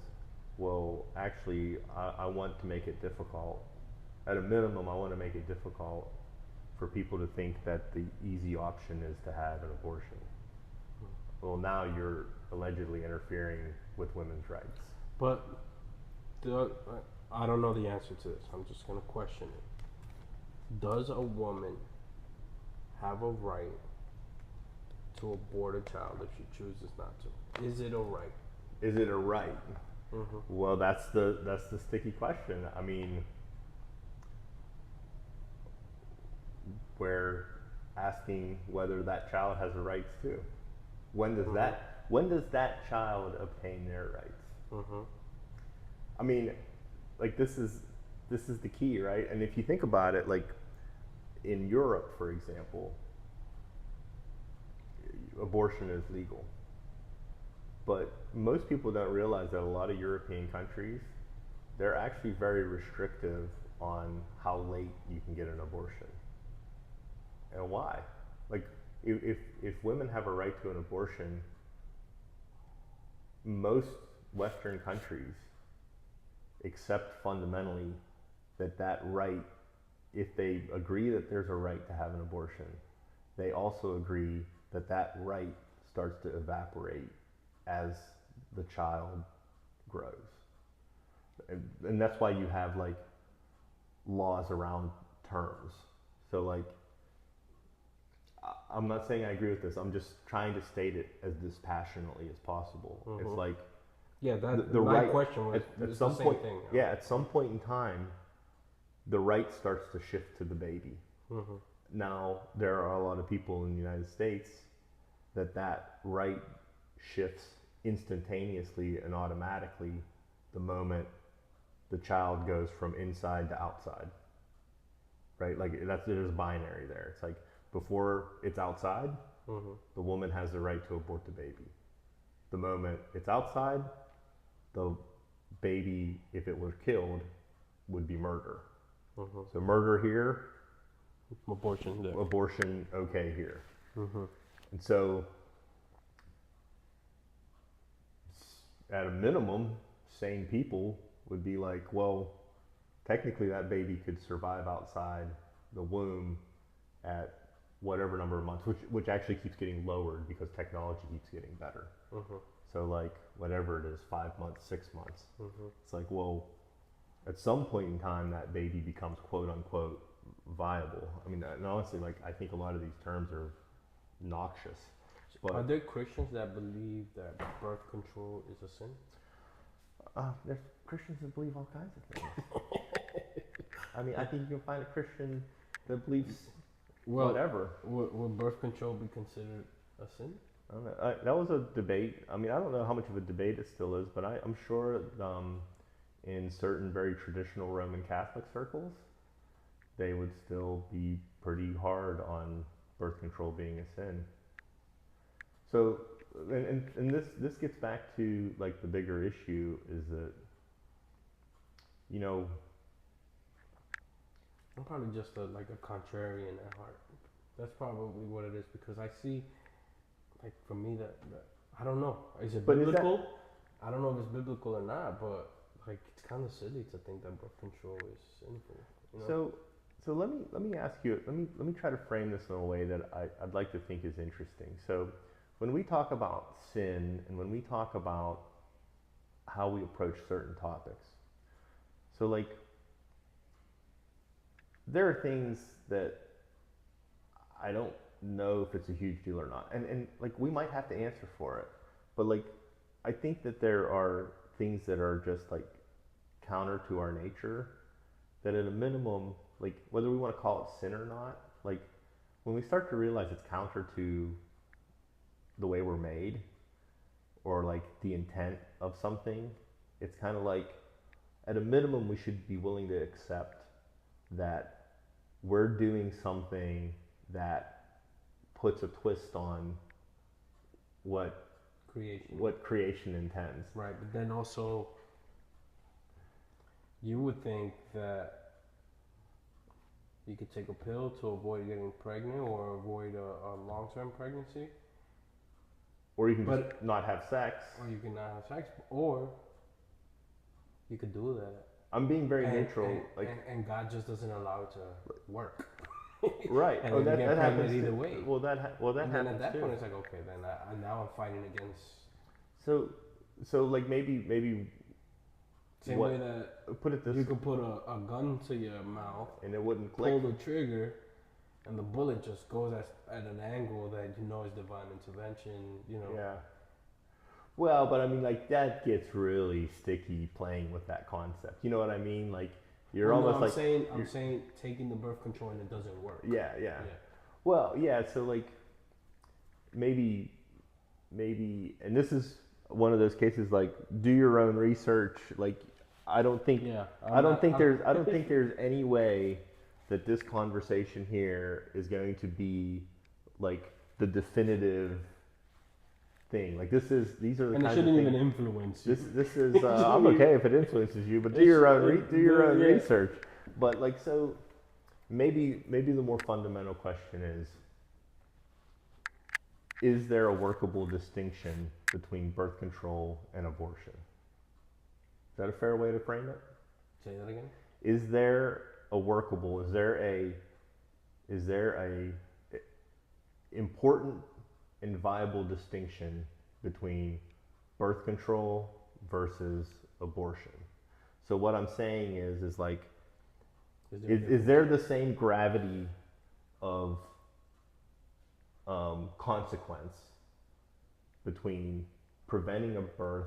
well, actually, I want to make it difficult, at a minimum, I want to make it difficult for people to think that the easy option is to have an abortion. Well, now you're allegedly interfering with women's rights. But I don't know the answer to this. I'm just gonna question it. Does a woman have a right to abort a child if she chooses not to? Is it a right? Is it a right? Mm-hmm. Well, that's the sticky question. I mean, we're asking whether that child has the rights too. When does that child obtain their rights? Mm-hmm. I mean, like this is the key, right? And if you think about it, like in Europe, for example, abortion is legal. But most people don't realize that a lot of European countries, they're actually very restrictive on how late you can get an abortion. And why? Like, if women have a right to an abortion, most Western countries accept fundamentally that right, if they agree that there's a right to have an abortion, they also agree that right starts to evaporate as the child grows. And that's why you have like laws around terms. So like, I'm not saying I agree with this. I'm just trying to state it as dispassionately as possible. Mm-hmm. It's like, yeah, that the my right, question was at some the same point, thing. yeah, at some point in time, the right starts to shift to the baby. Mm-hmm. Now there are a lot of people in the United States that right shifts instantaneously and automatically the moment the child goes from inside to outside, right? Like there's binary there. It's like before it's outside, Mm-hmm. the woman has the right to abort the baby. The moment it's outside, the baby, if it was killed, would be murder. Mm-hmm. So murder here, Abortion there. abortion okay here. Mm-hmm. And so, at a minimum, sane people would be like, well, technically that baby could survive outside the womb at whatever number of months, which actually keeps getting lowered because technology keeps getting better. Mm-hmm. So like whatever it is, 5 months, 6 months. Mm-hmm. It's like, well, at some point in time, that baby becomes quote unquote viable. I mean, and honestly, like I think a lot of these terms are noxious. But Are there Christians that believe that birth control is a sin? there's Christians that believe all kinds of things. I mean, I think you can find a Christian that believes whatever. Would birth control be considered a sin? I don't know. That was a debate. I mean, I don't know how much of a debate it still is, but I'm sure in certain very traditional Roman Catholic circles, they would still be pretty hard on birth control being a sin. So, and this gets back to like the bigger issue is that, you know, I'm probably just like a contrarian at heart. That's probably what it is because I see, like for me that I don't know. Is it biblical? I don't know if it's biblical or not, but like it's kind of silly to think that birth control is sinful. You know? So let me ask you. Let me try to frame this in a way that I'd like to think is interesting. So when we talk about sin and when we talk about how we approach certain topics, so like there are things that I don't know if it's a huge deal or not, and like we might have to answer for it, but like I think that there are things that are just like counter to our nature that at a minimum, like whether we want to call it sin or not, like when we start to realize it's counter to the way we're made or like the intent of something, it's kind of like at a minimum we should be willing to accept that we're doing something that puts a twist on what creation intends. Right, but then also you would think that you could take a pill to avoid getting pregnant or avoid a long-term pregnancy. Or you can just not have sex. Or you can not have sex, or you could do that. I'm being very neutral. And God just doesn't allow it to work. Right. And Oh, then you that, get that pregnant happens either too. way. Well, that And then happens at that too. point, it's like, okay, then now I'm fighting against. So like maybe Same what way that put it this you could put a gun to your mouth, and it wouldn't click. pull the trigger, and the bullet just goes at an angle that you know is divine intervention. You know. Yeah. Well, but I mean, like that gets really sticky playing with that concept. You know what I mean? Like you're Well, no, almost I'm like saying you're- I'm saying taking the birth control and it doesn't work. yeah. Well, yeah. So like maybe, and this is one of those cases. Like do your own research. Like I don't think Yeah. I don't think there's any way that this conversation here is going to be like the definitive thing. Like these are the And it kinds of shouldn't things. even influence you. This is I'm okay if it influences you, but do It your own should- do your own yeah. research. But like so, maybe the more fundamental question is there a workable distinction between birth control and abortion? Is that a fair way to frame it? Say that again. Is there a workable? Is there a important and viable distinction between birth control versus abortion? So what I'm saying is like, is there the same gravity of consequence between preventing a birth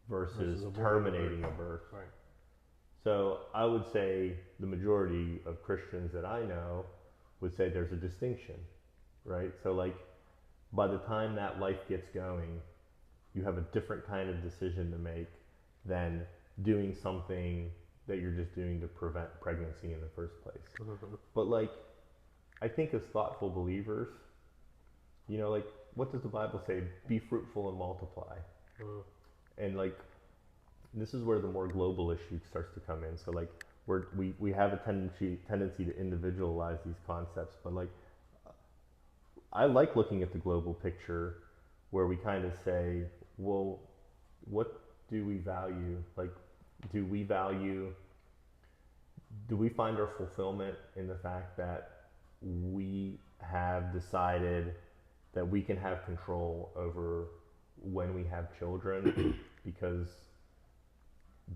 versus Versus aborting a terminating a birth? Right. So I would say the majority of Christians that I know would say there's a distinction, right? So like by the time that life gets going, you have a different kind of decision to make than doing something that you're just doing to prevent pregnancy in the first place. But like, I think as thoughtful believers, you know, like what does the Bible say? Be fruitful and multiply. And like, this is where the more global issue starts to come in. So like, we have a tendency to individualize these concepts, but like, I like looking at the global picture where we kind of say, well, what do we value? Like, do we find our fulfillment in the fact that we have decided that we can have control over when we have children because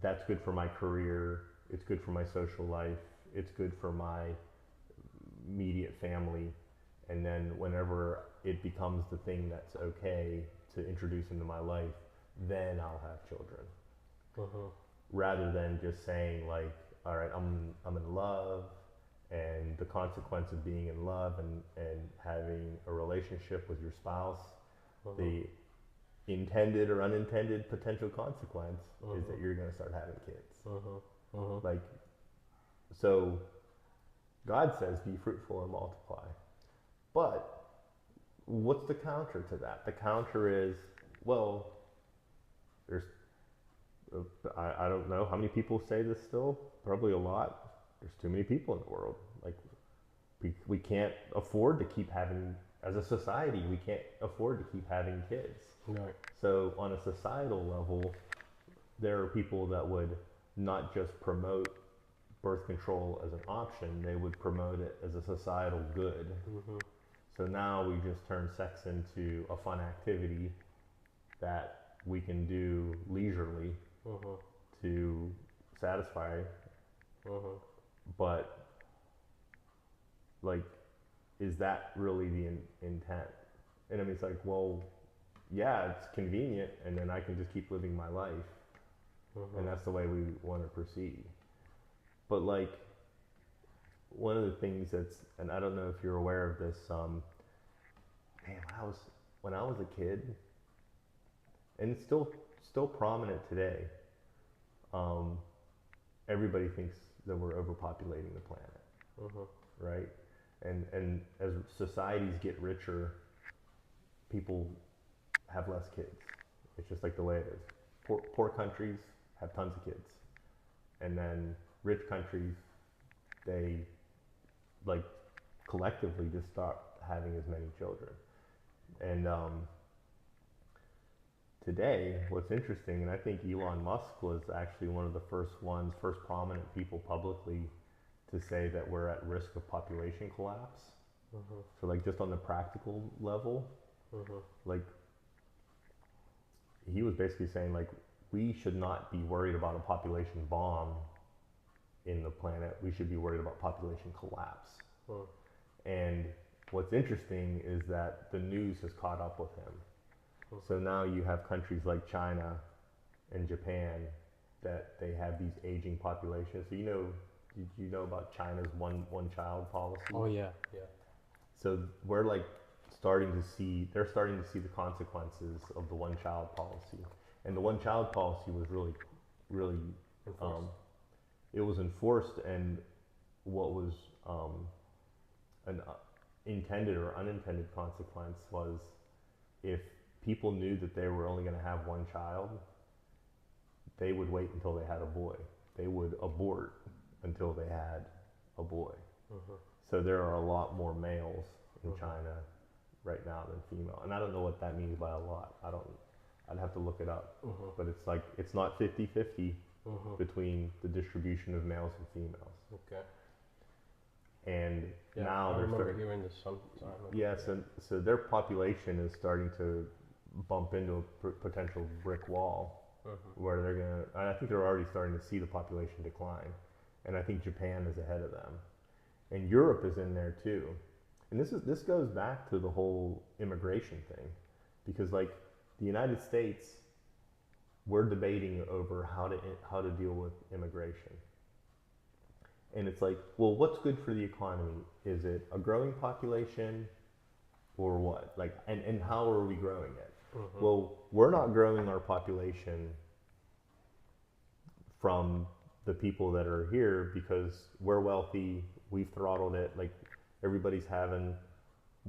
that's good for my career, it's good for my social life, it's good for my immediate family, and then whenever it becomes the thing that's okay to introduce into my life, then I'll have children. Rather than just saying like, all right, I'm in love, and the consequence of being in love and having a relationship with your spouse, the intended or unintended potential consequence is that you're going to start having kids. Like, so God says, be fruitful and multiply. But what's the counter to that? The counter is, well, there's, I don't know how many people say this still, probably a lot. There's too many people in the world. Like, we can't afford to keep having, as a society, we can't afford to keep having kids. Right. So on a societal level, there are people that would not just promote birth control as an option, they would promote it as a societal good. So now we just turn sex into a fun activity that we can do leisurely to satisfy. But like, is that really the intent? And I mean, it's like, well, yeah, it's convenient, and then I can just keep living my life, and that's the way we want to proceed. But like, one of the things that's, and I don't know if you're aware of this, man, when I was a kid, and it's still prominent today, everybody thinks that we're overpopulating the planet, right? And as societies get richer, people have less kids. It's just like the way it is. Poor countries have tons of kids, and then rich countries, they like collectively just stop having as many children. And today, what's interesting, and I think Elon Musk was actually one of the first prominent people publicly to say that we're at risk of population collapse. Mhm. So like just on the practical level, Mhm. like he was basically saying like we should not be worried about a population bomb in the planet. We should be worried about population collapse. Mm. And what's interesting is that the news has caught up with him. Mhm. So now you have countries like China and Japan that they have these aging populations. So did you know about China's one child policy? Oh yeah, yeah. So we're like they're starting to see the consequences of the one child policy. And the one child policy was really, Enforced. it was enforced, and what was an intended or unintended consequence was if people knew that they were only going to have one child, they would wait until they had a boy. They would abort until they had a boy. Mhm. So there are a lot more males in Mhm. China right now than female. And I don't know what that means by a lot. I'd have to look it up. Mhm. But it's like, it's not 50-50 Mhm. between the distribution of males and females. Okay. And Yeah, now I they're remember starting, hearing this sometime. yeah, so their population is starting to bump into a potential brick wall Mhm. where they're gonna, and I think they're already starting to see the population decline. And I think Japan is ahead of them. And Europe is in there too. And this goes back to the whole immigration thing, because like the United States, we're debating over how to deal with immigration. And it's like, well, what's good for the economy? Is it a growing population or what? Like, and how are we growing it? Mhm. Well, we're not growing our population from the people that are here because we're wealthy, we've throttled it, like everybody's having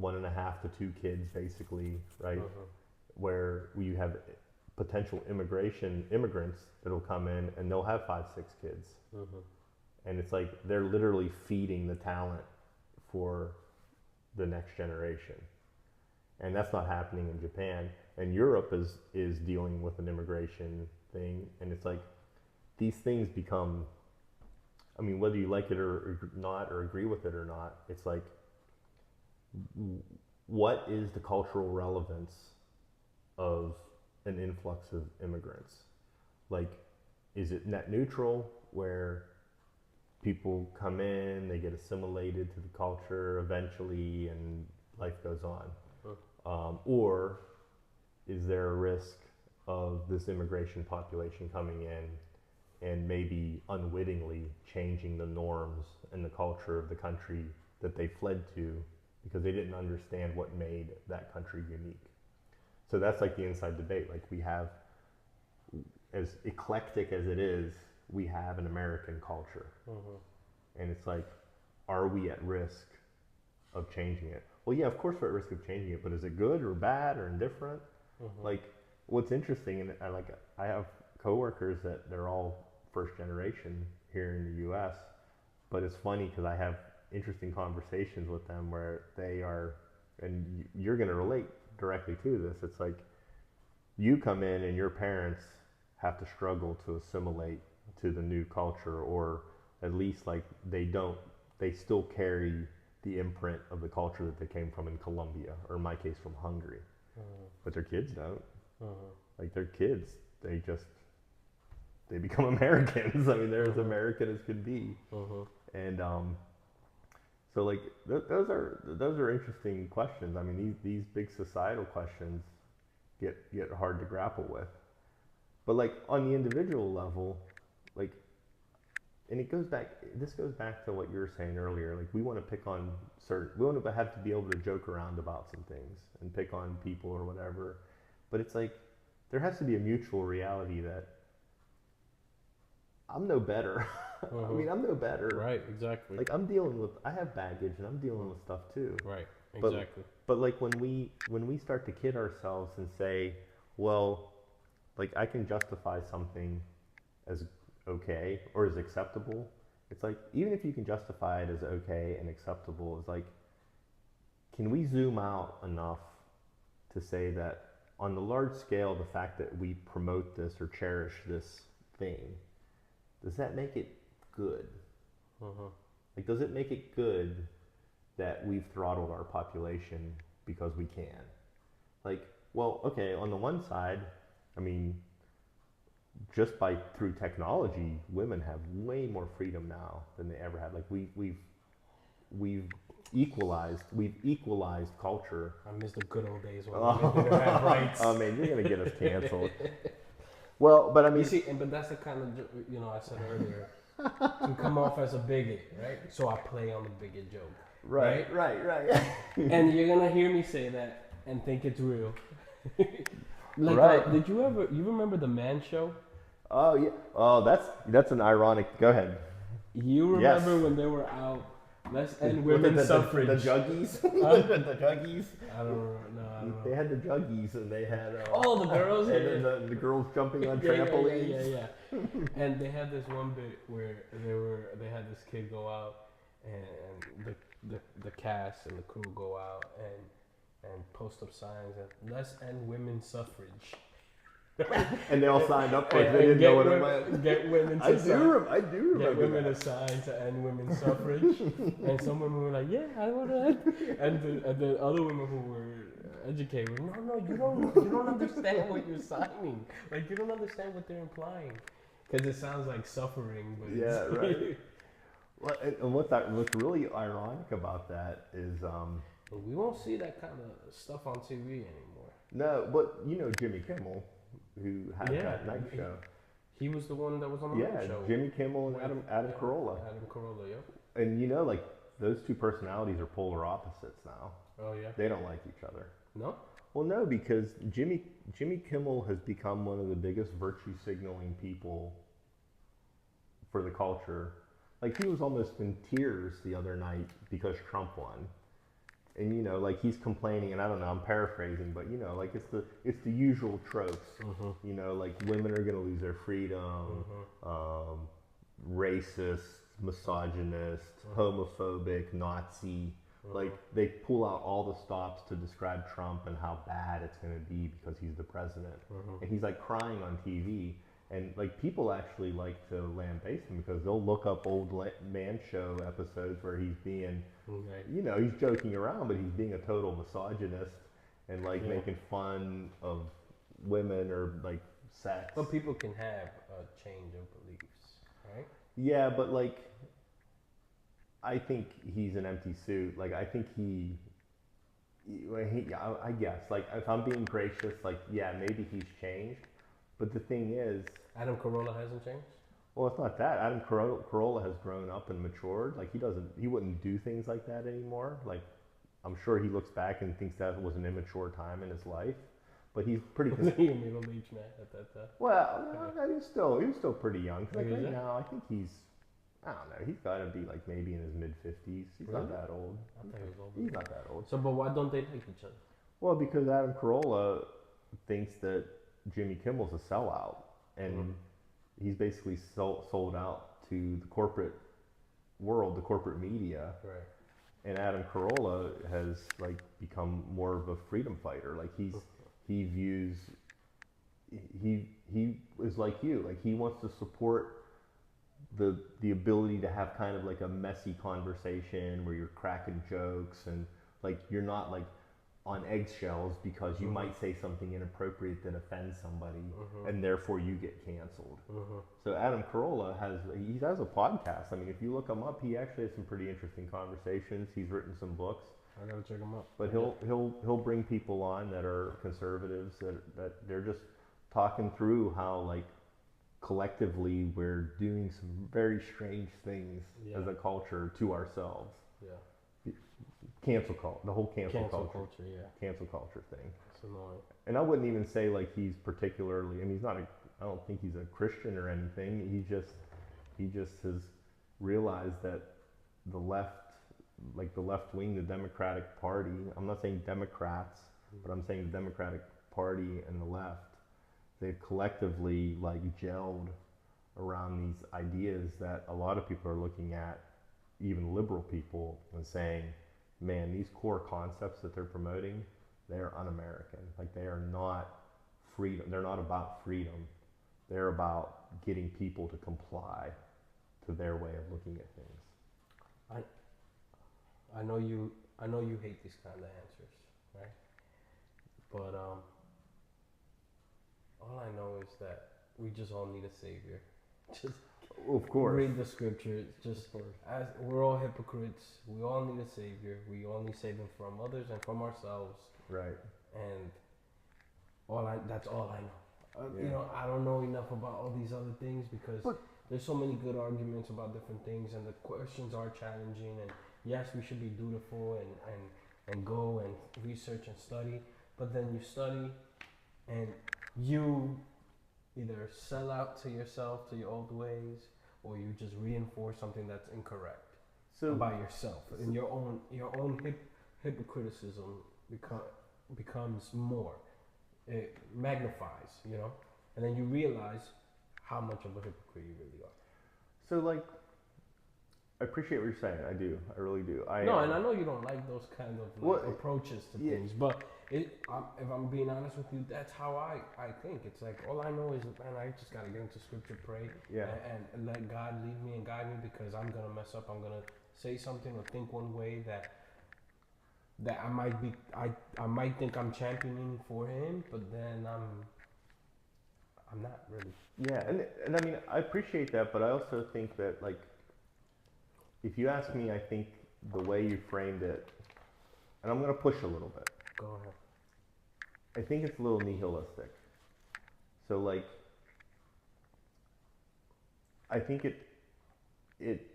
1.5 to 2 kids basically, right? Mhm. Where you have potential immigrants that'll come in and they'll have 5, 6 kids. Mhm. And it's like they're literally feeding the talent for the next generation. And that's not happening in Japan. And Europe is dealing with an immigration thing. And it's like these things become, I mean, whether you like it or not, or agree with it or not, it's like, what is the cultural relevance of an influx of immigrants? Like, is it net neutral, where people come in, they get assimilated to the culture eventually, and life goes on? Or is there a risk of this immigration population coming in and maybe unwittingly changing the norms and the culture of the country that they fled to because they didn't understand what made that country unique? So that's like the inside debate. Like, we have, as eclectic as it is, we have an American culture. Mhm. And it's like, are we at risk of changing it? Well, yeah, of course we're at risk of changing it, but is it good or bad or indifferent? Mhm. Like, what's interesting, and I have coworkers that they're all first generation here in the U.S., but it's funny because I have interesting conversations with them where they are, and you're going to relate directly to this. It's like you come in and your parents have to struggle to assimilate to the new culture, or at least like they still carry the imprint of the culture that they came from in Colombia, or in my case from Hungary. Mhm. But their kids don't. Mhm. Like, their kids, they become Americans. I mean, they're as American as could be. Mhm. And so like those are interesting questions. I mean, these big societal questions get hard to grapple with. But like on the individual level, like, and this goes back to what you were saying earlier. Like, we want to pick on we want to have to be able to joke around about some things and pick on people or whatever. But it's like, there has to be a mutual reality that I'm no better. I mean, I'm no better. Right, exactly. Like, I have baggage and I'm dealing with stuff too. Right, But- exactly. But like when we start to kid ourselves and say, well, like, I can justify something as okay or as acceptable. It's like, even if you can justify it as okay and acceptable, it's like, can we zoom out enough to say that on the large scale, the fact that we promote this or cherish this thing, does that make it good? Mhm. Like, does it make it good that we've throttled our population because we can? Like, well, okay, on the one side, I mean, just by through technology, women have way more freedom now than they ever had. Like we've equalized culture. I miss the good old days when Oh, women didn't have rights. oh man, you're gonna get us canceled. Well, but I mean, You see, but that's the kind of I said earlier. You come off as a bigot, right? So I play on the bigot joke. right. And you're gonna hear me say that and think it's real. Like, Right. did you ever? You remember the Man Show? Oh yeah. Oh, that's an ironic. Go ahead. You Yes. remember when they were out? Let's end What, women's suffrage. The juggies. Huh? The juggies. I don't remember. No, I don't They know. had the juggies, and they had. Oh, the girls. And Yeah. then the girls jumping on Yeah, trampolines. yeah. And they had this one bit where they had this kid go out and the cast and the crew go out and post up signs and let's end women's suffrage. And they all signed up for it. And They didn't get know what it women- meant. Get women to I sign. do Get remember women that. to sign to end women's suffrage, and some women were like, "Yeah, I want to," and the other women who were educated were, "No, you don't understand what you're signing. Like you don't understand what they're implying, because it sounds like suffering." But Yeah, it's right. Well, and what's really ironic about that is But we won't see that kind of stuff on TV anymore. no, but you know Jimmy Kimmel, who had Yeah, that night he- show. He was the one that was on the Yeah, Night show. Jimmy Kimmel and Adam yeah, Carolla. Adam Carolla, yeah. And you know, like those two personalities are polar opposites now. Oh yeah. They don't like each other. No. Well, no, because Jimmy Kimmel has become one of the biggest virtue signaling people for the culture. Like he was almost in tears the other night because Trump won. And you know, like he's complaining, and I don't know, I'm paraphrasing, but you know, like it's the usual tropes. Mm-hmm. You know, like women are gonna lose their freedom, racist, misogynist, homophobic, Nazi. Like they pull out all the stops to describe Trump and how bad it's gonna be because he's the president, and he's like crying on TV. And like people actually like to lambaste him because they'll look up old Man Show episodes where he's being, Okay. you know, he's joking around, but he's being a total misogynist and like Yeah. making fun of women or like sex. But people can have a change of beliefs, right? Yeah, but like, I think he's an empty suit. Like, I think I guess, like, if I'm being gracious, like, yeah, maybe he's changed. But the thing is, Adam Carolla hasn't changed. well, it's not that. Adam Carolla has grown up and matured. Like, he wouldn't do things like that anymore. Like, I'm sure he looks back and thinks that was an immature time in his life. But he's pretty. You're middle-aged man at that time. Well, no, he was still pretty young. 'Cause, like Is right he? now, I think I don't know. He's got to be like maybe in his mid-50s. He's not Really? that old. I thought he was older. He's not that old. So, but why don't they like each other? Well, because Adam Carolla thinks that Jimmy Kimmel's a sellout, and Mhm. he's basically sold out to the corporate world, the corporate media. Right. And Adam Carolla has like become more of a freedom fighter. Like he views he is like you. Like he wants to support the ability to have kind of like a messy conversation where you're cracking jokes and like you're not like on eggshells because you might say something inappropriate that offends somebody and therefore you get canceled. So Adam Carolla has a podcast. I mean, if you look him up, he actually has some pretty interesting conversations. He's written some books, I gotta check him out. but he'll bring people on that are conservatives that they're just talking through how like collectively we're doing some very strange things Yeah. as a culture to ourselves. Yeah. The whole cancel culture. Yeah. Cancel culture thing. It's annoying. And I wouldn't even say like he's particularly. I mean, I don't think he's a Christian or anything. He just has realized that the left, like the left wing, the Democratic Party. I'm not saying Democrats, but I'm saying the Democratic Party and the left. They've collectively like gelled around these ideas that a lot of people are looking at, even liberal people, and saying, man, these core concepts that they're promoting, they're un-American. Like they are not freedom. They're not about freedom. They're about getting people to comply to their way of looking at things. I know you. I know you hate these kind of answers, right? But all I know is that we just all need a savior. Just Of course. read the scriptures. Just as we're all hypocrites, we all need a savior. We all need saving from others and from ourselves. Right. And that's all I know. You Yeah. know, I don't know enough about all these other things because But- there's so many good arguments about different things, and the questions are challenging. And yes, we should be dutiful and go and research and study. But then you study, and you either sell out to yourself to your old ways, or you just reinforce something that's incorrect So about yourself, and your own hypocriticism becomes more. It magnifies, you know, and then you realize how much of a hypocrite you really are. So like, I appreciate what you're saying. I do. I really do. And I know you don't like those kind of Well, approaches to yeah. things, but if I'm being honest with you, that's how I think. It's like all I know is, man, I just gotta get into scripture, pray, Yeah. and let God lead me and guide me, because I'm gonna mess up. I'm gonna say something or think one way that I might be. I might think I'm championing for Him, but then I'm not really. Yeah, and I mean, I appreciate that, but I also think that, like, if you ask me, I think the way you framed it, and I'm going to push a little bit, Go ahead. I think it's a little nihilistic. So, like, I think it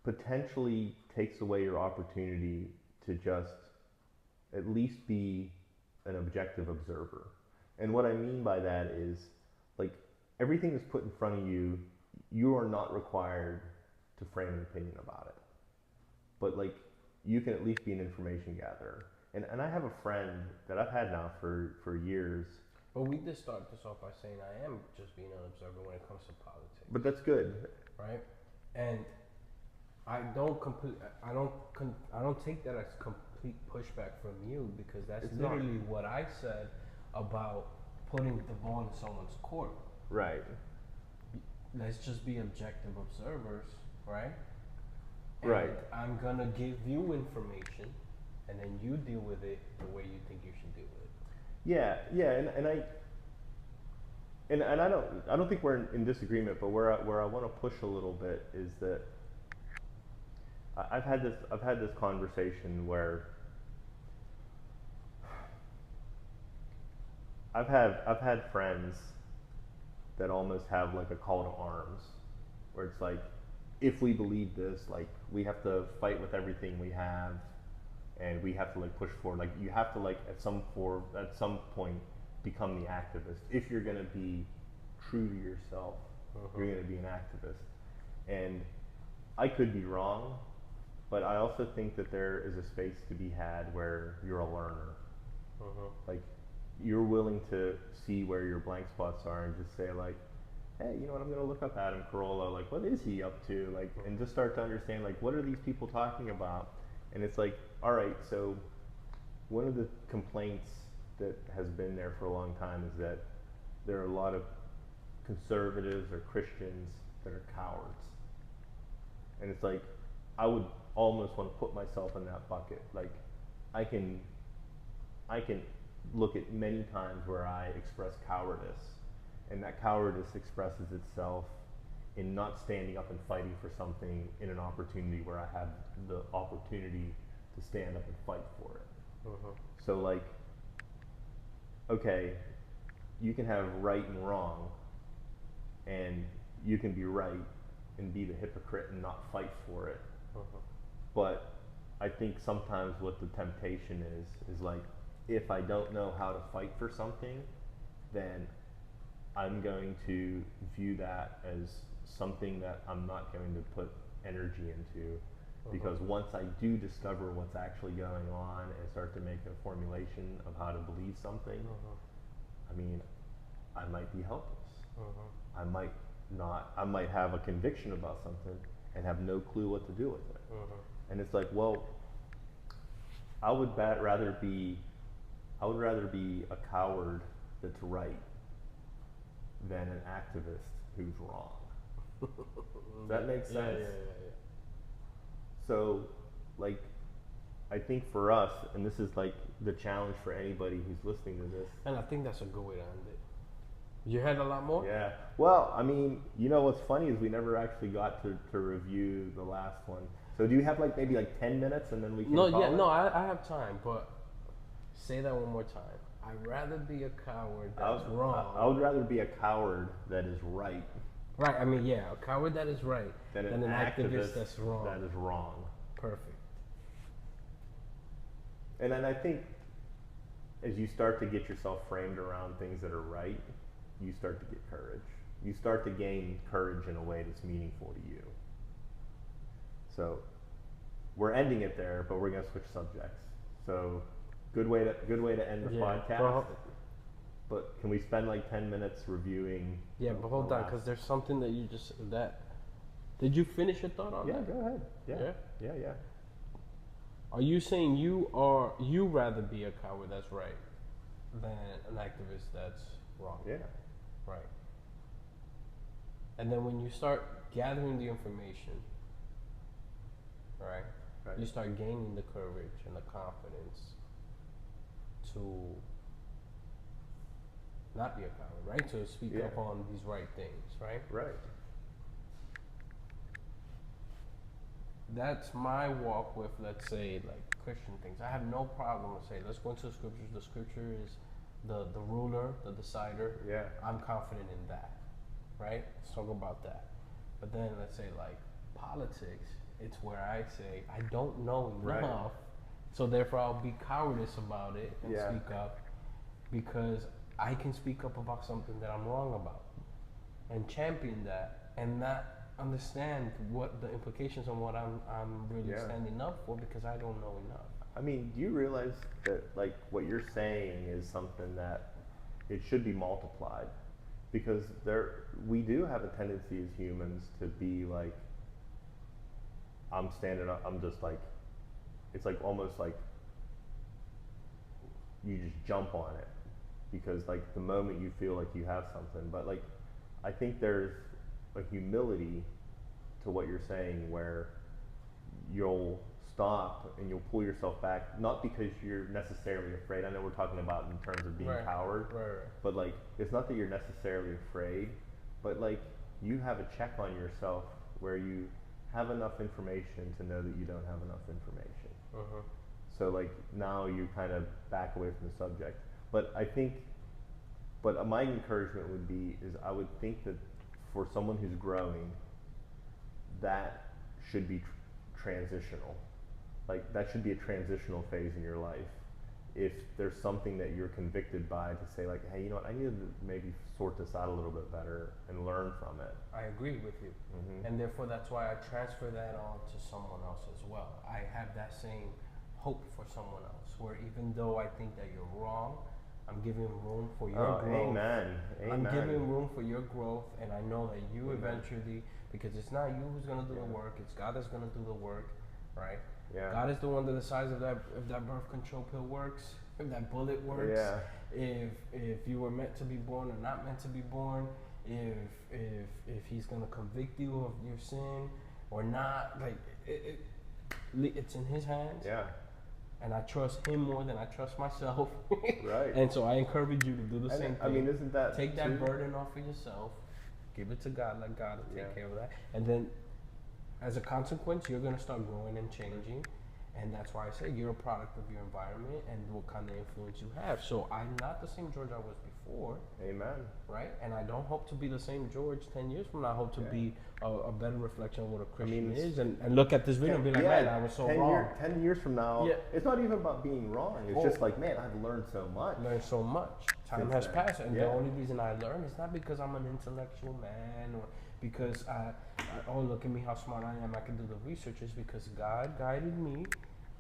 potentially takes away your opportunity to just at least be an objective observer. And what I mean by that is, like, everything is put in front of you. You are not required to frame an opinion about it. But, like, you can at least be an information gatherer. And I have a friend that I've had now for years. But we did start this off by saying I am just being an observer when it comes to politics. But that's good. Right? And I don't take that as complete pushback from you, because that's It's not. literally what I said about putting the ball in someone's court. Right. Let's just be objective observers, right? Right. And I'm gonna give you information, and then you deal with it the way you think you should deal with it. Yeah, and I don't think we're in disagreement, but where I want to push a little bit is that I've had this conversation where I've had friends that almost have like a call to arms, where it's like, if we believe this, like, we have to fight with everything we have, and we have to, like, push forward. Like, you have to, like, at some point become the activist. If you're gonna be true to yourself, you're gonna be an activist. And I could be wrong, but I also think that there is a space to be had where you're a learner. Like, you're willing to see where your blank spots are and just say, like, hey, you know what, I'm gonna look up Adam Carolla, like, what is he up to? Like, and just start to understand, like, what are these people talking about? And it's like, all right, so one of the complaints that has been there for a long time is that there are a lot of conservatives or Christians that are cowards. And it's like, I would almost want to put myself in that bucket. Like, I can look at many times where I express cowardice, and that cowardice expresses itself in not standing up and fighting for something in an opportunity where I have the opportunity to stand up and fight for it. So, like, okay, you can have right and wrong, and you can be right and be the hypocrite and not fight for it. But I think sometimes what the temptation is like, if I don't know how to fight for something, then I'm going to view that as something that I'm not going to put energy into, because once I do discover what's actually going on and start to make a formulation of how to believe something, I mean, I might be helpless. I might have a conviction about something and have no clue what to do with it. And it's like, well, I would rather be a coward that's right than an activist who's wrong. Does that make sense? Yeah. So, like, I think for us, and this is like the challenge for anybody who's listening to this. And I think that's a good way to end it. You had a lot more? Yeah. Well, I mean, you know what's funny is we never actually got to review the last one. So do you have like maybe like 10 minutes and then we can No, call yeah, it? no, I have time, but say that one more time. I'd rather be a coward that's wrong. I would rather be a coward that is right Right, I mean, yeah, a coward that is right than than an an activist activist that's wrong. that is wrong. Perfect. And then I think as you start to get yourself framed around things that are right, you start to get courage. You start to gain courage in a way that's meaningful to you. So we're ending it there, but we're gonna switch subjects. So good way to end the podcast. Well, But can we spend like 10 minutes reviewing? yeah, but hold the on, last- because there's something that you just that. Did you finish your thought on Yeah, that? go ahead. Yeah. Yeah. Are you saying you rather be a coward that's right than an activist that's wrong? Yeah. Right. And then when you start gathering the information, right, Right. you start gaining the courage and the confidence to not be a coward, right? To speak Yeah. up on these right things, right? Right. That's my walk with, let's say, like Christian things. I have no problem with saying, let's go into the scriptures. The scripture is the ruler, the decider. Yeah. I'm confident in that, right? Let's talk about that. But then let's say like politics, it's where I say I don't know enough, Right. so therefore I'll be cowardice about it and Yeah. speak up because I can speak up about something that I'm wrong about and champion that and not understand what the implications on what I'm really Yeah. standing up for because I don't know enough. I mean, do you realize that like what you're saying is something that it should be multiplied? Because we do have a tendency as humans to be like, I'm standing up, I'm just like, it's like almost like you just jump on it because like the moment you feel like you have something, but like I think there's a humility to what you're saying where you'll stop and you'll pull yourself back, not because you're necessarily afraid. I know we're talking about in terms of being Right. coward, Right. but like it's not that you're necessarily afraid, but like you have a check on yourself where you have enough information to know that you don't have enough information. Uh-huh. So like now you kind of back away from the subject. But I think, but my encouragement would be is I would think that for someone who's growing, that should be transitional. Like that should be a transitional phase in your life. If there's something that you're convicted by to say like, hey, you know what, I need to maybe sort this out a little bit better and learn from it. I agree with you. Mhm. And therefore, that's why I transfer that on to someone else as well. I have that same hope for someone else, where even though I think that you're wrong, I'm giving room for your Oh, growth. amen. I'm Amen. giving room for your growth, and I know that you Amen. eventually, because it's not you who's going to do the Yeah. work, it's God that's going to do the work, right? Yeah. God is the one that decides if that birth control pill works, if that bullet works, Yeah. if you were meant to be born or not meant to be born, if He's gonna convict you of your sin or not. Like it's in His hands, Yeah. and I trust Him more than I trust myself. Right. And so I encourage you to do the And same I thing. mean, isn't that Take that too- burden off of yourself, give it to God, let God take Yeah. care of that, and then as a consequence, you're gonna start growing and changing, and that's why I say you're a product of your environment and what kind of influence you have. So I'm not the same George I was before, Amen. right? And I don't hope to be the same George 10 years from now. I hope to Yeah. be a better reflection of what a Christian it's- is, and look at this video and be like, man, I was so 10 wrong. 10 years from now, Yeah. it's not even about being wrong. It's Oh. just like, man, I've learned so much. Learned so much. Time Since has then. passed, and the Yeah. only reason I learn is not because I'm an intellectual man or because oh look at me how smart I am, I can do the research. Is because God guided me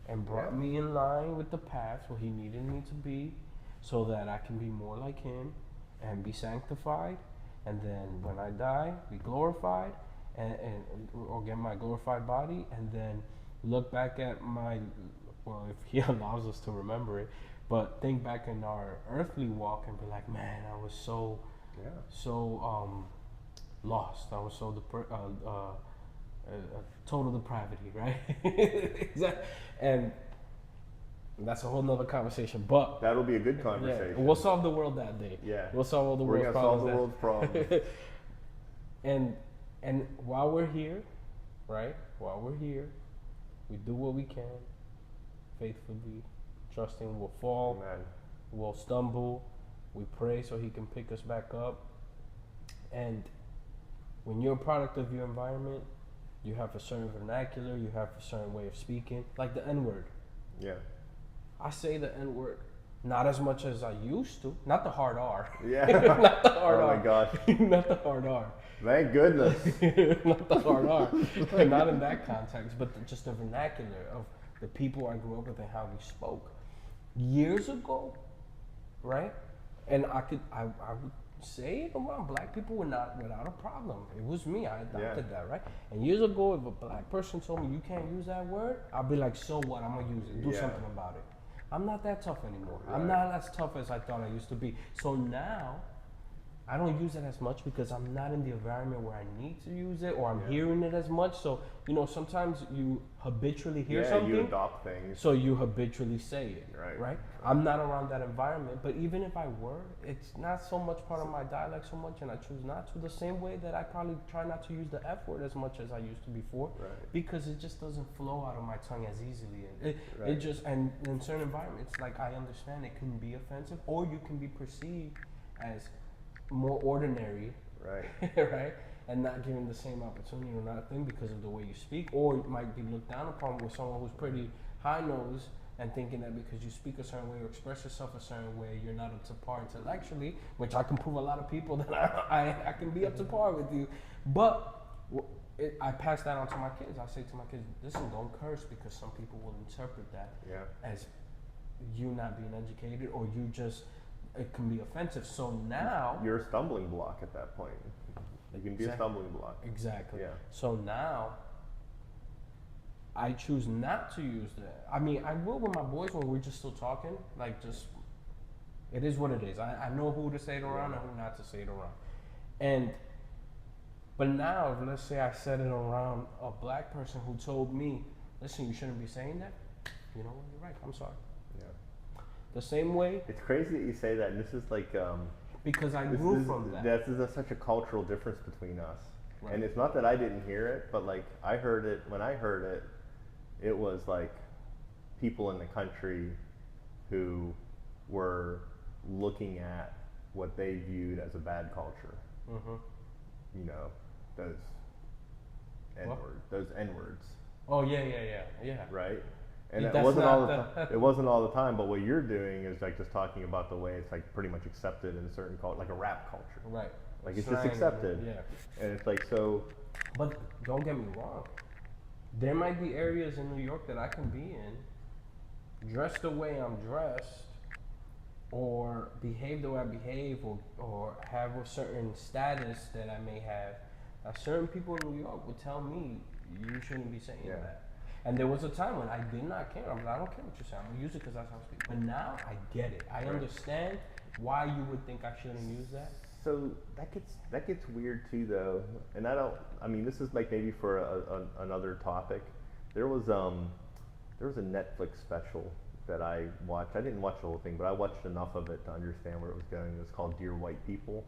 and brought Yeah. me in line with the path where He needed me to be, so that I can be more like Him and be sanctified, and then when I die, be glorified, and or get my glorified body, and then look back at my, well, if He allows us to remember it, but think back in our earthly walk and be like, man, I was so Yeah. lost. I was so total depravity, right? Exactly. And that's a whole nother conversation. But That'll be a good yeah, conversation. we'll solve the world that day. Yeah. We'll solve all the We're world's gonna solve problems. the world's problems. And while we're here, right? While we're here, we do what we can, faithfully, trusting we'll fall, Man. we'll stumble, we pray so he can pick us back up. And when you're a product of your environment, you have a certain vernacular, you have a certain way of speaking, like the N-word. Yeah. I say the N-word not as much as I used to, not the hard R. Yeah. Not the hard Oh R. my gosh. Not the hard R. Thank goodness. Not the hard R. Not in that context, but just the vernacular of the people I grew up with and how we spoke. Years ago, right? And I would say it around black people were not without a problem. It was me. I adopted that, right? And years ago, if a black person told me you can't use that word, I'd be like, so what? I'm gonna use it. Do Yeah. something about it. I'm not that tough anymore. Right. I'm not as tough as I thought I used to be. So now, I don't use it as much because I'm not in the environment where I need to use it or I'm Yeah. hearing it as much. So, sometimes you habitually hear Yeah, something. you adopt things. So you habitually say it, Right. I'm not around that environment, but even if I were, it's not so much part of my dialect so much, and I choose not to. The same way that I probably try not to use the F word as much as I used to before, Right. because it just doesn't flow out of my tongue as easily. It Right. just, and in certain environments, like I understand it can be offensive, or you can be perceived as more ordinary, Right. right? And not given the same opportunity or nothing because of the way you speak, or it might be looked down upon with someone who's pretty high nose and thinking that because you speak a certain way or express yourself a certain way, you're not up to par intellectually, which I can prove a lot of people that I can be up to par with you. But I pass that on to my kids. I say to my kids, listen, don't curse because some people will interpret that Yeah. as you not being educated or you just, it can be offensive. So now, You're a stumbling block at that point. You can be a Exactly. stumbling block. exactly. Yeah. So now, I choose not to use that. I mean, I will with my boys when we're just still talking. Like, just, it is what it is. I know who to say it around and who not to say it around. But now, if let's say I said it around a black person who told me, listen, you shouldn't be saying that. You know what? You're right. I'm sorry. Yeah. The same way, It's crazy that you say that. And this is like because I this grew is, from that. This is such a cultural difference between us. Right. And it's not that I didn't hear it, but like I heard it when I heard it. It was like people in the country who were looking at what they viewed as a bad culture. Mm-hmm. You know, those What? those N-words, Oh, yeah. right? And Yeah, it that's wasn't all not the it wasn't all the time. But what you're doing is like just talking about the way it's like pretty much accepted in a certain culture, like a rap culture. Right. Like it's just Slang, accepted. Yeah. And it's like so. But don't get me wrong. There might be areas in New York that I can be in, dressed the way I'm dressed, or behave the way I behave, or have a certain status that I may have. Certain people in New York would tell me, you shouldn't be saying Yeah. that. And there was a time when I did not care. I'm like, I don't care what you're saying. I'm going to use it because that's how I speak. But now I get it. I Right. understand why you would think I shouldn't use that. So that gets weird too, though. And I mean, this is like maybe for another topic. There was a Netflix special that I watched. I didn't watch the whole thing, but I watched enough of it to understand where it was going. It was called Dear White People.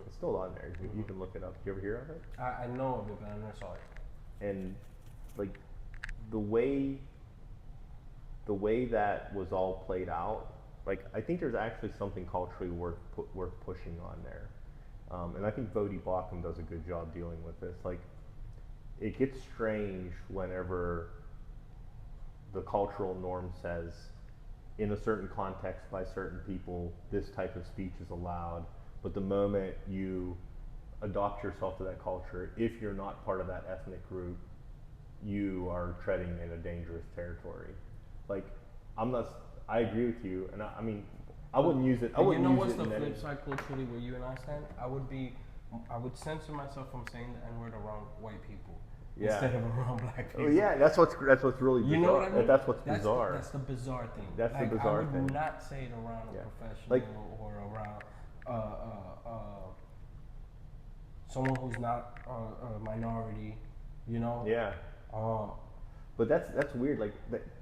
It's still on there. You can look it up. Did you ever hear of it? I know of it, but I never saw it. And like the way that was all played out, like I think there's actually something culturally worth pushing on there, and I think Bodhi Baucham does a good job dealing with this. Like, it gets strange whenever the cultural norm says, in a certain context by certain people, this type of speech is allowed, but the moment you adopt yourself to that culture, if you're not part of that ethnic group, you are treading in a dangerous territory. Like, I agree with you, and I mean, I wouldn't use it. I And wouldn't you know use what's it the in any. flip side culturally where you and I stand? I would censor myself from saying the N-word around white people Yeah. instead of around black people. Oh, yeah, that's what's really bizarre. You know what I mean? That's what's bizarre. That's the bizarre thing. That's the Like, bizarre I would thing. not say it around a Yeah. professional Like- or around someone who's not a minority You know. Yeah. Um. But that's weird. Like,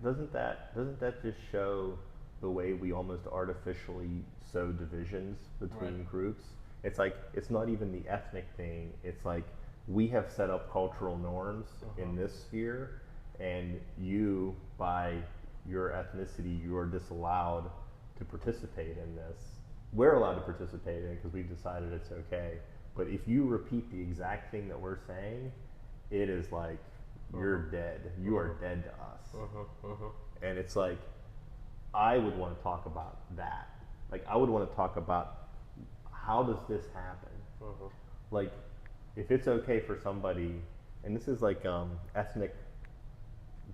doesn't that just show the way we almost artificially sow divisions between Right. groups? It's like it's not even the ethnic thing. It's like we have set up cultural norms in this sphere, and you, by your ethnicity, you are disallowed to participate in this. We're allowed to participate in it because we've decided it's okay. But if you repeat the exact thing that we're saying, it is like you're dead. You are dead to us. And it's like I would want to talk about that. Like I would want to talk about how does this happen? Like if it's okay for somebody, and this is like ethnic.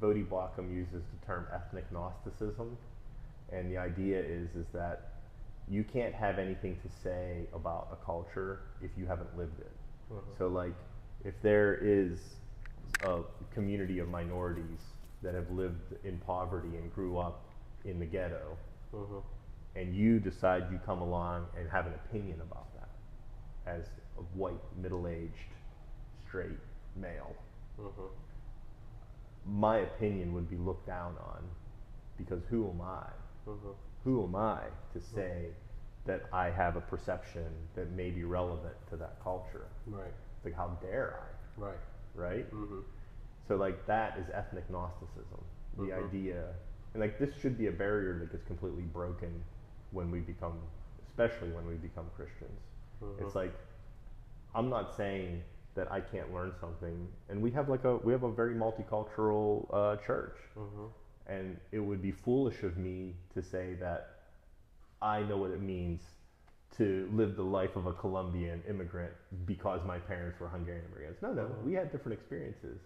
Vodi Bakum uses the term ethnic Gnosticism, and the idea is that you can't have anything to say about a culture if you haven't lived it. So like if there is a community of minorities that have lived in poverty and grew up in the ghetto, and you decide you come along and have an opinion about that as a white, middle-aged, straight male, my opinion would be looked down on because who am I? Who am I to say that I have a perception that may be relevant to that culture? Right. Like, how dare I? Right. Right? So, like, that is ethnic Gnosticism. The idea, and like, this should be a barrier that gets completely broken when we become, especially when we become Christians. It's like, I'm not saying that I can't learn something, and we have a very multicultural church, and it would be foolish of me to say that I know what it means to live the life of a Colombian immigrant because my parents were Hungarian immigrants. No, we had different experiences,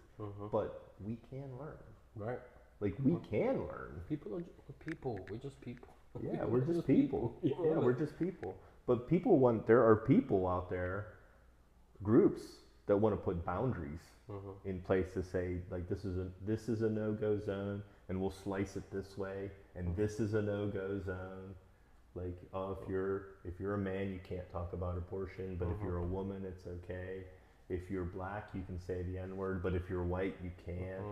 but we can learn. Right. Like we can learn. People are people. We're just people. Yeah, we're just people. You know, Yeah, we're just people. But there are people out there, groups that want to put boundaries in place to say like this is a no-go zone, and we'll slice it this way, and this is a no-go zone. Like, oh, if you're a man, you can't talk about abortion, but if you're a woman, it's okay. If you're black, you can say the N-word, but if you're white, you can't.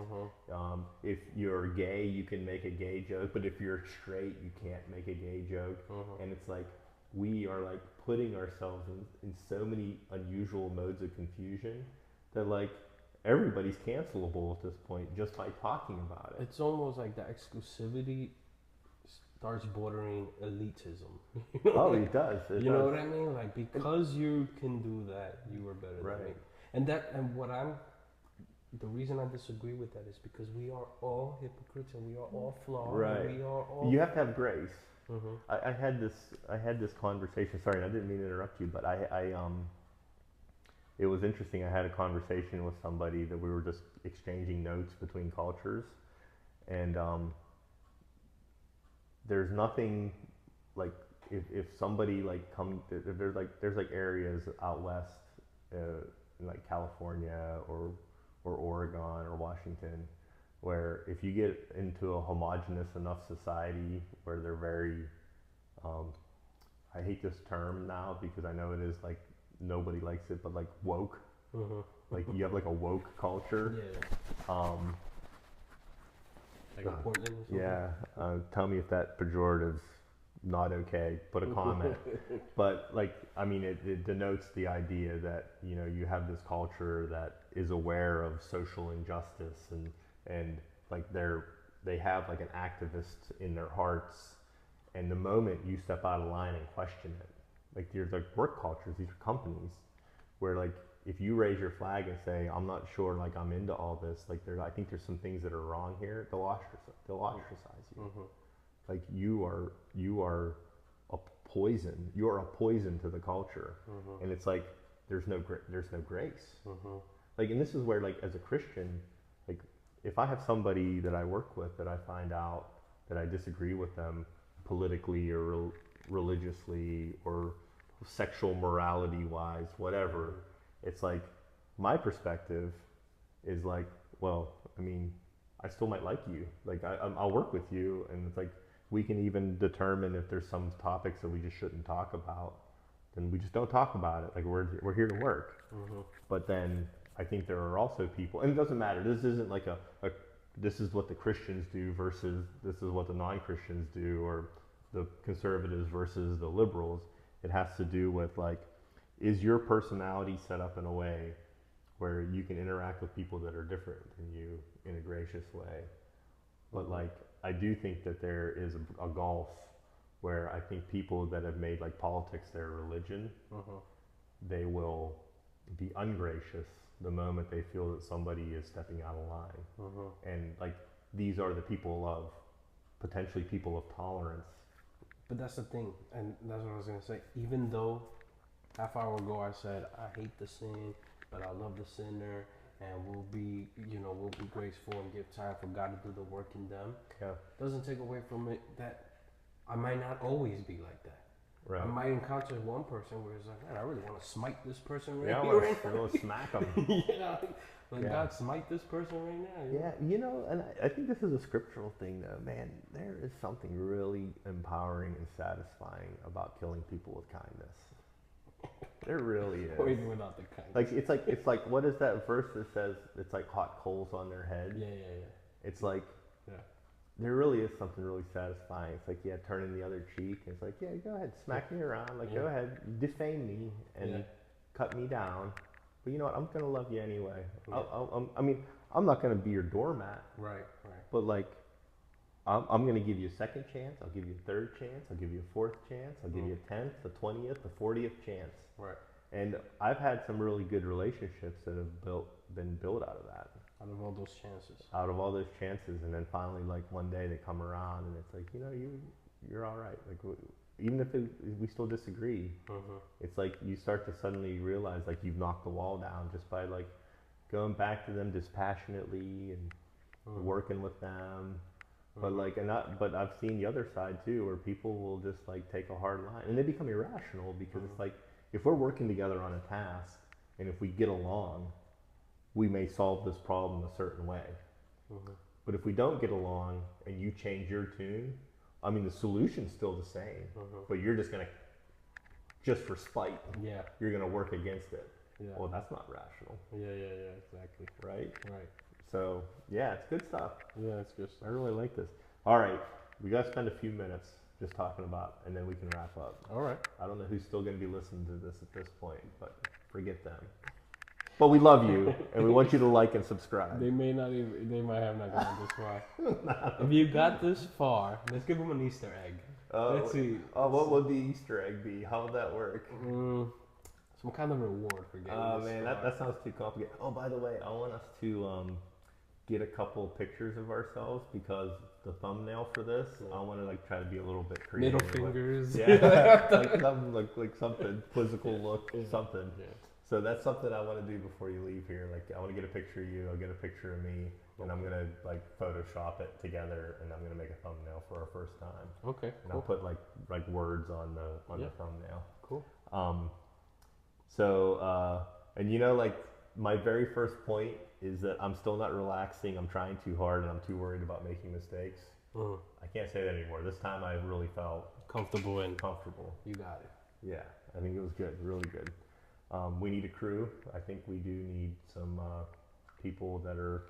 If you're gay, you can make a gay joke, but if you're straight, you can't make a gay joke. And it's like we are like putting ourselves in so many unusual modes of confusion that like everybody's cancelable at this point just by talking about it. It's almost like the exclusivity starts bordering elitism. Oh, it does. You know what I mean? Like because you can do that, you are better than me. The reason I disagree with that is because we are all hypocrites and we are all flawed. Right. And we are all. You have to have grace. I had this conversation. Sorry, I didn't mean to interrupt you, but it was interesting. I had a conversation with somebody that we were just exchanging notes between cultures, and there's nothing like if somebody like if there's like areas out west in like California or Oregon or Washington where if you get into a homogenous enough society where they're very I hate this term now because I know it is like nobody likes it, but like woke, like you have like a woke culture. Yeah. Like in Portland or something? Yeah, tell me if that pejorative's not okay. Put a comment. But like, I mean, it denotes the idea that you know you have this culture that is aware of social injustice and like they have like an activist in their hearts. And the moment you step out of line and question it, like there's like work cultures, these are companies where like if you raise your flag and say I'm not sure, like I'm into all this, like I think there's some things that are wrong here, they'll ostracize you. Like you are a poison. You are a poison to the culture, and it's like there's no grace. Like, and this is where like as a Christian, like if I have somebody that I work with that I find out that I disagree with them politically or religiously or sexual morality wise, whatever, it's like my perspective is like, well, I mean, I still might like you. Like I'll work with you, and it's like we can even determine if there's some topics that we just shouldn't talk about, then we just don't talk about it. Like we're here to work. But then I think there are also people, and it doesn't matter. This isn't like a this is what the Christians do versus this is what the non-Christians do, or the conservatives versus the liberals. It has to do with like, is your personality set up in a way where you can interact with people that are different than you in a gracious way? But like, I do think that there is a gulf where I think people that have made like politics their religion, they will be ungracious the moment they feel that somebody is stepping out of line. And like, these are the people of, potentially people of tolerance. But that's the thing, and that's what I was gonna say. Even though half hour ago I said I hate the sin, but I love the sinner, and we'll be graceful and give time for God to do the work in them. Yeah. Doesn't take away from it that I might not always be like that. Right. I might encounter one person where it's like, man, I really want to smite this person right Yeah, I here. want to smack them. God, smite this person right now. Yeah, you know, and I think this is a scriptural thing, though. Man, there is something really empowering and satisfying about killing people with kindness. There really is. Or even without the kindness. Like it's like what is that verse that says it's like hot coals on their head? Yeah. It's like there really is something really satisfying. It's like turning the other cheek. It's like go ahead, smack me around. Like go ahead, defame me and cut me down. But you know what? I'm gonna love you anyway. Yeah. I mean, I'm not gonna be your doormat. Right. But like, I'm gonna give you a second chance. I'll give you a third chance. I'll give you a fourth chance. I'll give you a 10th, a 20th, a 40th chance. Right. And I've had some really good relationships that have been built out of that. Out of all those chances. Out of all those chances, and then finally, like one day they come around, and it's like, you're all right. Like even if we still disagree, it's like you start to suddenly realize like you've knocked the wall down just by like going back to them dispassionately and working with them. But like, but I've seen the other side too, where people will just like take a hard line, and they become irrational because it's like, if we're working together on a task, and if we get along, we may solve this problem a certain way. But if we don't get along and you change your tune, I mean, the solution's still the same, but you're just just for spite, you're gonna work against it. Yeah. Well, that's not rational. Yeah, exactly. Right? Right. So, yeah, it's good stuff. Yeah, it's good stuff. I really like this. All right, we got to spend a few minutes just talking about, and then we can wrap up. All right. I don't know who's still going to be listening to this at this point, but forget them. But we love you, and we want you to like and subscribe. They might have not gotten this far. If you got this far, let's give them an Easter egg. Let's see. What would the Easter egg be? How would that work? Some kind of reward for getting Oh, this man, far. that sounds too complicated. Oh, by the way, I want us to get a couple pictures of ourselves, because the thumbnail for this, I want to like try to be a little bit creative. Middle fingers. Yeah, like something quizzical look, something. Yeah. So that's something I want to do before you leave here. Like, I want to get a picture of you, I'll get a picture of me, and I'm gonna like Photoshop it together, and I'm gonna make a thumbnail for our first time. Okay. And I'll put like words on the thumbnail. Cool. And like my very first point is that I'm still not relaxing. I'm trying too hard, and I'm too worried about making mistakes. I can't say that anymore. This time I really felt Comfortable and comfortable. you got it. Yeah, I think it was good, really good. We need a crew. I think we do need some people that are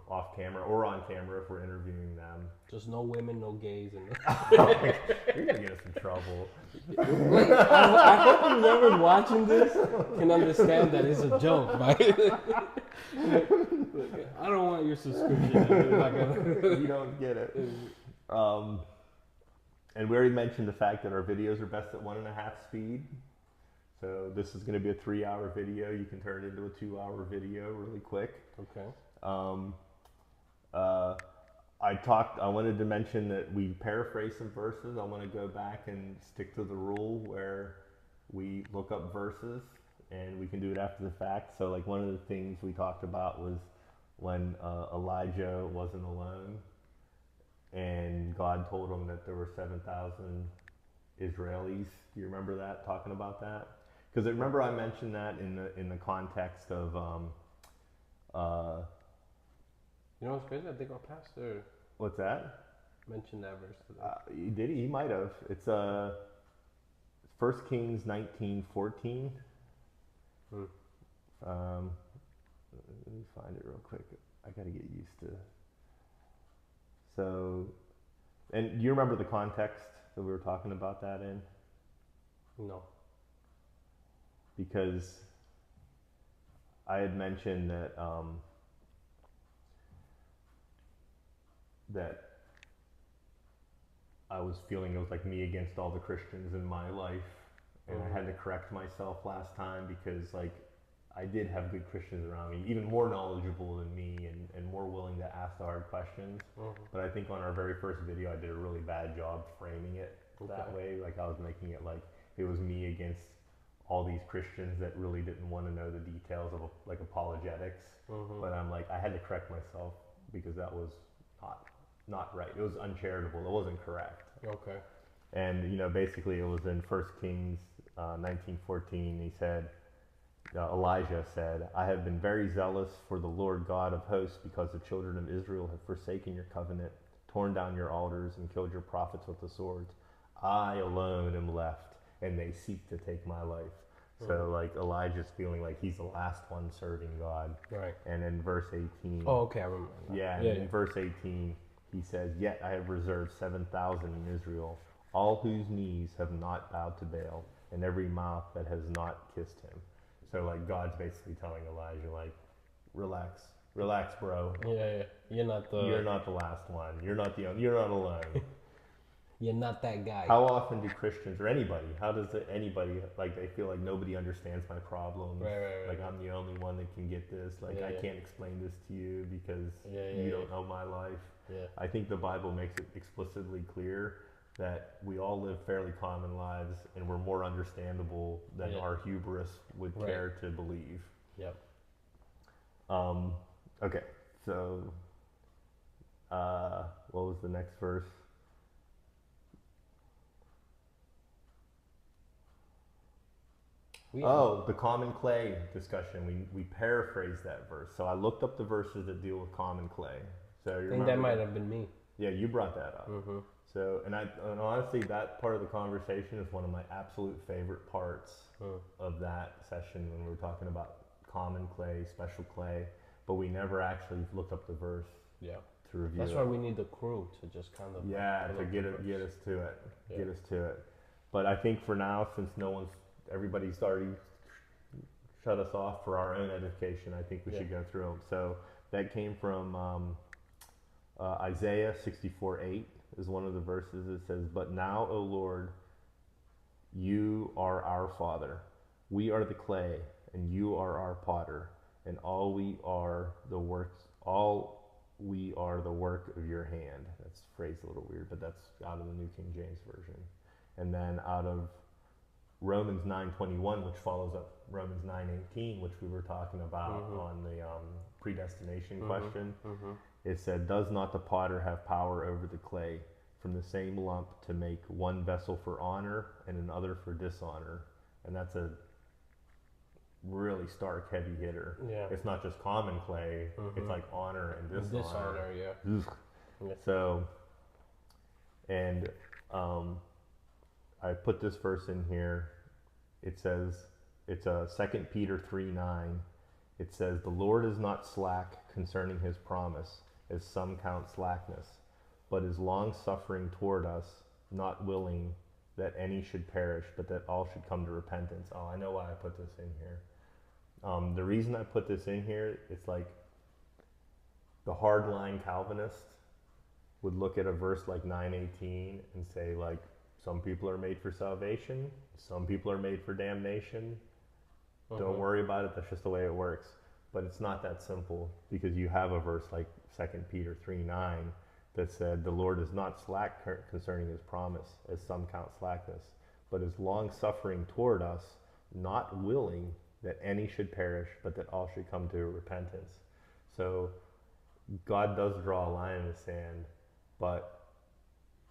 off camera or on camera if we're interviewing them. Just no women, no gays, and You're gonna get us in trouble. I hope whoever's watching this can understand that it's a joke, right? I don't want your subscription. You don't get it. And we already mentioned the fact that our videos are best at 1.5 speed. So this is going to be a 3-hour video. You can turn it into a 2-hour video really quick. Okay. I wanted to mention that we paraphrase some verses. I want to go back and stick to the rule where we look up verses, and we can do it after the fact. So like one of the things we talked about was when Elijah wasn't alone, and God told him that there were 7,000 Israelis. Do you remember that, talking about that? Because remember I mentioned that in the context of You know what's crazy? I think our pastor what's that? mentioned that verse today. Did he? He might have. It's 1 Kings 19:14. Let me find it real quick. I gotta get used to. So, and do you remember the context that we were talking about that in? No. Because I had mentioned that that I was feeling it was like me against all the Christians in my life, and I had to correct myself last time because like I did have good Christians around me, even more knowledgeable than me and more willing to ask the hard questions. But I think on our very first video I did a really bad job framing it that way. Like I was making it like it was me against all these Christians that really didn't want to know the details of like apologetics. But I'm like, I had to correct myself because that was not right. It was uncharitable. It wasn't correct. Okay. And basically it was in 1 Kings 19:14. He said, Elijah said, I have been very zealous for the Lord God of hosts because the children of Israel have forsaken your covenant, torn down your altars, and killed your prophets with the swords. I alone am left, and they seek to take my life. So like Elijah's feeling like he's the last one serving God. Right. And in verse 18. Oh, okay, I remember that. Yeah, in verse 18, he says, Yet I have reserved 7,000 in Israel, all whose knees have not bowed to Baal, and every mouth that has not kissed him. So like God's basically telling Elijah, like, relax, bro. Yeah. You're not the last one. You're not alone. You're not that guy. How often do Christians or anybody? How does anybody like they feel like nobody understands my problems? Right. Like I'm the only one that can get this. Like I can't explain this to you because you don't know my life. Yeah. I think the Bible makes it explicitly clear that we all live fairly common lives and we're more understandable than our hubris would care to believe. Yep. Okay, so what was the next verse? The common clay discussion. We paraphrased that verse. So I looked up the verses that deal with common clay. So you I think that might have been me. Yeah, you brought that up. So, and honestly, that part of the conversation is one of my absolute favorite parts of that session when we were talking about common clay, special clay, but we never actually looked up the verse. Yeah. To review. That's why we need the crew to just kind of. Yeah, to get us to it. Yeah. Get us to it. But I think for now, since everybody's already shut us off for our own edification, I think we should go through them. So that came from Isaiah 64:8 is one of the verses. It says, But now, O Lord, you are our Father. We are the clay, and you are our potter, and all we are the work of your hand. That's phrased a little weird, but that's out of the New King James Version. And then out of Romans 9:21, which follows up Romans 9:18, which we were talking about on the predestination question. It said, Does not the potter have power over the clay from the same lump to make one vessel for honor and another for dishonor? And that's a really stark heavy hitter. Yeah. It's not just common clay, it's like honor and dishonor. Dishonor, yeah. So, and I put this verse in here. It says, it's 2 Peter 3:9. It says, The Lord is not slack concerning his promise, as some count slackness, but is long-suffering toward us, not willing that any should perish, but that all should come to repentance. Oh, I know why I put this in here. The reason I put this in here, it's like the hardline Calvinist would look at a verse like 9:18 and say, like, some people are made for salvation, some people are made for damnation. Don't worry about it, that's just the way it works. But it's not that simple, because you have a verse like 2 Peter 3:9 that said, The Lord is not slack concerning his promise, as some count slackness, but is long-suffering toward us, not willing that any should perish, but that all should come to repentance. So God does draw a line in the sand, but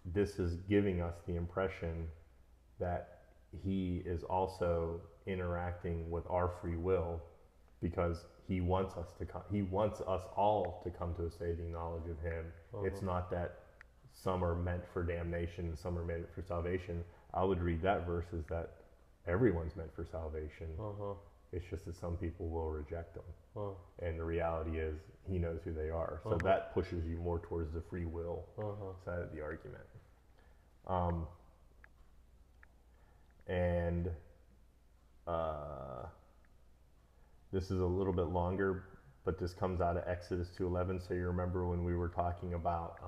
this is giving us the impression that he is also interacting with our free will, because he wants us to come. He wants us all to come to a saving knowledge of him. It's not that some are meant for damnation and some are meant for salvation. I would read that verse as that everyone's meant for salvation. It's just that some people will reject them. Uh, And the reality is, he knows who they are. So Uh-huh. that pushes you more towards the free will uh-huh. side of the argument. Um, and this is a little bit longer, but this comes out of Exodus 2:11. So you remember when we were talking about,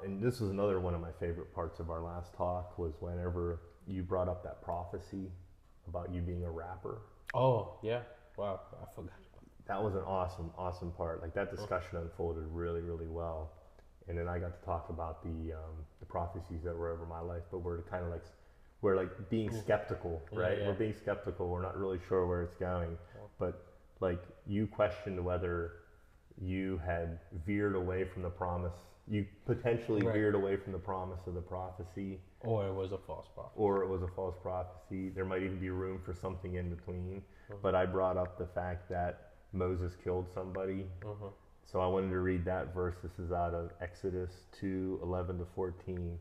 and this was another one of my favorite parts of our last talk, was whenever you brought up that prophecy about you being a rapper. Oh, yeah. Wow, I forgot. That was an awesome part. Like that discussion unfolded really, really well. And then I got to talk about the prophecies that were over my life, but we're kind of like, we're like being skeptical, Yeah, right? yeah. We're being skeptical. We're not really sure where it's going. But like you questioned whether you had veered away from the promise. You potentially Right. veered away from the promise of the prophecy, Or it was a false prophet. or it was a false prophecy. There might even be room for something in between. Mhm. But I brought up the fact that Moses killed somebody. Uh-huh. So I wanted to read that verse. This is out of Exodus 2:11-14.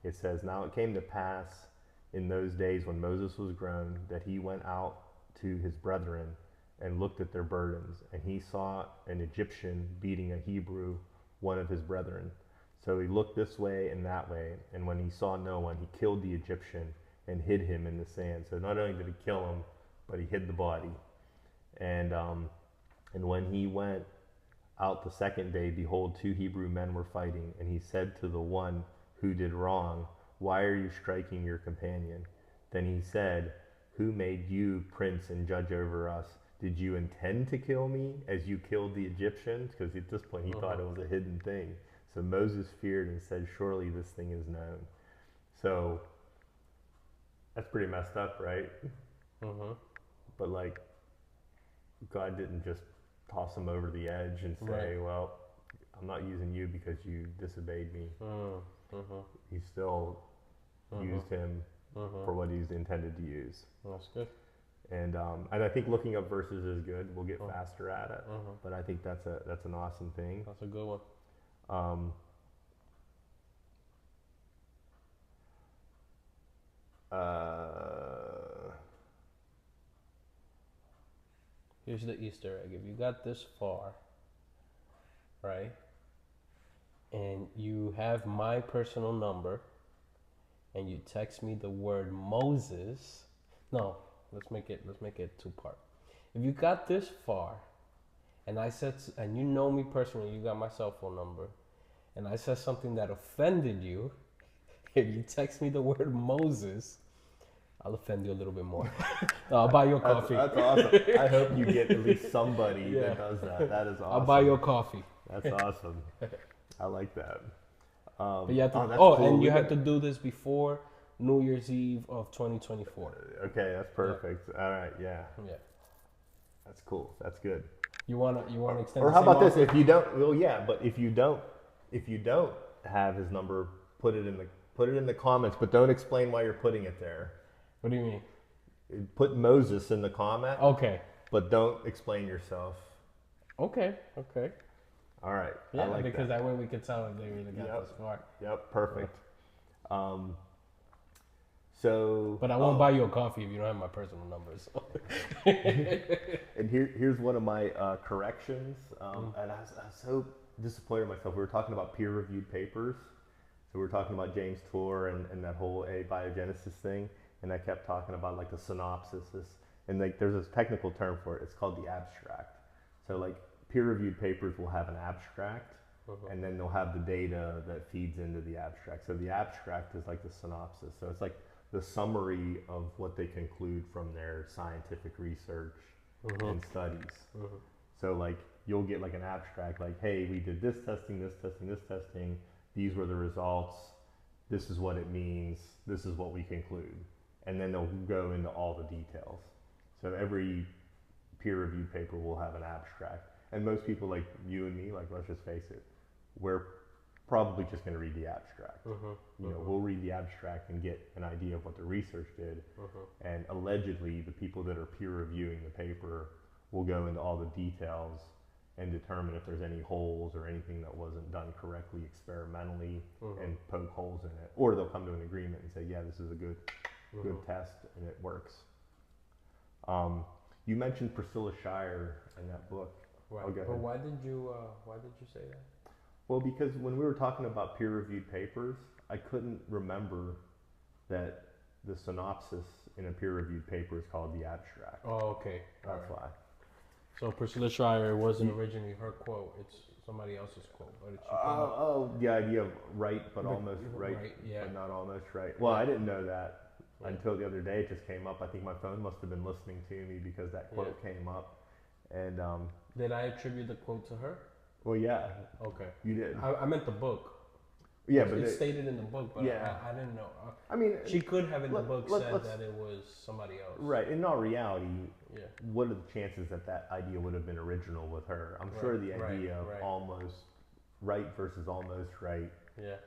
It says, "Now it came to pass in those days when Moses was grown that he went out to his brethren and looked at their burdens, and he saw an Egyptian beating a Hebrew, one of his brethren. So he looked this way and that way, and when he saw no one, he killed the Egyptian and hid him in the sand." So not only did he kill him, but he hid the body. And when he went out the second day, behold, 2 Hebrew men were fighting, and he said to the one who did wrong, "Why are you striking your companion?" Then he said, "Who made you prince and judge over us? Did you intend to kill me as you killed the Egyptians?" Because at this point he thought it was a hidden thing. So Moses feared and said, "Surely this thing is known." So that's pretty messed up, right? Uh-huh. But like, God didn't just toss him over the edge and say, Right. "Well, I'm not using you because you disobeyed me." Uh-huh. He still used him for what he's intended to use. That's good. And I think looking up verses is good. We'll get Uh-huh. faster at it. Uh-huh. But I think that's an awesome thing. That's a good one. Um, Here's the Easter egg. If you got this far, right, and you have my personal number, and you text me the word Moses, no, let's make it 2-part. If you got this far, and I said, and you know me personally, you got my cell phone number, and I said something that offended you, if you text me the word Moses, I'll offend you a little bit more. No, I'll buy you a coffee. That's awesome. I hope you get at least somebody Yeah. that does that. That is awesome. I'll buy you a coffee. That's awesome. I like that. But you have to, that's oh, cool. and We you have got- to do this before New Year's Eve of 2024. Okay, that's perfect. All right, yeah, Yeah. that's cool. That's good. You wanna extend? Or the how same about this? offer? If you don't, well, yeah, but if you don't have his number, put it in the comments, but don't explain why you're putting it there. What do you mean? Put Moses in the comment, Okay. but don't explain yourself. Okay. All right, Yeah, I like because that. that way we could tell if they really got Yep. this far. Yep, perfect. So, But I won't buy you a coffee if you don't have my personal number. So. and here's one of my corrections. And I was so disappointed in myself. We were talking about peer-reviewed papers. So we were talking about James Tour and that whole abiogenesis thing. And I kept talking about like the synopsis. And like there's this technical term for it. It's called the abstract. So like peer-reviewed papers will have an abstract. And then they'll have the data that feeds into the abstract. So the abstract is like the synopsis. So it's like the summary of what they conclude from their scientific research and studies. So like you'll get like an abstract like, hey, we did this testing, this testing, this testing. These were the results. This is what it means. This is what we conclude. And then they'll go into all the details. So every peer-reviewed paper will have an abstract. And most people like you and me, like let's just face it, we're probably just going to read the abstract. You know, we'll read the abstract and get an idea of what the research did. And allegedly, the people that are peer reviewing the paper will go into all the details and determine if there's any holes or anything that wasn't done correctly experimentally and poke holes in it. Or they'll come to an agreement and say, yeah, this is a good test and it works. You mentioned Priscilla Shirer in that book. Right. Oh, go But ahead. why did you say that? Well, because when we were talking about peer-reviewed papers, I couldn't remember that the synopsis in a peer-reviewed paper is called the abstract. Oh, okay. That's why. So Priscilla Shirer wasn't originally her quote; it's somebody else's quote, but it's The idea of right but almost right, yeah. but not almost right. Well, I didn't know that Yeah. until the other day. It just came up. I think my phone must have been listening to me because that quote came up. And Did I attribute the quote to her? well, yeah, Okay. you did. I meant the book. Yeah, but it's stated in the book, but yeah. I didn't know. I mean, She could have in the book said let's- that it was somebody else. right. In all reality, Yeah. what are the chances that that idea would have been original with her? I'm sure the Right, idea of right. almost right versus almost right, Yeah.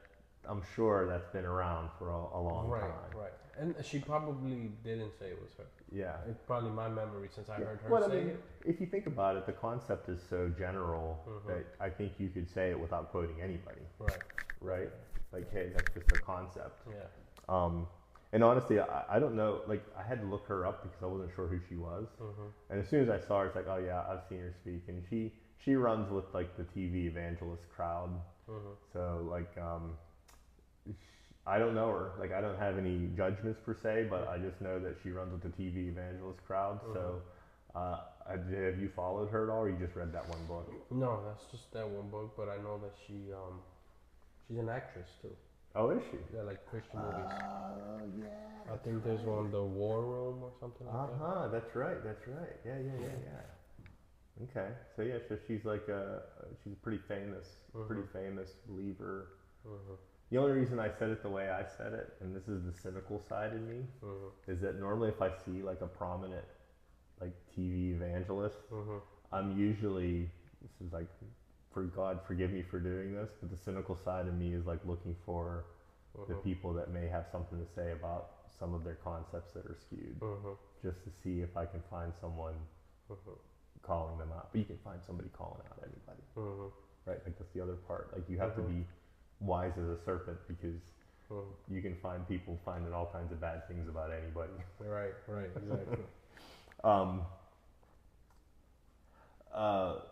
I'm sure that's been around for a long Right. time. Right. And she probably didn't say it was her. Yeah. It's probably my memory since I Yeah. heard her Well, I say mean, it. if you think about it, the concept is so general that I think you could say it without quoting anybody, Right. right? Like, hey, that's just a concept. Yeah. And honestly, I don't know. Like, I had to look her up because I wasn't sure who she was. And as soon as I saw her, it's like, oh yeah, I've seen her speak. And she runs with like the TV evangelist crowd. So like, I don't know her. Like, I don't have any judgments per se, but I just know that she runs with the TV evangelist crowd. So, have you followed her at all, or you just read that one book? No, that's just that one book, but I know that she's an actress too. Oh, is she? Yeah, like Christian movies. Oh, yeah. I think there's one, The War Room or something like that. That's right. That's right. Yeah. Okay. So yeah, so she's like she's a pretty famous believer. The only reason I said it the way I said it, and this is the cynical side in me, is that normally if I see like a prominent like TV evangelist, I'm usually, this is like, for God forgive me for doing this, but the cynical side of me is like looking for the people that may have something to say about some of their concepts that are skewed, just to see if I can find someone calling them out. But you can find somebody calling out anybody, right? Like that's the other part. Like you have to be wise as a serpent because you can find people finding all kinds of bad things about anybody. Right, exactly.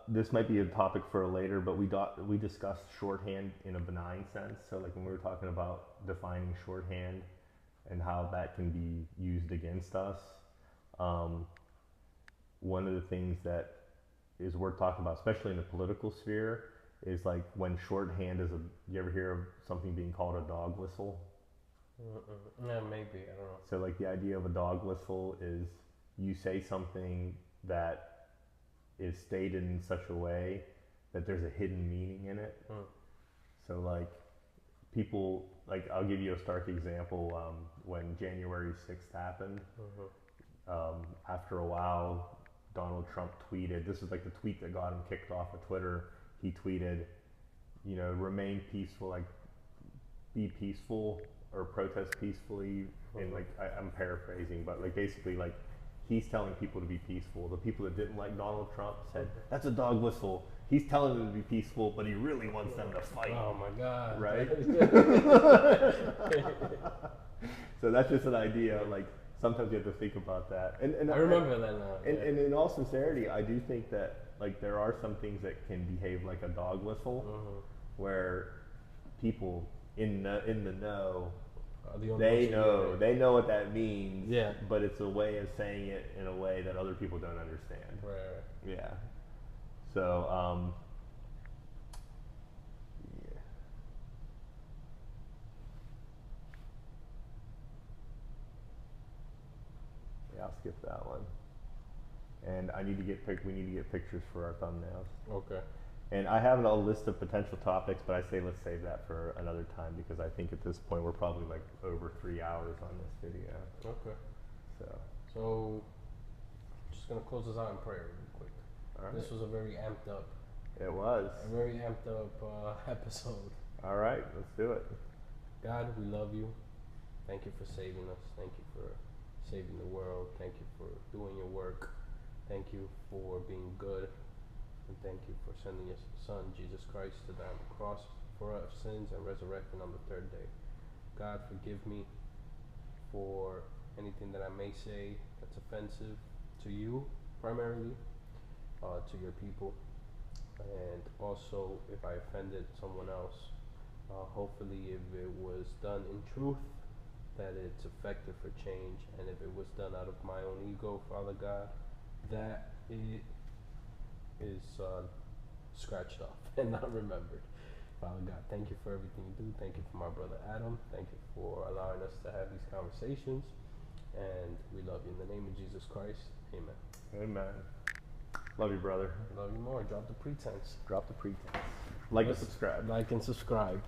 This might be a topic for later, but we discussed shorthand in a benign sense. So like when we were talking about defining shorthand and how that can be used against us, one of the things that is worth talking about, especially in the political sphere, is like when shorthand is you ever hear of something being called a dog whistle? Yeah, maybe, I don't know. So like the idea of a dog whistle is you say something that is stated in such a way that there's a hidden meaning in it. So like people, like I'll give you a stark example. When January 6th happened, after a while, Donald Trump tweeted, this is like the tweet that got him kicked off of Twitter. He tweeted, remain peaceful, like be peaceful or protest peacefully. And like, I'm paraphrasing, but like basically like he's telling people to be peaceful. The people that didn't like Donald Trump said, that's a dog whistle. He's telling them to be peaceful, but he really wants them to fight. Oh my God. Right? So that's just an idea, like sometimes you have to think about that. And I remember that now. And in all sincerity, I do think that like there are some things that can behave like a dog whistle, where people in the know, they know what that means. Yeah. But it's a way of saying it in a way that other people don't understand. Right. Yeah. So yeah, I'll skip that one. And we need to get pictures for our thumbnails. Okay. And I have a list of potential topics, but I say let's save that for another time because I think at this point we're probably like over 3 hours on this video. Okay. So just gonna close this out in prayer real quick. all right. This was a very amped up episode. All right, let's do it. God, we love you. Thank you for saving us. Thank you for saving the world. Thank you for doing your work. Thank you for being good. And thank you for sending your Son, Jesus Christ, to die on the cross for our sins and resurrecting on the third day. God, forgive me for anything that I may say that's offensive to you, primarily, to your people, and also if I offended someone else. Hopefully, if it was done in truth, that it's effective for change, and if it was done out of my own ego, Father God, that it is scratched off and not remembered. Father God, thank you for everything you do. Thank you for my brother Adam. Thank you for allowing us to have these conversations. And we love you. In the name of Jesus Christ, amen. Amen. Love you, brother. Love you more. Drop the pretense. Drop the pretense. Like and subscribe. Like and subscribe.